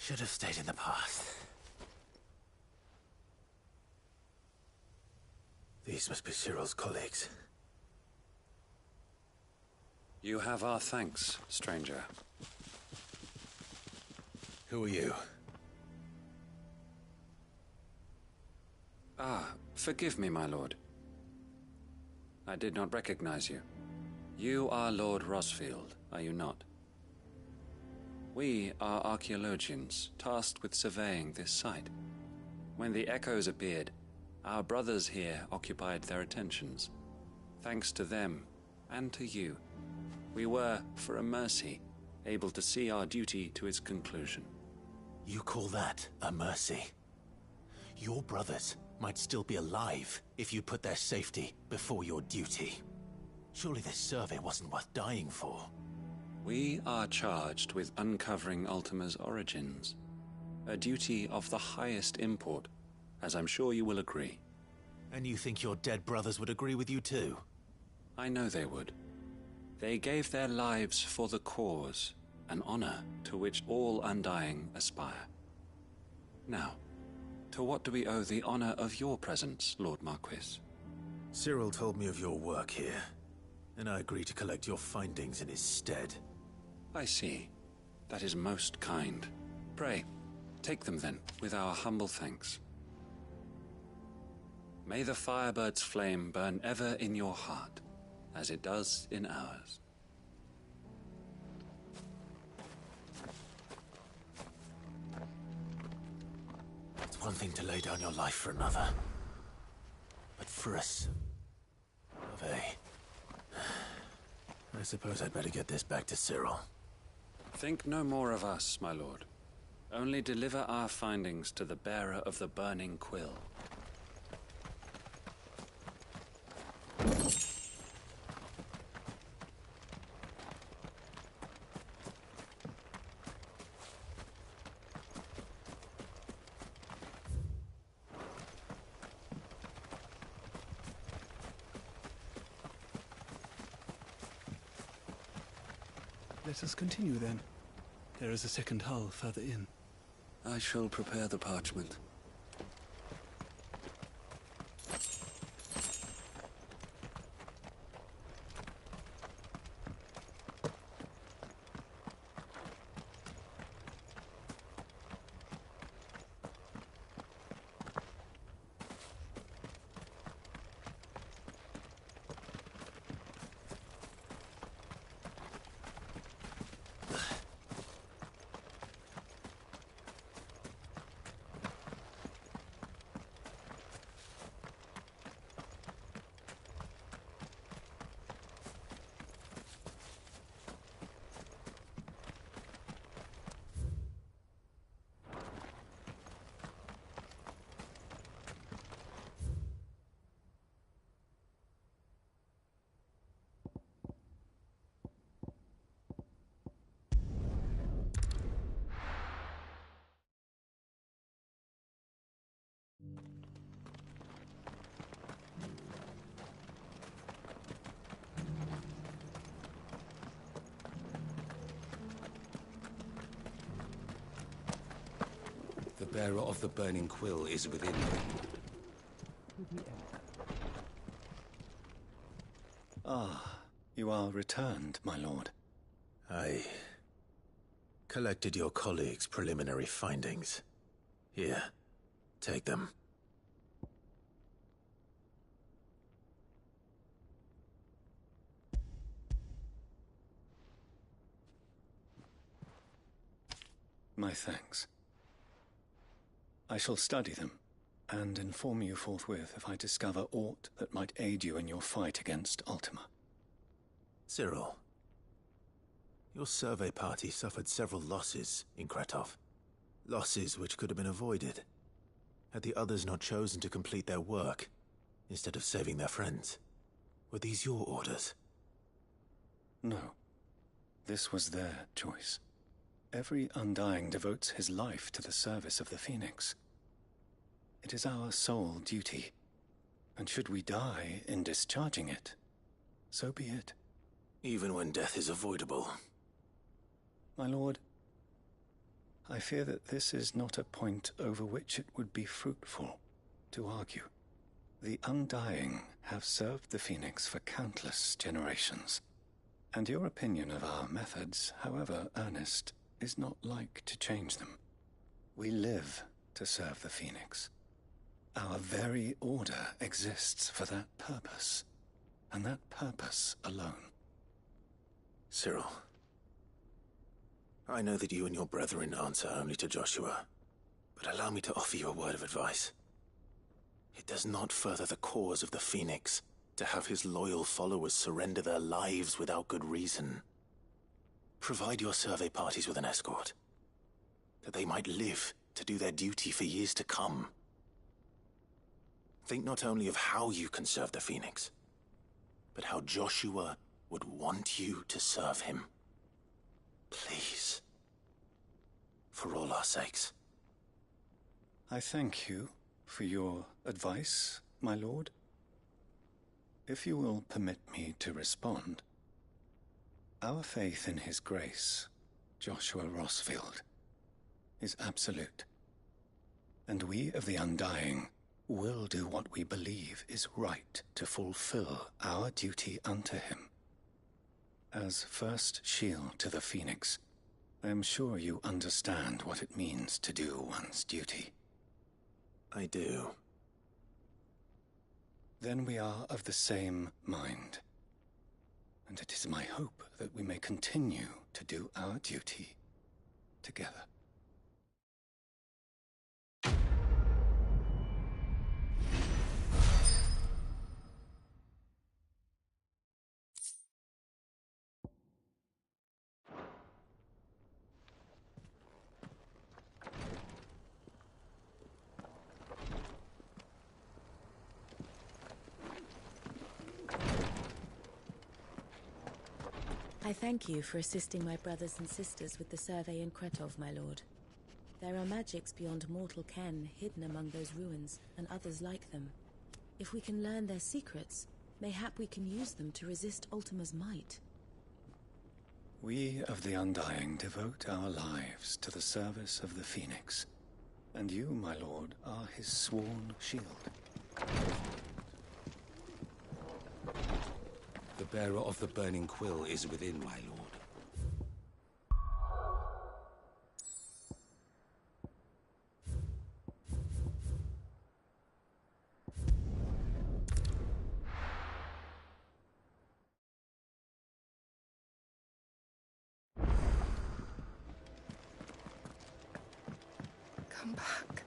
Should have stayed in the past. These must be Cyril's colleagues. You have our thanks, stranger. Who are you? Ah, forgive me, my lord. I did not recognize you. You are Lord Rosfield, are you not? We are archaeologians, tasked with surveying this site. When the echoes appeared, our brothers here occupied their attentions. Thanks to them, and to you, we were, for a mercy, able to see our duty to its conclusion. You call that a mercy? Your brothers might still be alive if you put their safety before your duty. Surely this survey wasn't worth dying for. We are charged with uncovering Ultima's origins, a duty of the highest import, as I'm sure you will agree. And you think your dead brothers would agree with you too? I know they would. They gave their lives for the cause, an honor to which all Undying aspire. Now, to what do we owe the honor of your presence, Lord Marquis? Cyril told me of your work here, and I agreed to collect your findings in his stead. I see. That is most kind. Pray, take them then, with our humble thanks. May the Firebird's flame burn ever in your heart, as it does in ours. It's one thing to lay down your life for another, but for us, I suppose I'd better get this back to Cyril. Think no more of us, my lord. Only deliver our findings to the bearer of the burning quill. Let us continue then. There is a second hull further in. I shall prepare the parchment. bearer of the burning quill is within me. Ah, you are returned, my lord. I collected your colleagues' preliminary findings. Here, take them. My thanks. I shall study them, and inform you forthwith if I discover aught that might aid you in your fight against Ultima. Cyril, your survey party suffered several losses in Kretov. Losses which could have been avoided, had the others not chosen to complete their work, instead of saving their friends. Were these your orders? No. This was their choice. Every Undying devotes his life to the service of the Phoenix. It is our sole duty, and should we die in discharging it, so be it. Even when death is avoidable. My lord, I fear that this is not a point over which it would be fruitful to argue. The Undying have served the Phoenix for countless generations, and your opinion of our methods, however earnest, is not like to change them. We live to serve the Phoenix. Our very order exists for that purpose, and that purpose alone. Cyril, I know that you and your brethren answer only to Joshua, but allow me to offer you a word of advice. It does not further the cause of the Phoenix to have his loyal followers surrender their lives without good reason. Provide your survey parties with an escort, that they might live to do their duty for years to come. Think not only of how you can serve the Phoenix, but how Joshua would want you to serve him. Please. For all our sakes. I thank you for your advice, my lord. If you will permit me to respond, our faith in his grace, Joshua Rosfield, is absolute. And we of the Undying will do what we believe is right to fulfill our duty unto him. As first shield to the Phoenix, I am sure you understand what it means to do one's duty. I do. Then we are of the same mind. And it is my hope that we may continue to do our duty together. I thank you for assisting my brothers and sisters with the survey in Kretov, my lord. There are magics beyond mortal ken hidden among those ruins, and others like them. If we can learn their secrets, mayhap we can use them to resist Ultima's might. We of the Undying devote our lives to the service of the Phoenix, and you, my lord, are his sworn shield. The bearer of the burning quill is within, my lord. Come back.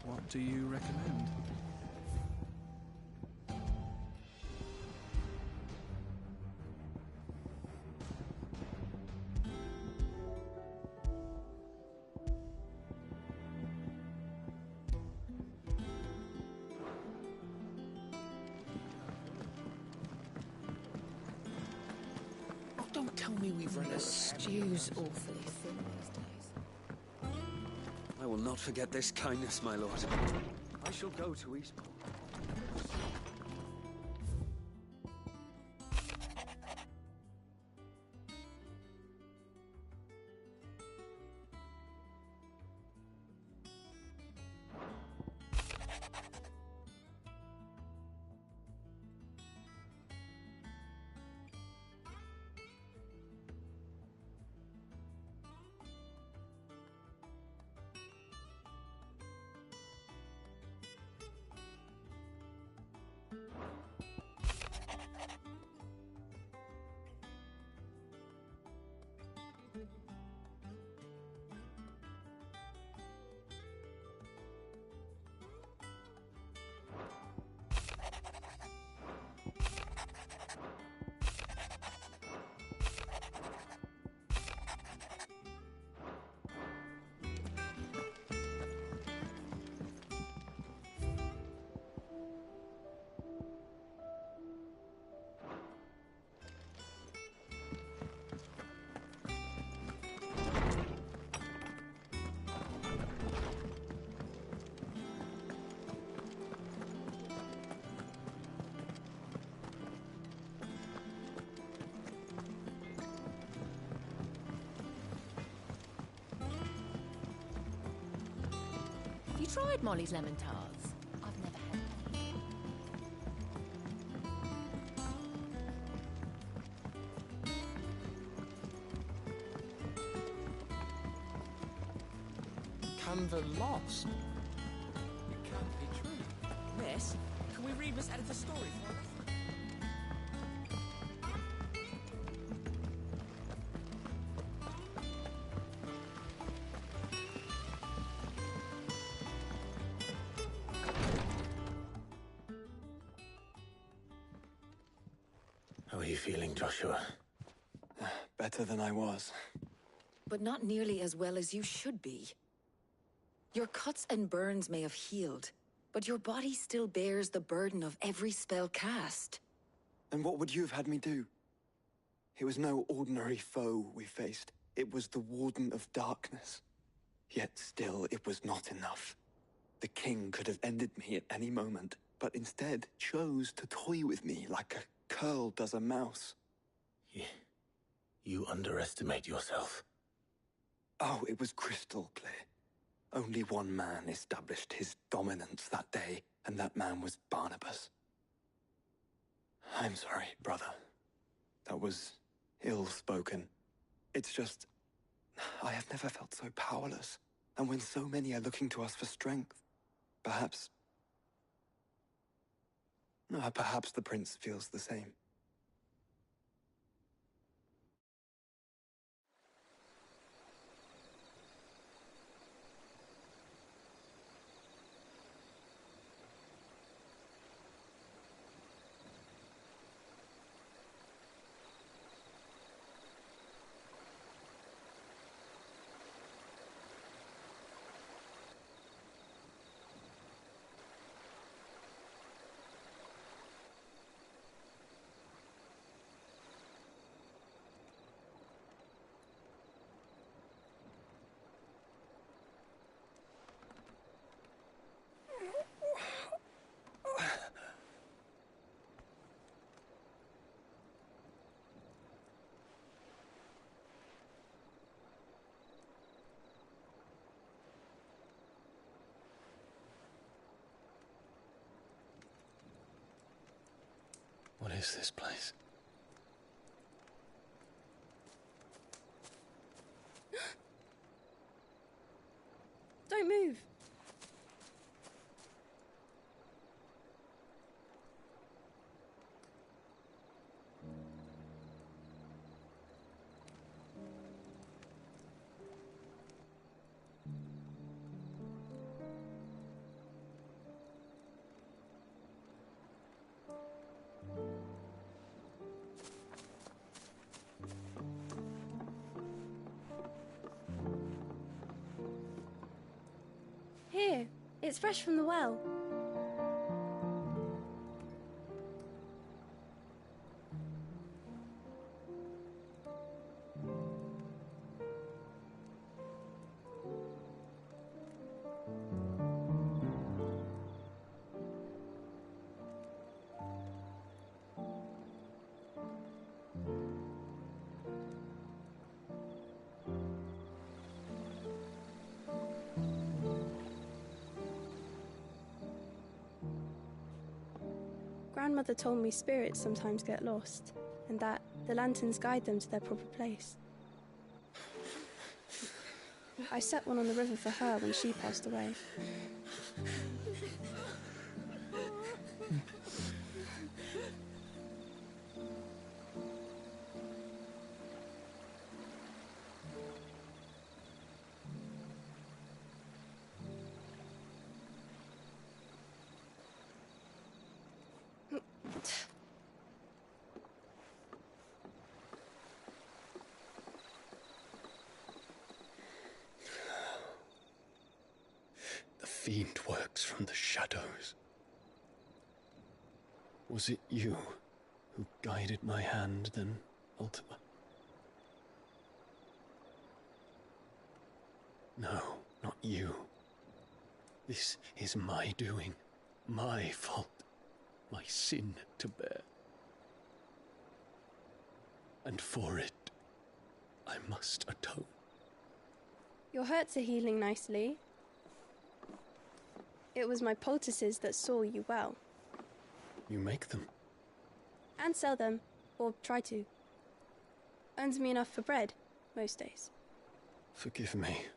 What do you recommend? Don't tell me we've run a... Stew's awfully thin these days. I will not forget this kindness, my lord. I shall go to Eastport. Have you tried Molly's lemon tarts? I've never had any. Canva lost. It can't be true. Miss, can we read Miss Editor's story for us? How are you feeling, Joshua? Better than I was. But not nearly as well as you should be. Your cuts and burns may have healed, but your body still bears the burden of every spell cast. Then what would you have had me do? It was no ordinary foe we faced. It was the Warden of Darkness. Yet still, it was not enough. The king could have ended me at any moment, but instead chose to toy with me like a curl does a mouse. You underestimate yourself. Oh, it was crystal clear. Only one man established his dominance that day, and that man was Barnabas. I'm sorry, brother. That was ill-spoken. It's just... I have never felt so powerless. And when so many are looking to us for strength, perhaps the prince feels the same. What is this place? Don't move. Here, it's fresh from the well. Grandmother told me spirits sometimes get lost, and that the lanterns guide them to their proper place. I set one on the river for her when she passed away. The fiend works from the shadows. Was it you who guided my hand then, Ultima? No, not you. This is my doing, my fault, my sin to bear. And for it, I must atone. Your hurts are healing nicely. It was my poultices that saw you well. You make them? And sell them, or try to. Earns me enough for bread, most days. Forgive me.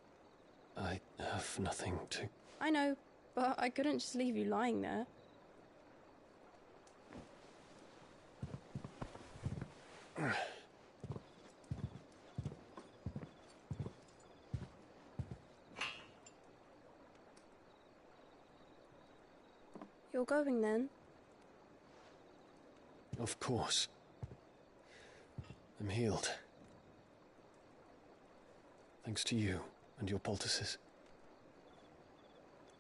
I have nothing to... I know, but I couldn't just leave you lying there. You're going then? Of course. I'm healed. Thanks to you and your poultices.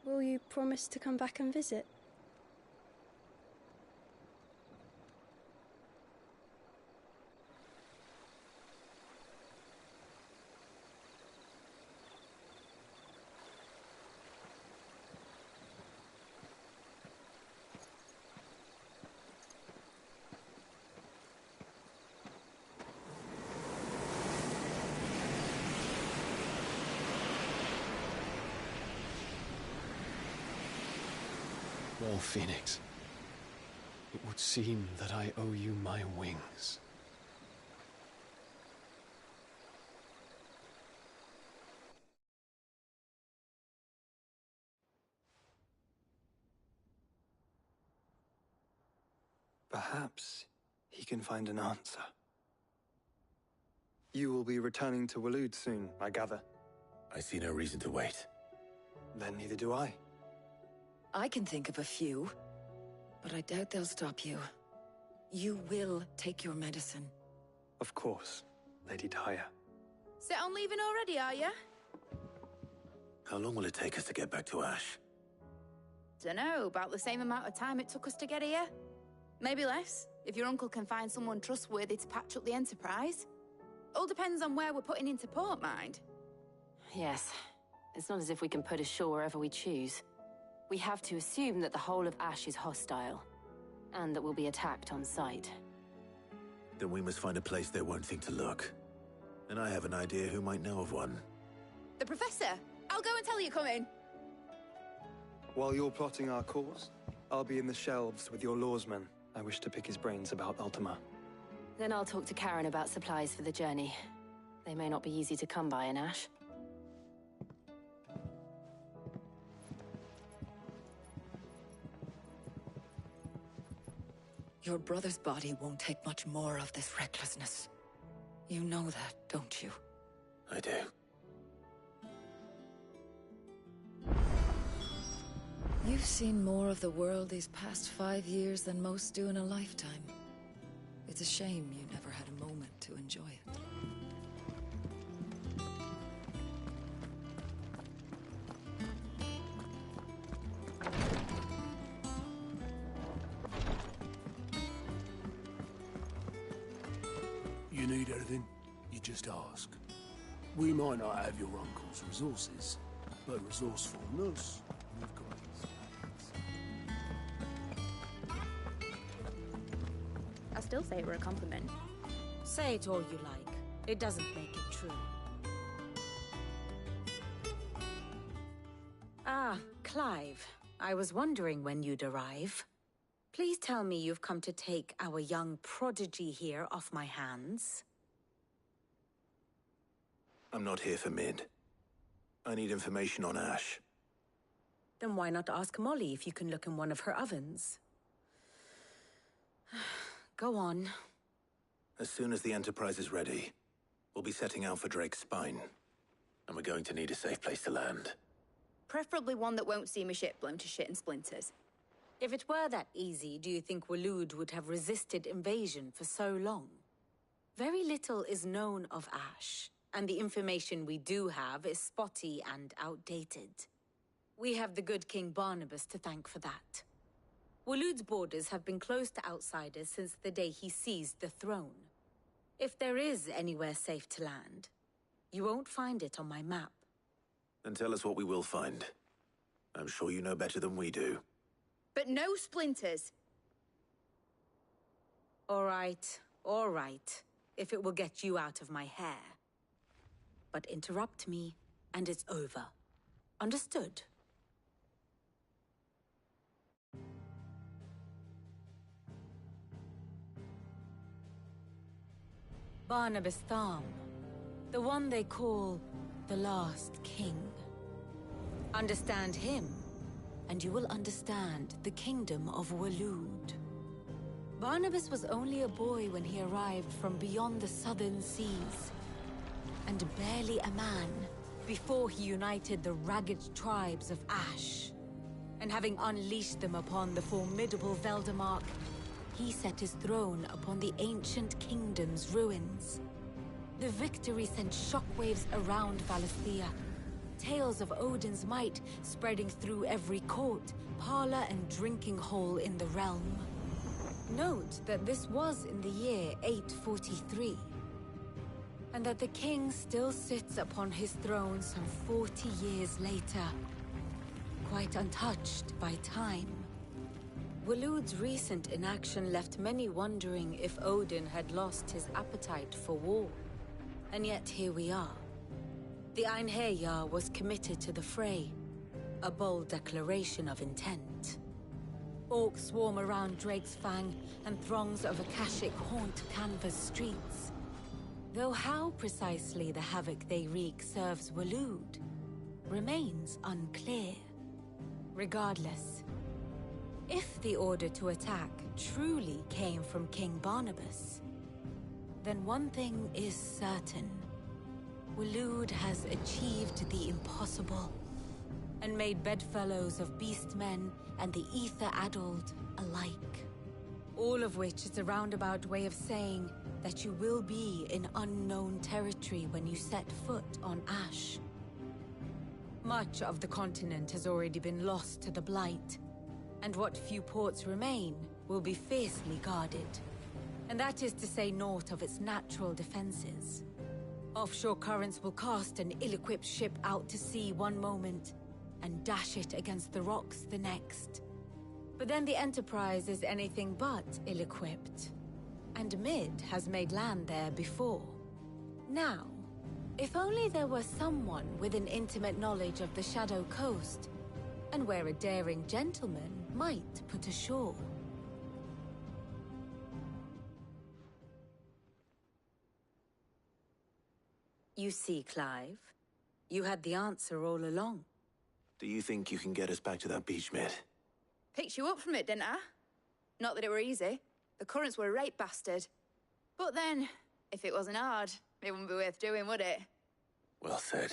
Will you promise to come back and visit? Well, Phoenix, it would seem that I owe you my wings. Perhaps he can find an answer. You will be returning to Waloed soon, I gather. I see no reason to wait. Then neither do I. I can think of a few, but I doubt they'll stop you. You will take your medicine. Of course, Lady Daya. Set on leaving already, are you? How long will it take us to get back to Ash? Dunno, about the same amount of time it took us to get here. Maybe less, if your uncle can find someone trustworthy to patch up the Enterprise. All depends on where we're putting into port, mind. Yes. It's not as if we can put ashore wherever we choose. We have to assume that the whole of Ash is hostile, and that we'll be attacked on sight. Then we must find a place they won't think to look. And I have an idea who might know of one. The Professor! I'll go and tell you come in. While you're plotting our course, I'll be in the shelves with your lawsman. I wish to pick his brains about Ultima. Then I'll talk to Karen about supplies for the journey. They may not be easy to come by in Ash. Your brother's body won't take much more of this recklessness. You know that, don't you? I do. You've seen more of the world these past 5 years than most do in a lifetime. It's a shame you never had a moment to enjoy it. You need anything, you just ask. We might not have your uncle's resources, but resourcefulness, we've got it. I still say it were a compliment. Say it all you like. It doesn't make it true. Ah, Clive. I was wondering when you'd arrive. Please tell me you've come to take our young prodigy here off my hands. I'm not here for Mid. I need information on Ash. Then why not ask Molly if you can look in one of her ovens? Go on. As soon as the Enterprise is ready, we'll be setting out for Drake's Spine. And we're going to need a safe place to land. Preferably one that won't see my ship blown to shit and splinters. If it were that easy, do you think Waloed would have resisted invasion for so long? Very little is known of Ash, and the information we do have is spotty and outdated. We have the good King Barnabas to thank for that. Waloed's borders have been closed to outsiders since the day he seized the throne. If there is anywhere safe to land, you won't find it on my map. Then tell us what we will find. I'm sure you know better than we do. But no splinters. All right, if it will get you out of my hair. But interrupt me, and it's over. Understood? Barnabas Tham, the one they call the Last King. Understand him, and you will understand the kingdom of Waloed. Barnabas was only a boy when he arrived from beyond the southern seas, and barely a man before he united the ragged tribes of Ash. And having unleashed them upon the formidable Veldamark, he set his throne upon the ancient kingdom's ruins. The victory sent shockwaves around Valisthea, tales of Odin's might spreading through every court, parlor, and drinking hole in the realm. Note that this was in the year 843, and that the king still sits upon his throne some 40 years later, quite untouched by time. Waloed's recent inaction left many wondering if Odin had lost his appetite for war. And yet here we are. The Einherjar was committed to the fray, a bold declaration of intent. Orcs swarm around Drake's Fang, and throngs of Akashic haunt Canva's streets. Though how precisely the havoc they wreak serves Waloed remains unclear. Regardless, if the order to attack truly came from King Barnabas, then one thing is certain. Waloed has achieved the impossible, and made bedfellows of beastmen and the ether-addled alike. All of which is a roundabout way of saying that you will be in unknown territory when you set foot on Ash. Much of the continent has already been lost to the Blight, and what few ports remain will be fiercely guarded. And that is to say naught of its natural defenses. Offshore currents will cast an ill-equipped ship out to sea one moment, and dash it against the rocks the next. But then the Enterprise is anything but ill-equipped, and Mid has made land there before. Now, if only there were someone with an intimate knowledge of the Shadow Coast, and where a daring gentleman might put ashore. You see, Clive, you had the answer all along. Do you think you can get us back to that beach, Mid? Picked you up from it, didn't I? Not that it were easy. The currents were a right bastard. But then, if it wasn't hard, it wouldn't be worth doing, would it? Well said.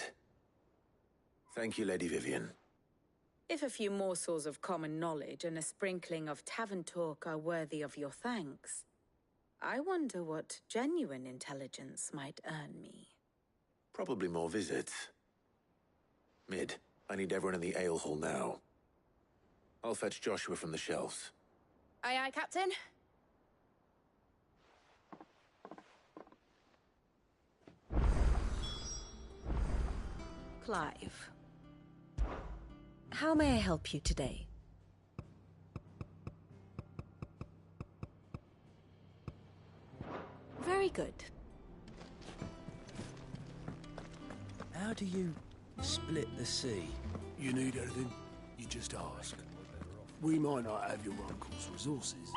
Thank you, Lady Vivian. If a few morsels of common knowledge and a sprinkling of tavern talk are worthy of your thanks, I wonder what genuine intelligence might earn me. Probably more visits. Mid, I need everyone in the ale hall now. I'll fetch Joshua from the shelves. Aye, aye, Captain. Clive, how may I help you today? Very good. How do you split the sea? You need anything, you just ask. We might not have your uncle's resources.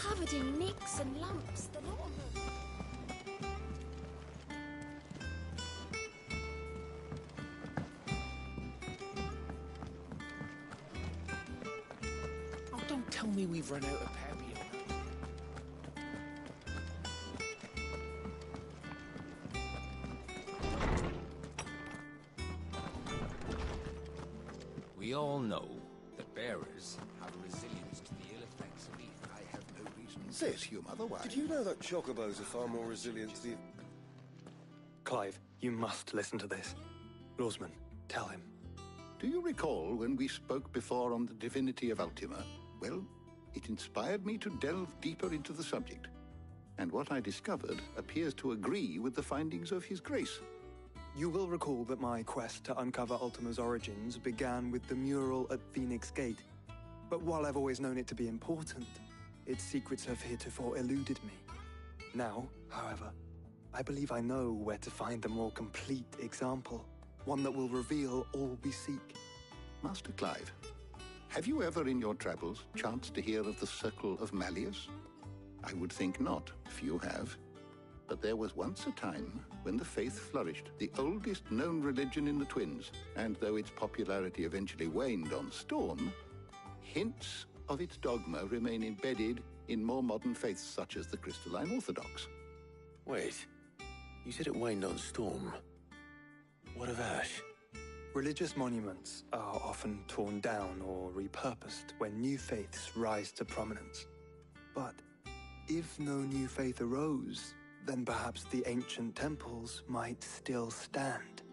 Covered in nicks and lumps, the lot of them. Oh, don't tell me we've run out of Pappy. We all know that bearers have a resilience to the ill effects of evil. I have no reason to assume otherwise. Did you know that chocobos are far more resilient to the... Clive, you must listen to this. Lawsman, tell him. Do you recall when we spoke before on the divinity of Ultima? Well, it inspired me to delve deeper into the subject. And what I discovered appears to agree with the findings of His Grace. You will recall that my quest to uncover Ultima's origins began with the mural at Phoenix Gate. But while I've always known it to be important, its secrets have heretofore eluded me. Now, however, I believe I know where to find the more complete example. One that will reveal all we seek. Master Clive, have you ever in your travels chanced to hear of the Circle of Malleus? I would think not, few have. But there was once a time when the faith flourished, the oldest known religion in the Twins, and though its popularity eventually waned on Storm, hints of its dogma remain embedded in more modern faiths such as the Crystalline Orthodox. Wait, you said it waned on Storm. What of Ash? Religious monuments are often torn down or repurposed when new faiths rise to prominence. But if no new faith arose, then perhaps the ancient temples might still stand.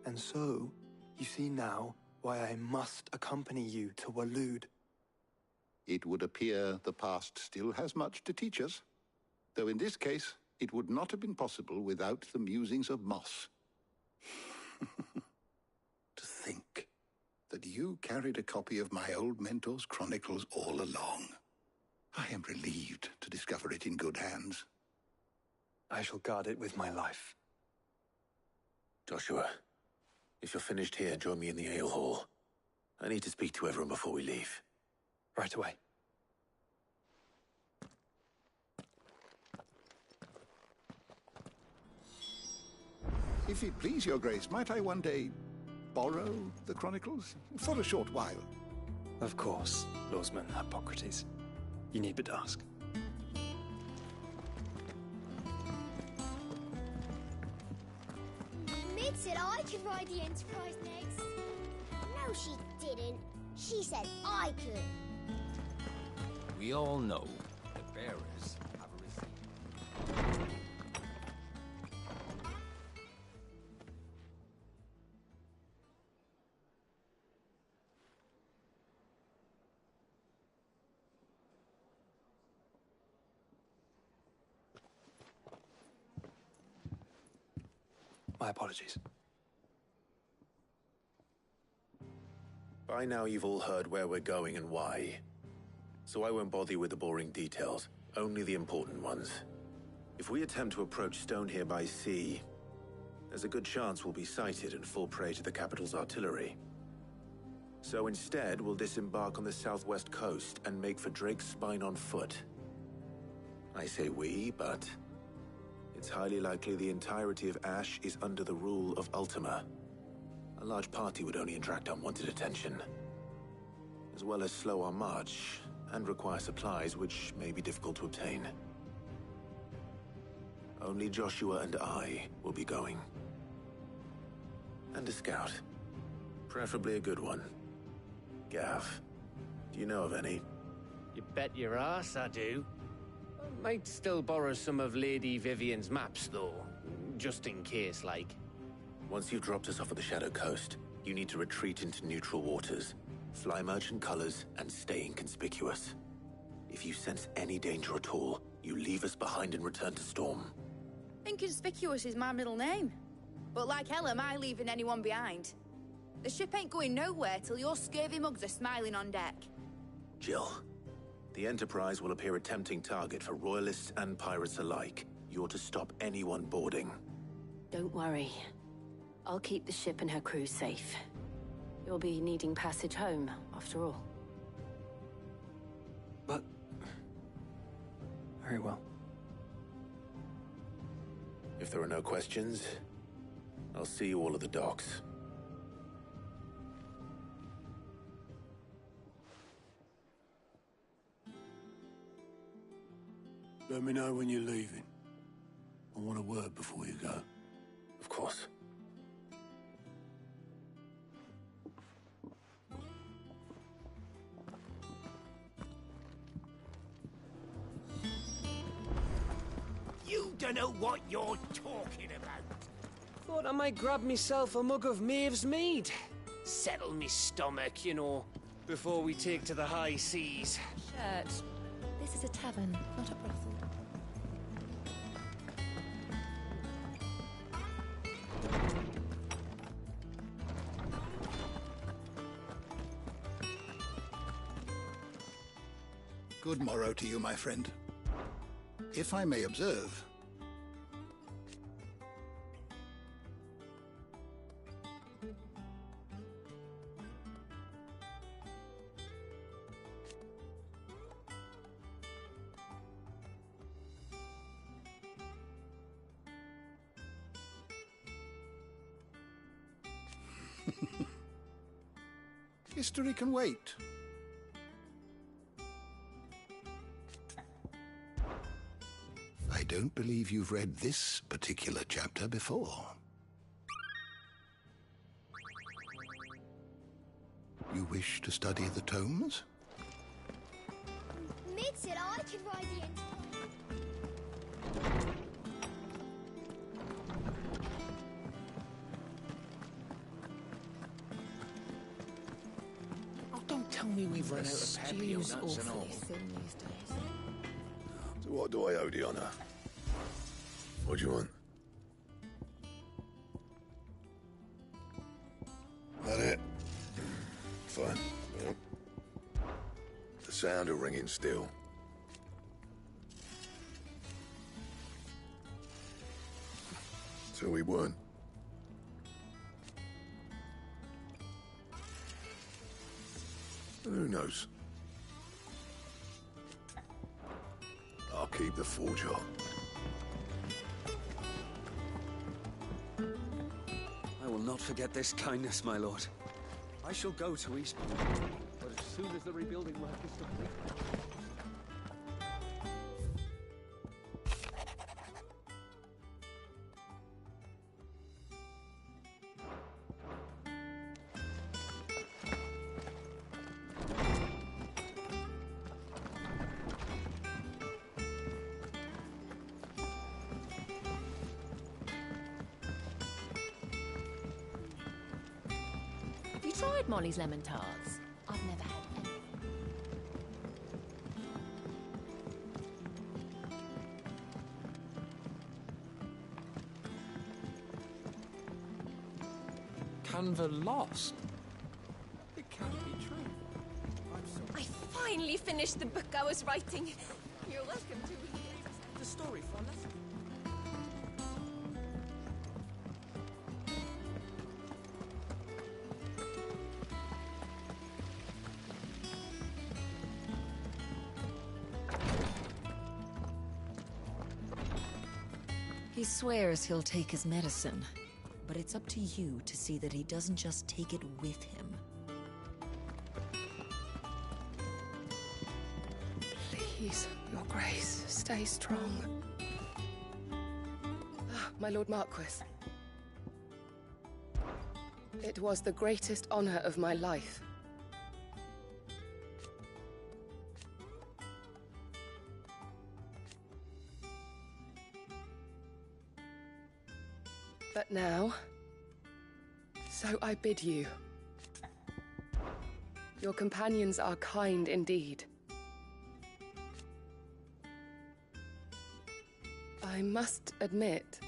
And so, you see now why I must accompany you to Waloed. It would appear the past still has much to teach us, though in this case, it would not have been possible without the musings of Moss. To think that you carried a copy of my old mentor's chronicles all along. I am relieved to discover it in good hands. I shall guard it with my life. Joshua, if you're finished here, join me in the ale hall. I need to speak to everyone before we leave. Right away. If it please your grace, might I one day borrow the chronicles? For a short while. Of course, Lawsman Hippocrates. You need but ask. Mid said I could ride the Enterprise next. No, she didn't. She said I could. We all know that bearers have a resilience. My apologies. By now you've all heard where we're going and why. So I won't bother you with the boring details, only the important ones. If we attempt to approach Stone here by sea, there's a good chance we'll be sighted and fall prey to the capital's artillery. So instead, we'll disembark on the southwest coast and make for Drake's Spine on foot. I say we, but it's highly likely the entirety of Ash is under the rule of Ultima. A large party would only attract unwanted attention, as well as slow our march and require supplies which may be difficult to obtain. Only Joshua and I will be going. And a scout. Preferably a good one. Gav, do you know of any? You bet your ass I do. Might still borrow some of Lady Vivian's maps, though. Just in case, like. Once you've dropped us off at the Shadow Coast, you need to retreat into neutral waters, fly merchant colors, and stay inconspicuous. If you sense any danger at all, you leave us behind and return to Storm. Inconspicuous is my middle name. But like hell am I leaving anyone behind. The ship ain't going nowhere till your scurvy mugs are smiling on deck. Jill, the Enterprise will appear a tempting target for royalists and pirates alike. You're to stop anyone boarding. Don't worry. I'll keep the ship and her crew safe. You'll be needing passage home, after all. But... very well. If there are no questions, I'll see you all at the docks. Let me know when you're leaving. I want a word before you go. Of course. You don't know what you're talking about. Thought I might grab myself a mug of Maeve's mead. Settle me stomach, you know, before we take to the high seas. Shirt. This is a tavern, not a brothel. Good morrow to you, my friend. If I may observe... History can wait. I don't believe you've read this particular chapter before. You wish to study the tomes? Mid said I could ride the Oh, don't tell me we've run out of pepper nuts and all. Thin these days. So what do I owe the honor? What do you want? That it? Fine. Well, the sound of ringing still. So we weren't. Who knows? I'll keep the forge hot. I will not forget this kindness, my lord. I shall go to Eastport, but as soon as the rebuilding work is complete... Have you tried Molly's lemon tarts? I've never had any. Canva lost? It can't be true. I finally finished the book I was writing. You're welcome to The story for us. He swears he'll take his medicine, but it's up to you to see that he doesn't just take it with him. Please, Your Grace, stay strong. Ah, my Lord Marquis. It was the greatest honor of my life. But now... so I bid you. Your companions are kind indeed. I must admit...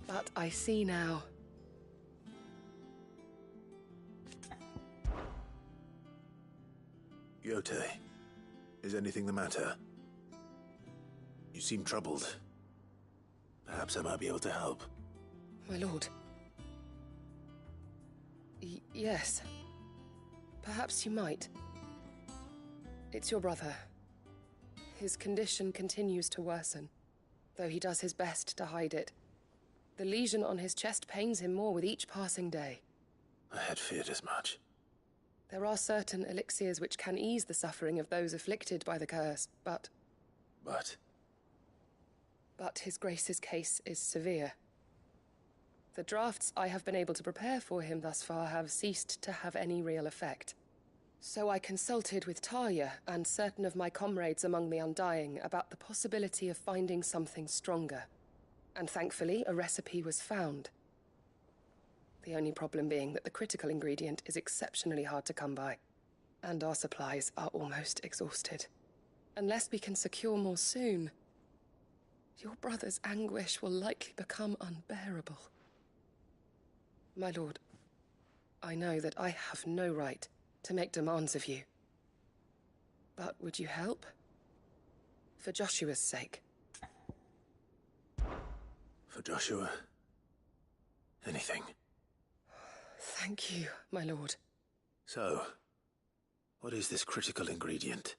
but I see now. Yote, is anything the matter? You seem troubled. Perhaps I might be able to help. My lord. Yes. Perhaps you might. It's your brother. His condition continues to worsen, though he does his best to hide it. The lesion on his chest pains him more with each passing day. I had feared as much. There are certain elixirs which can ease the suffering of those afflicted by the curse, but... But His Grace's case is severe. The drafts I have been able to prepare for him thus far have ceased to have any real effect. So I consulted with Talia and certain of my comrades among the Undying about the possibility of finding something stronger. And thankfully, a recipe was found. The only problem being that the critical ingredient is exceptionally hard to come by, and our supplies are almost exhausted. Unless we can secure more soon, your brother's anguish will likely become unbearable. My lord, I know that I have no right to make demands of you. But would you help? For Joshua's sake. For Joshua? Anything. Thank you, my lord. So, what is this critical ingredient?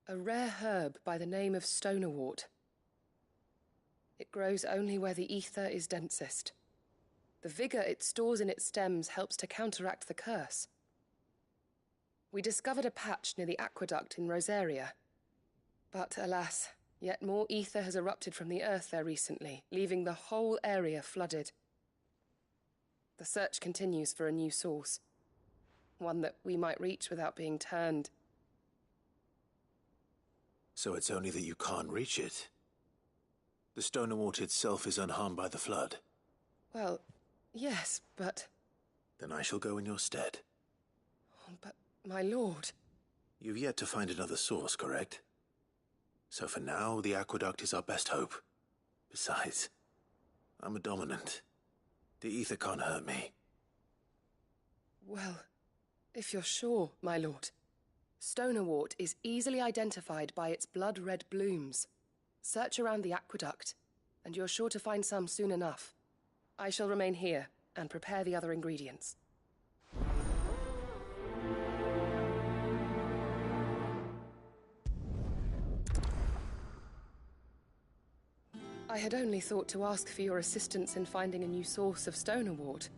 A rare herb by the name of stonerwort. It grows only where the ether is densest. The vigor it stores in its stems helps to counteract the curse. We discovered a patch near the aqueduct in Rosaria. But alas, yet more ether has erupted from the earth there recently, leaving the whole area flooded. The search continues for a new source. One that we might reach without being turned. So it's only that you can't reach it? The stonerwort itself is unharmed by the flood? Well, yes, but... Then I shall go in your stead. But, my lord... You've yet to find another source, correct? So for now, the aqueduct is our best hope. Besides, I'm a dominant. The ether can't hurt me. Well, if you're sure, my lord. Stonerwort is easily identified by its blood-red blooms. Search around the aqueduct, and you're sure to find some soon enough. I shall remain here and prepare the other ingredients. I had only thought to ask for your assistance in finding a new source of stonerwort.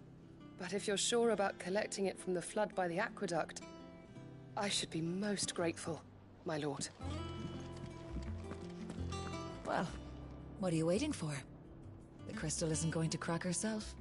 But if you're sure about collecting it from the flood by the aqueduct, I should be most grateful, my lord. Well, what are you waiting for? The crystal isn't going to crack herself.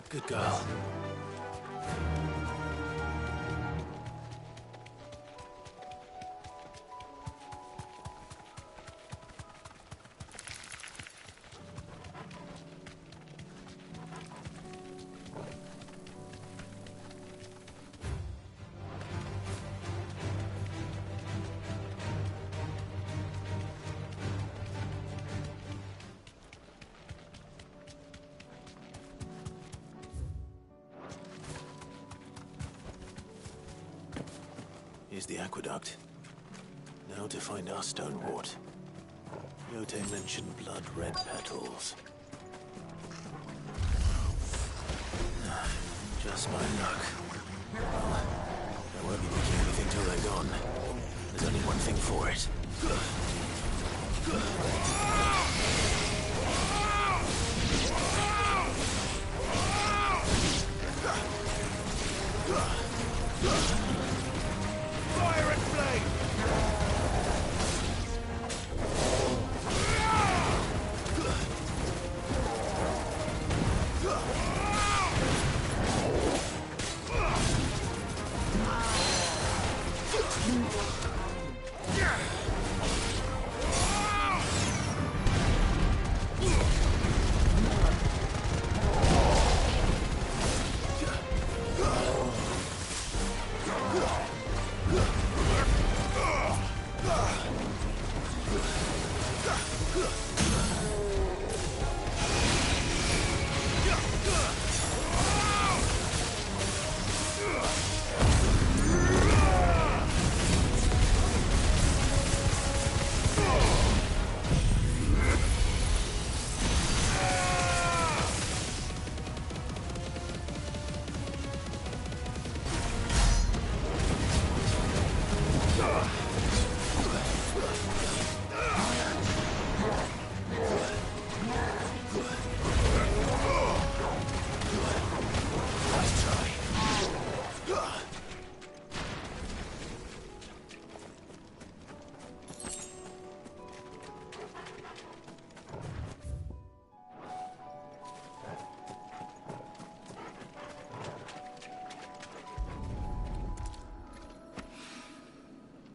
Good girl. Here's the aqueduct. Now to find our stonewort. Yote mentioned blood-red petals. Just my luck. Well, I won't be making anything till they're gone. There's only one thing for it.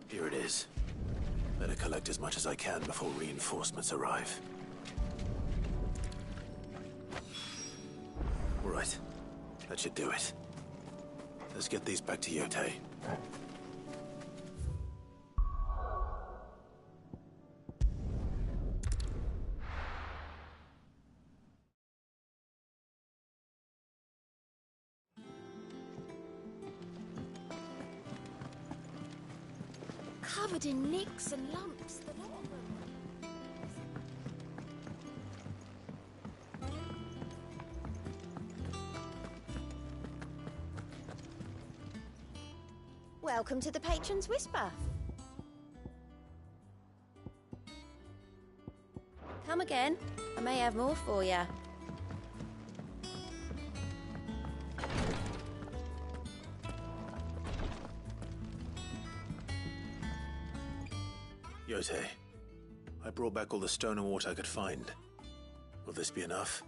Here it is. Better collect as much as I can before reinforcements arrive. Right. That should do it. Let's get these back to Yotei. Covered in nicks and lumps, the lot of them. Welcome to the Patron's Whisper. Come again. I may have more for you. Yotei, I brought back all the stone and water I could find. Will this be enough?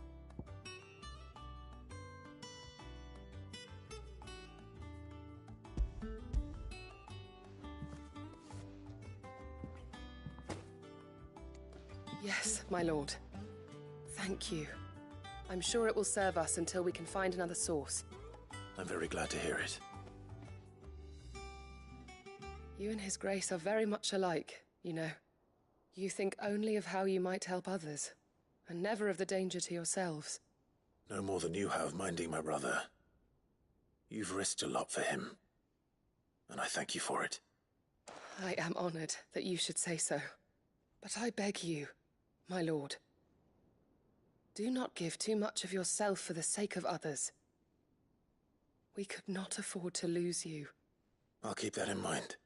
Yes, my lord. Thank you. I'm sure it will serve us until we can find another source. I'm very glad to hear it. You and His Grace are very much alike, you know. You think only of how you might help others, and never of the danger to yourselves. No more than you have minding my brother. You've risked a lot for him, and I thank you for it. I am honored that you should say so. But I beg you, my lord, do not give too much of yourself for the sake of others. We could not afford to lose you. I'll keep that in mind.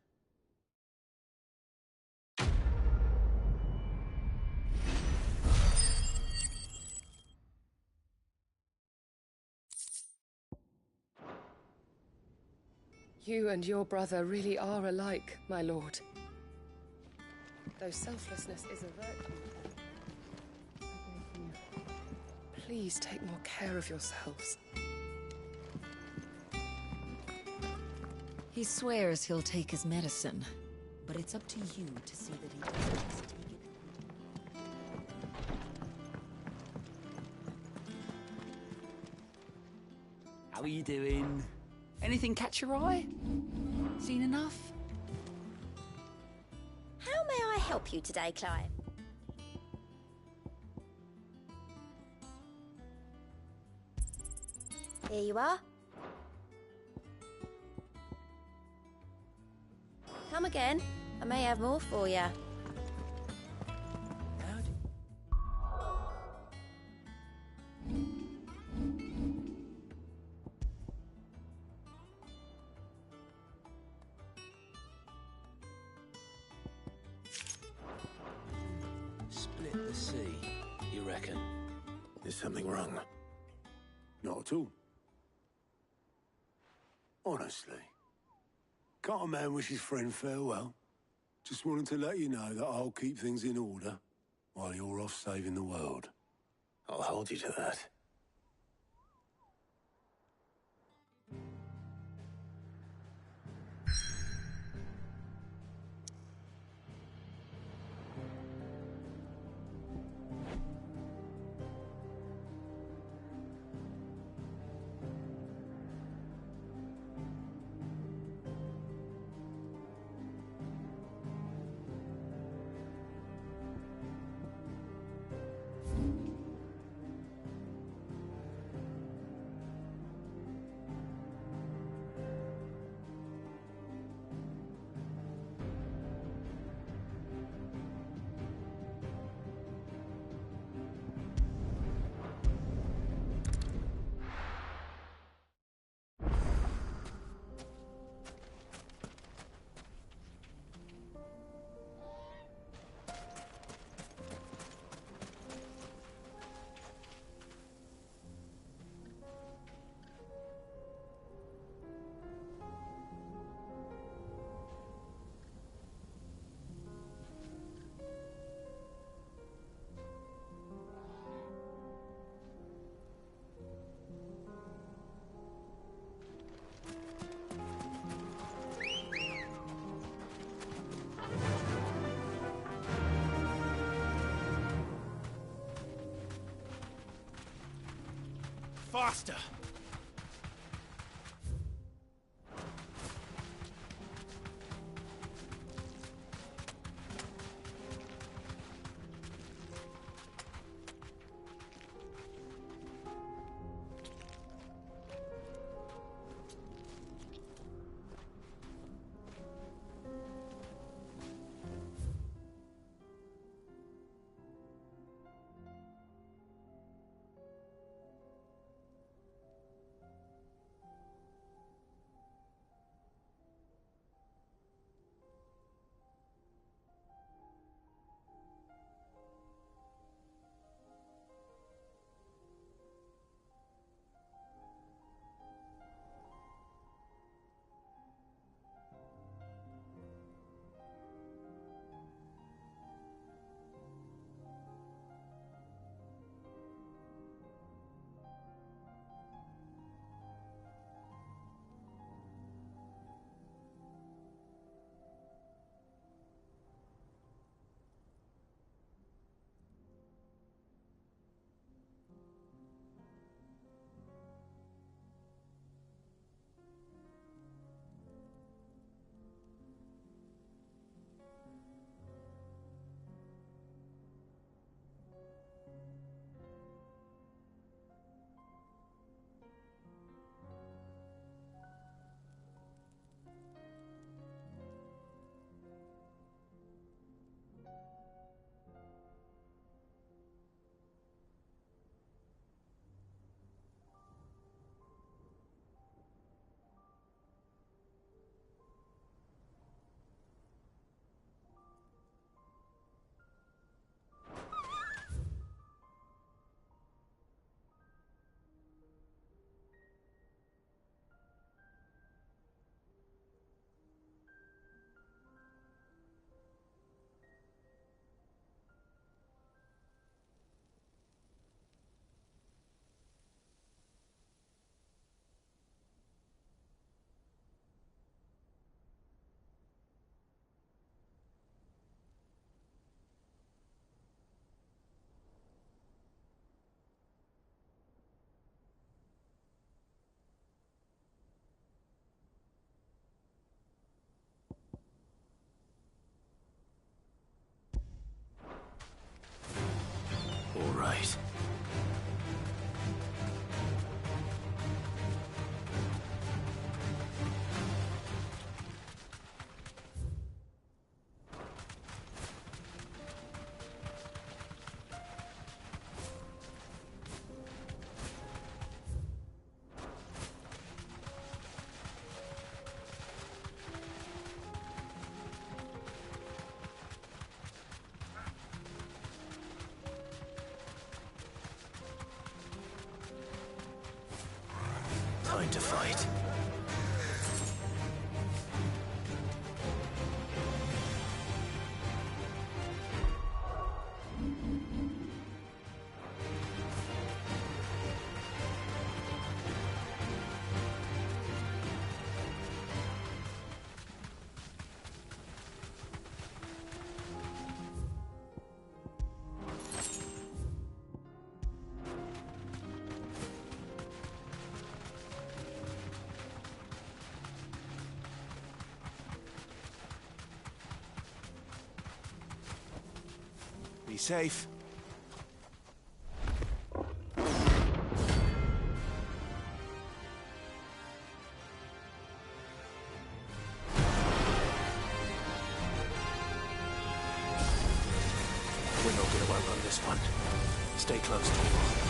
You and your brother really are alike, my lord. Though selflessness is a virtue, I beg you, please take more care of yourselves. He swears he'll take his medicine, but it's up to you to see that he doesn't just take it. How are you doing? Anything catch your eye? Seen enough? How may I help you today, Clive? Here you are. Come again. I may have more for you. Split the sea, you reckon? Is something wrong? Not at all. Honestly. Can't a man wish his friend farewell? Just wanted to let you know that I'll keep things in order while you're off saving the world. I'll hold you to that. Faster! All right. Time to fight. Be safe. We're not gonna outrun this one. Stay close to him.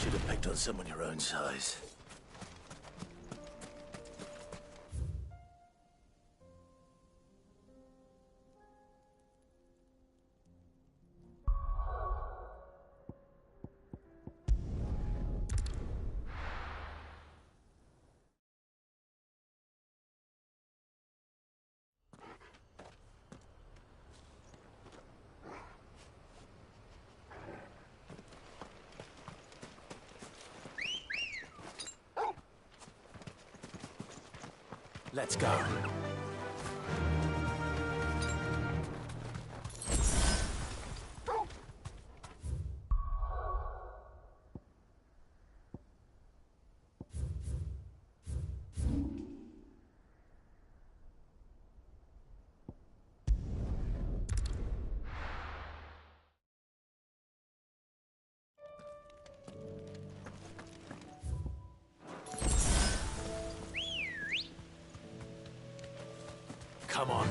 Should have picked on someone your own size. Let's go. Come on.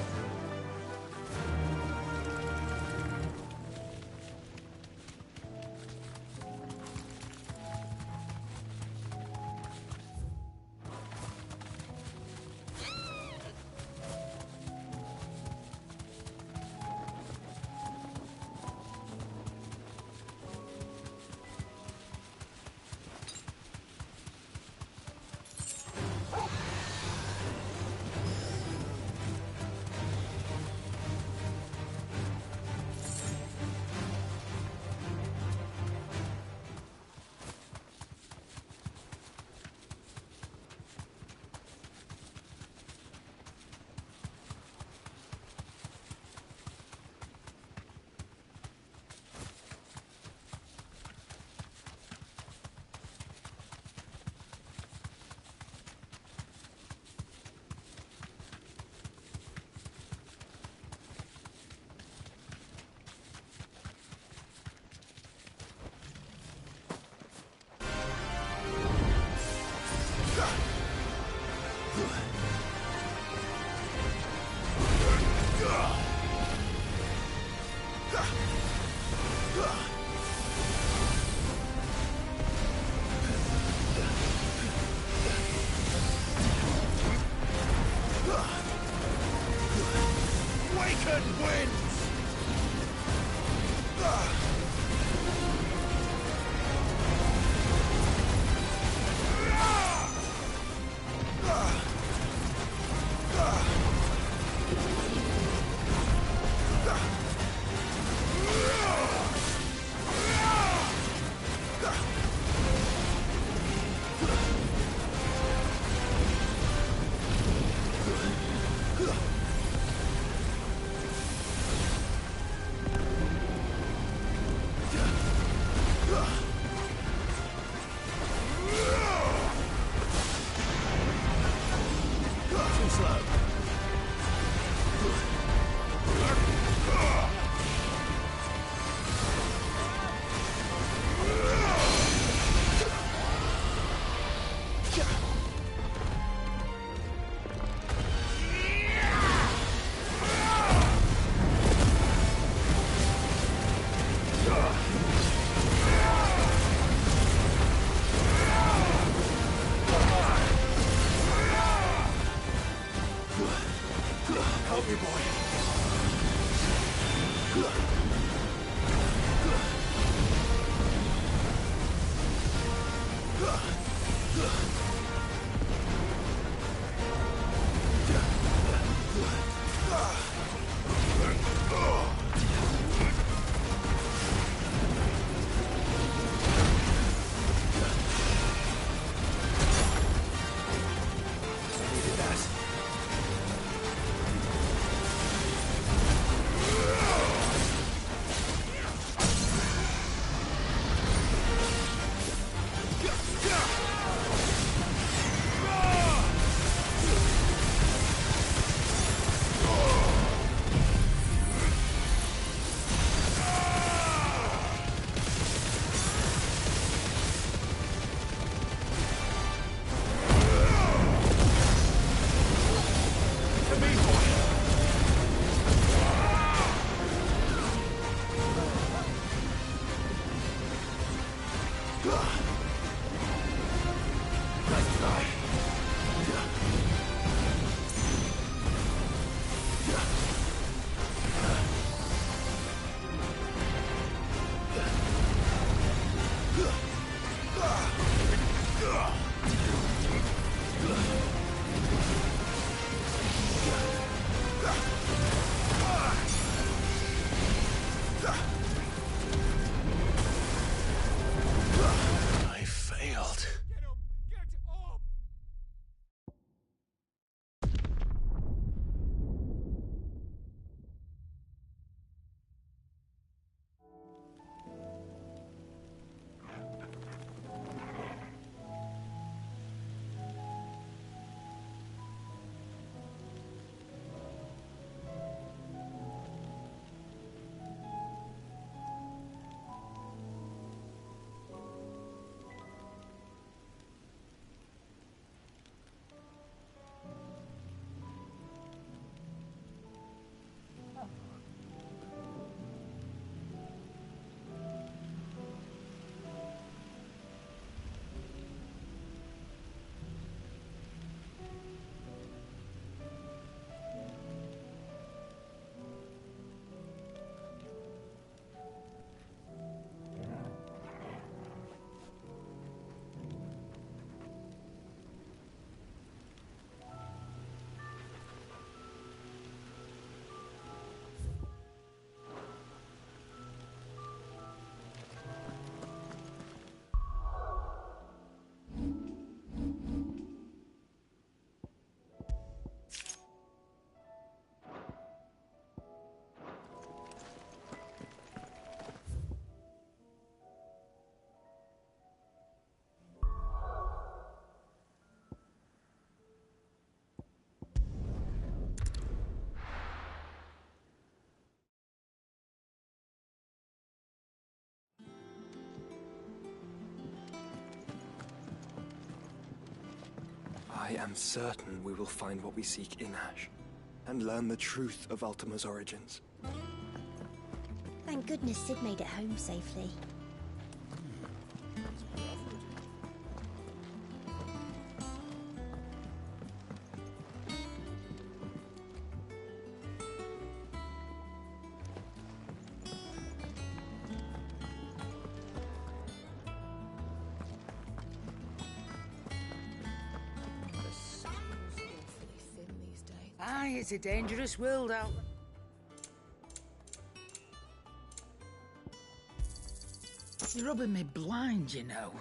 Waken winds! Help me, boy. I am certain we will find what we seek in Ash, and learn the truth of Ultima's origins. Thank goodness Sid made it home safely. Aye, it's a dangerous world out there. You're rubbing me blind, you know.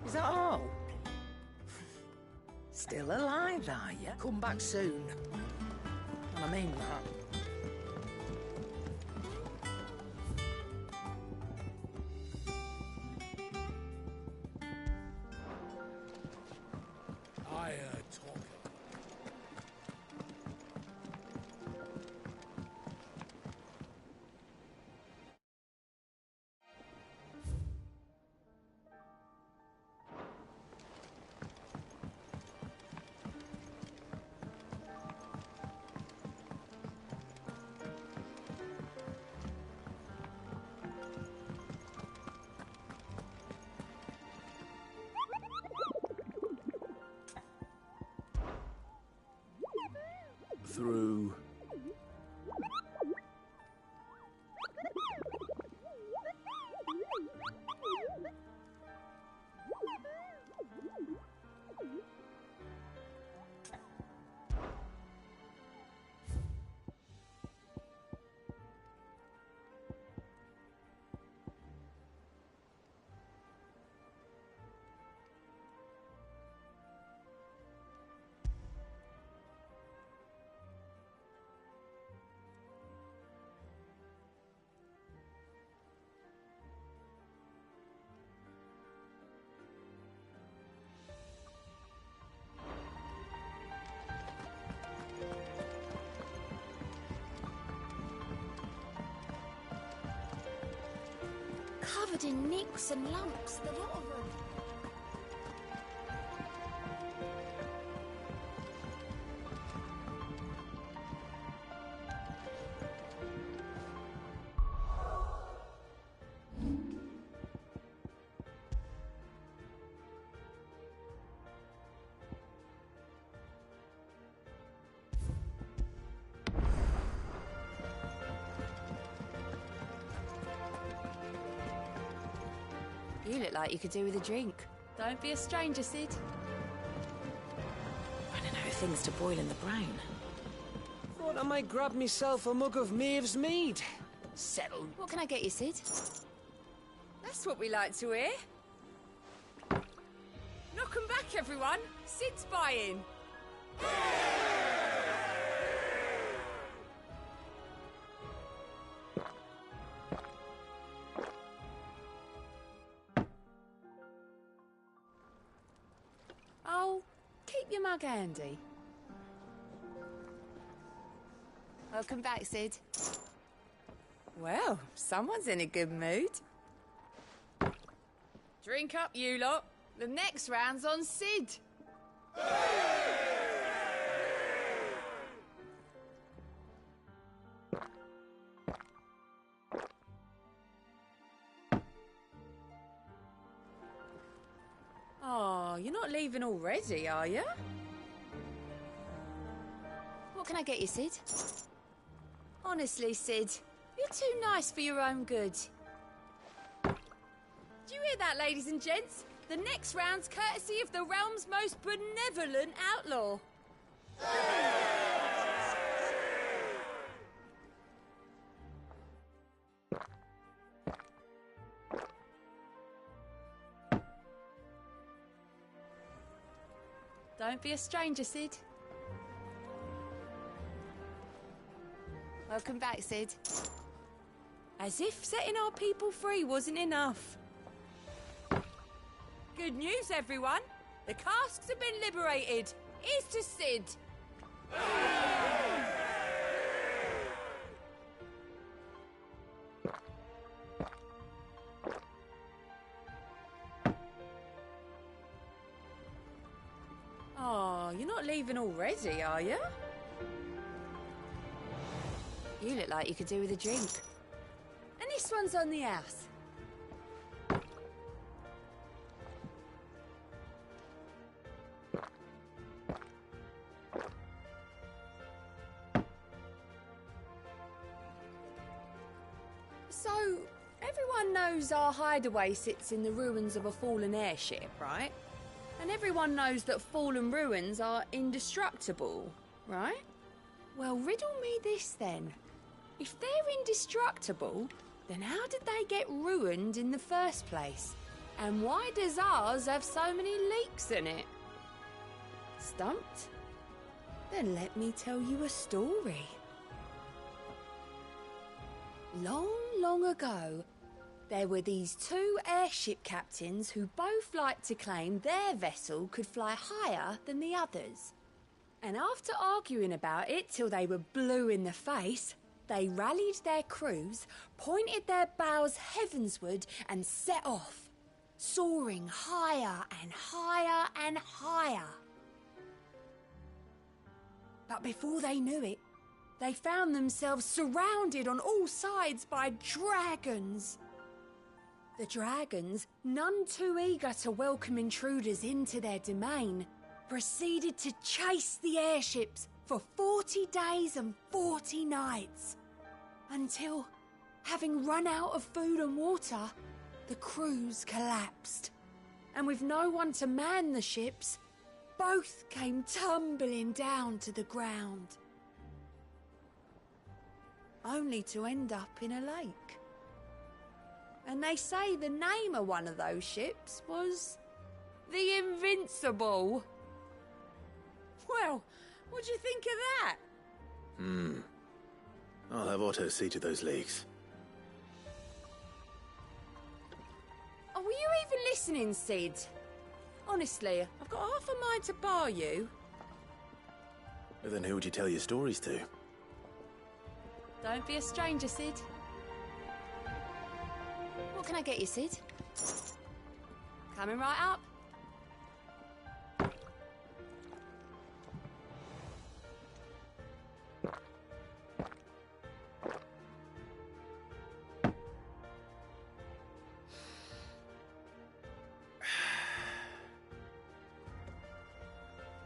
Is that all? Still alive, are you? Come back soon. And I mean that. I heard talking. Through. Covered in nicks and lumps, the lot of them. You look like you could do with a drink. Don't be a stranger, Sid. I don't know, things to boil in the brown. Thought I might grab myself a mug of Maeve's mead. Settle. What can I get you, Sid? That's what we like to hear. Knock 'em back, everyone. Sid's buying. Oh, keep your mug handy. Welcome back, Sid. Well, someone's in a good mood. Drink up, you lot. The next round's on Sid. Oh, you're not leaving already, are you? What can I get you, Sid? Honestly, Sid, you're too nice for your own good. Do you hear that, ladies and gents? The next round's courtesy of the realm's most benevolent outlaw. Don't be a stranger, Sid. Welcome back, Sid. As if setting our people free wasn't enough. Good news, everyone. The casks have been liberated. Here's to Sid. leaving already, are you? You look like you could do with a drink. And this one's on the house. So, everyone knows our hideaway sits in the ruins of a fallen airship, right? And everyone knows that fallen ruins are indestructible, right? Well, riddle me this then. If they're indestructible, then how did they get ruined in the first place? And why does ours have so many leaks in it? Stumped? Then let me tell you a story. Long, long ago, there were these two airship captains who both liked to claim their vessel could fly higher than the others. And after arguing about it till they were blue in the face, they rallied their crews, pointed their bows heavensward and set off, soaring higher and higher and higher. But before they knew it, they found themselves surrounded on all sides by dragons. The dragons, none too eager to welcome intruders into their domain, proceeded to chase the airships for 40 days and 40 nights, until, having run out of food and water, the crews collapsed. And with no one to man the ships, both came tumbling down to the ground, only to end up in a lake. And they say the name of one of those ships was the Invincible. Well, what do you think of that? I'll have Otto see to those leaks. Oh, were you even listening, Sid? Honestly, I've got half a mind to bar you. But then who would you tell your stories to? Don't be a stranger, Sid. What can I get you, Sid? Coming right up.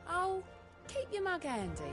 Oh, keep your mug handy.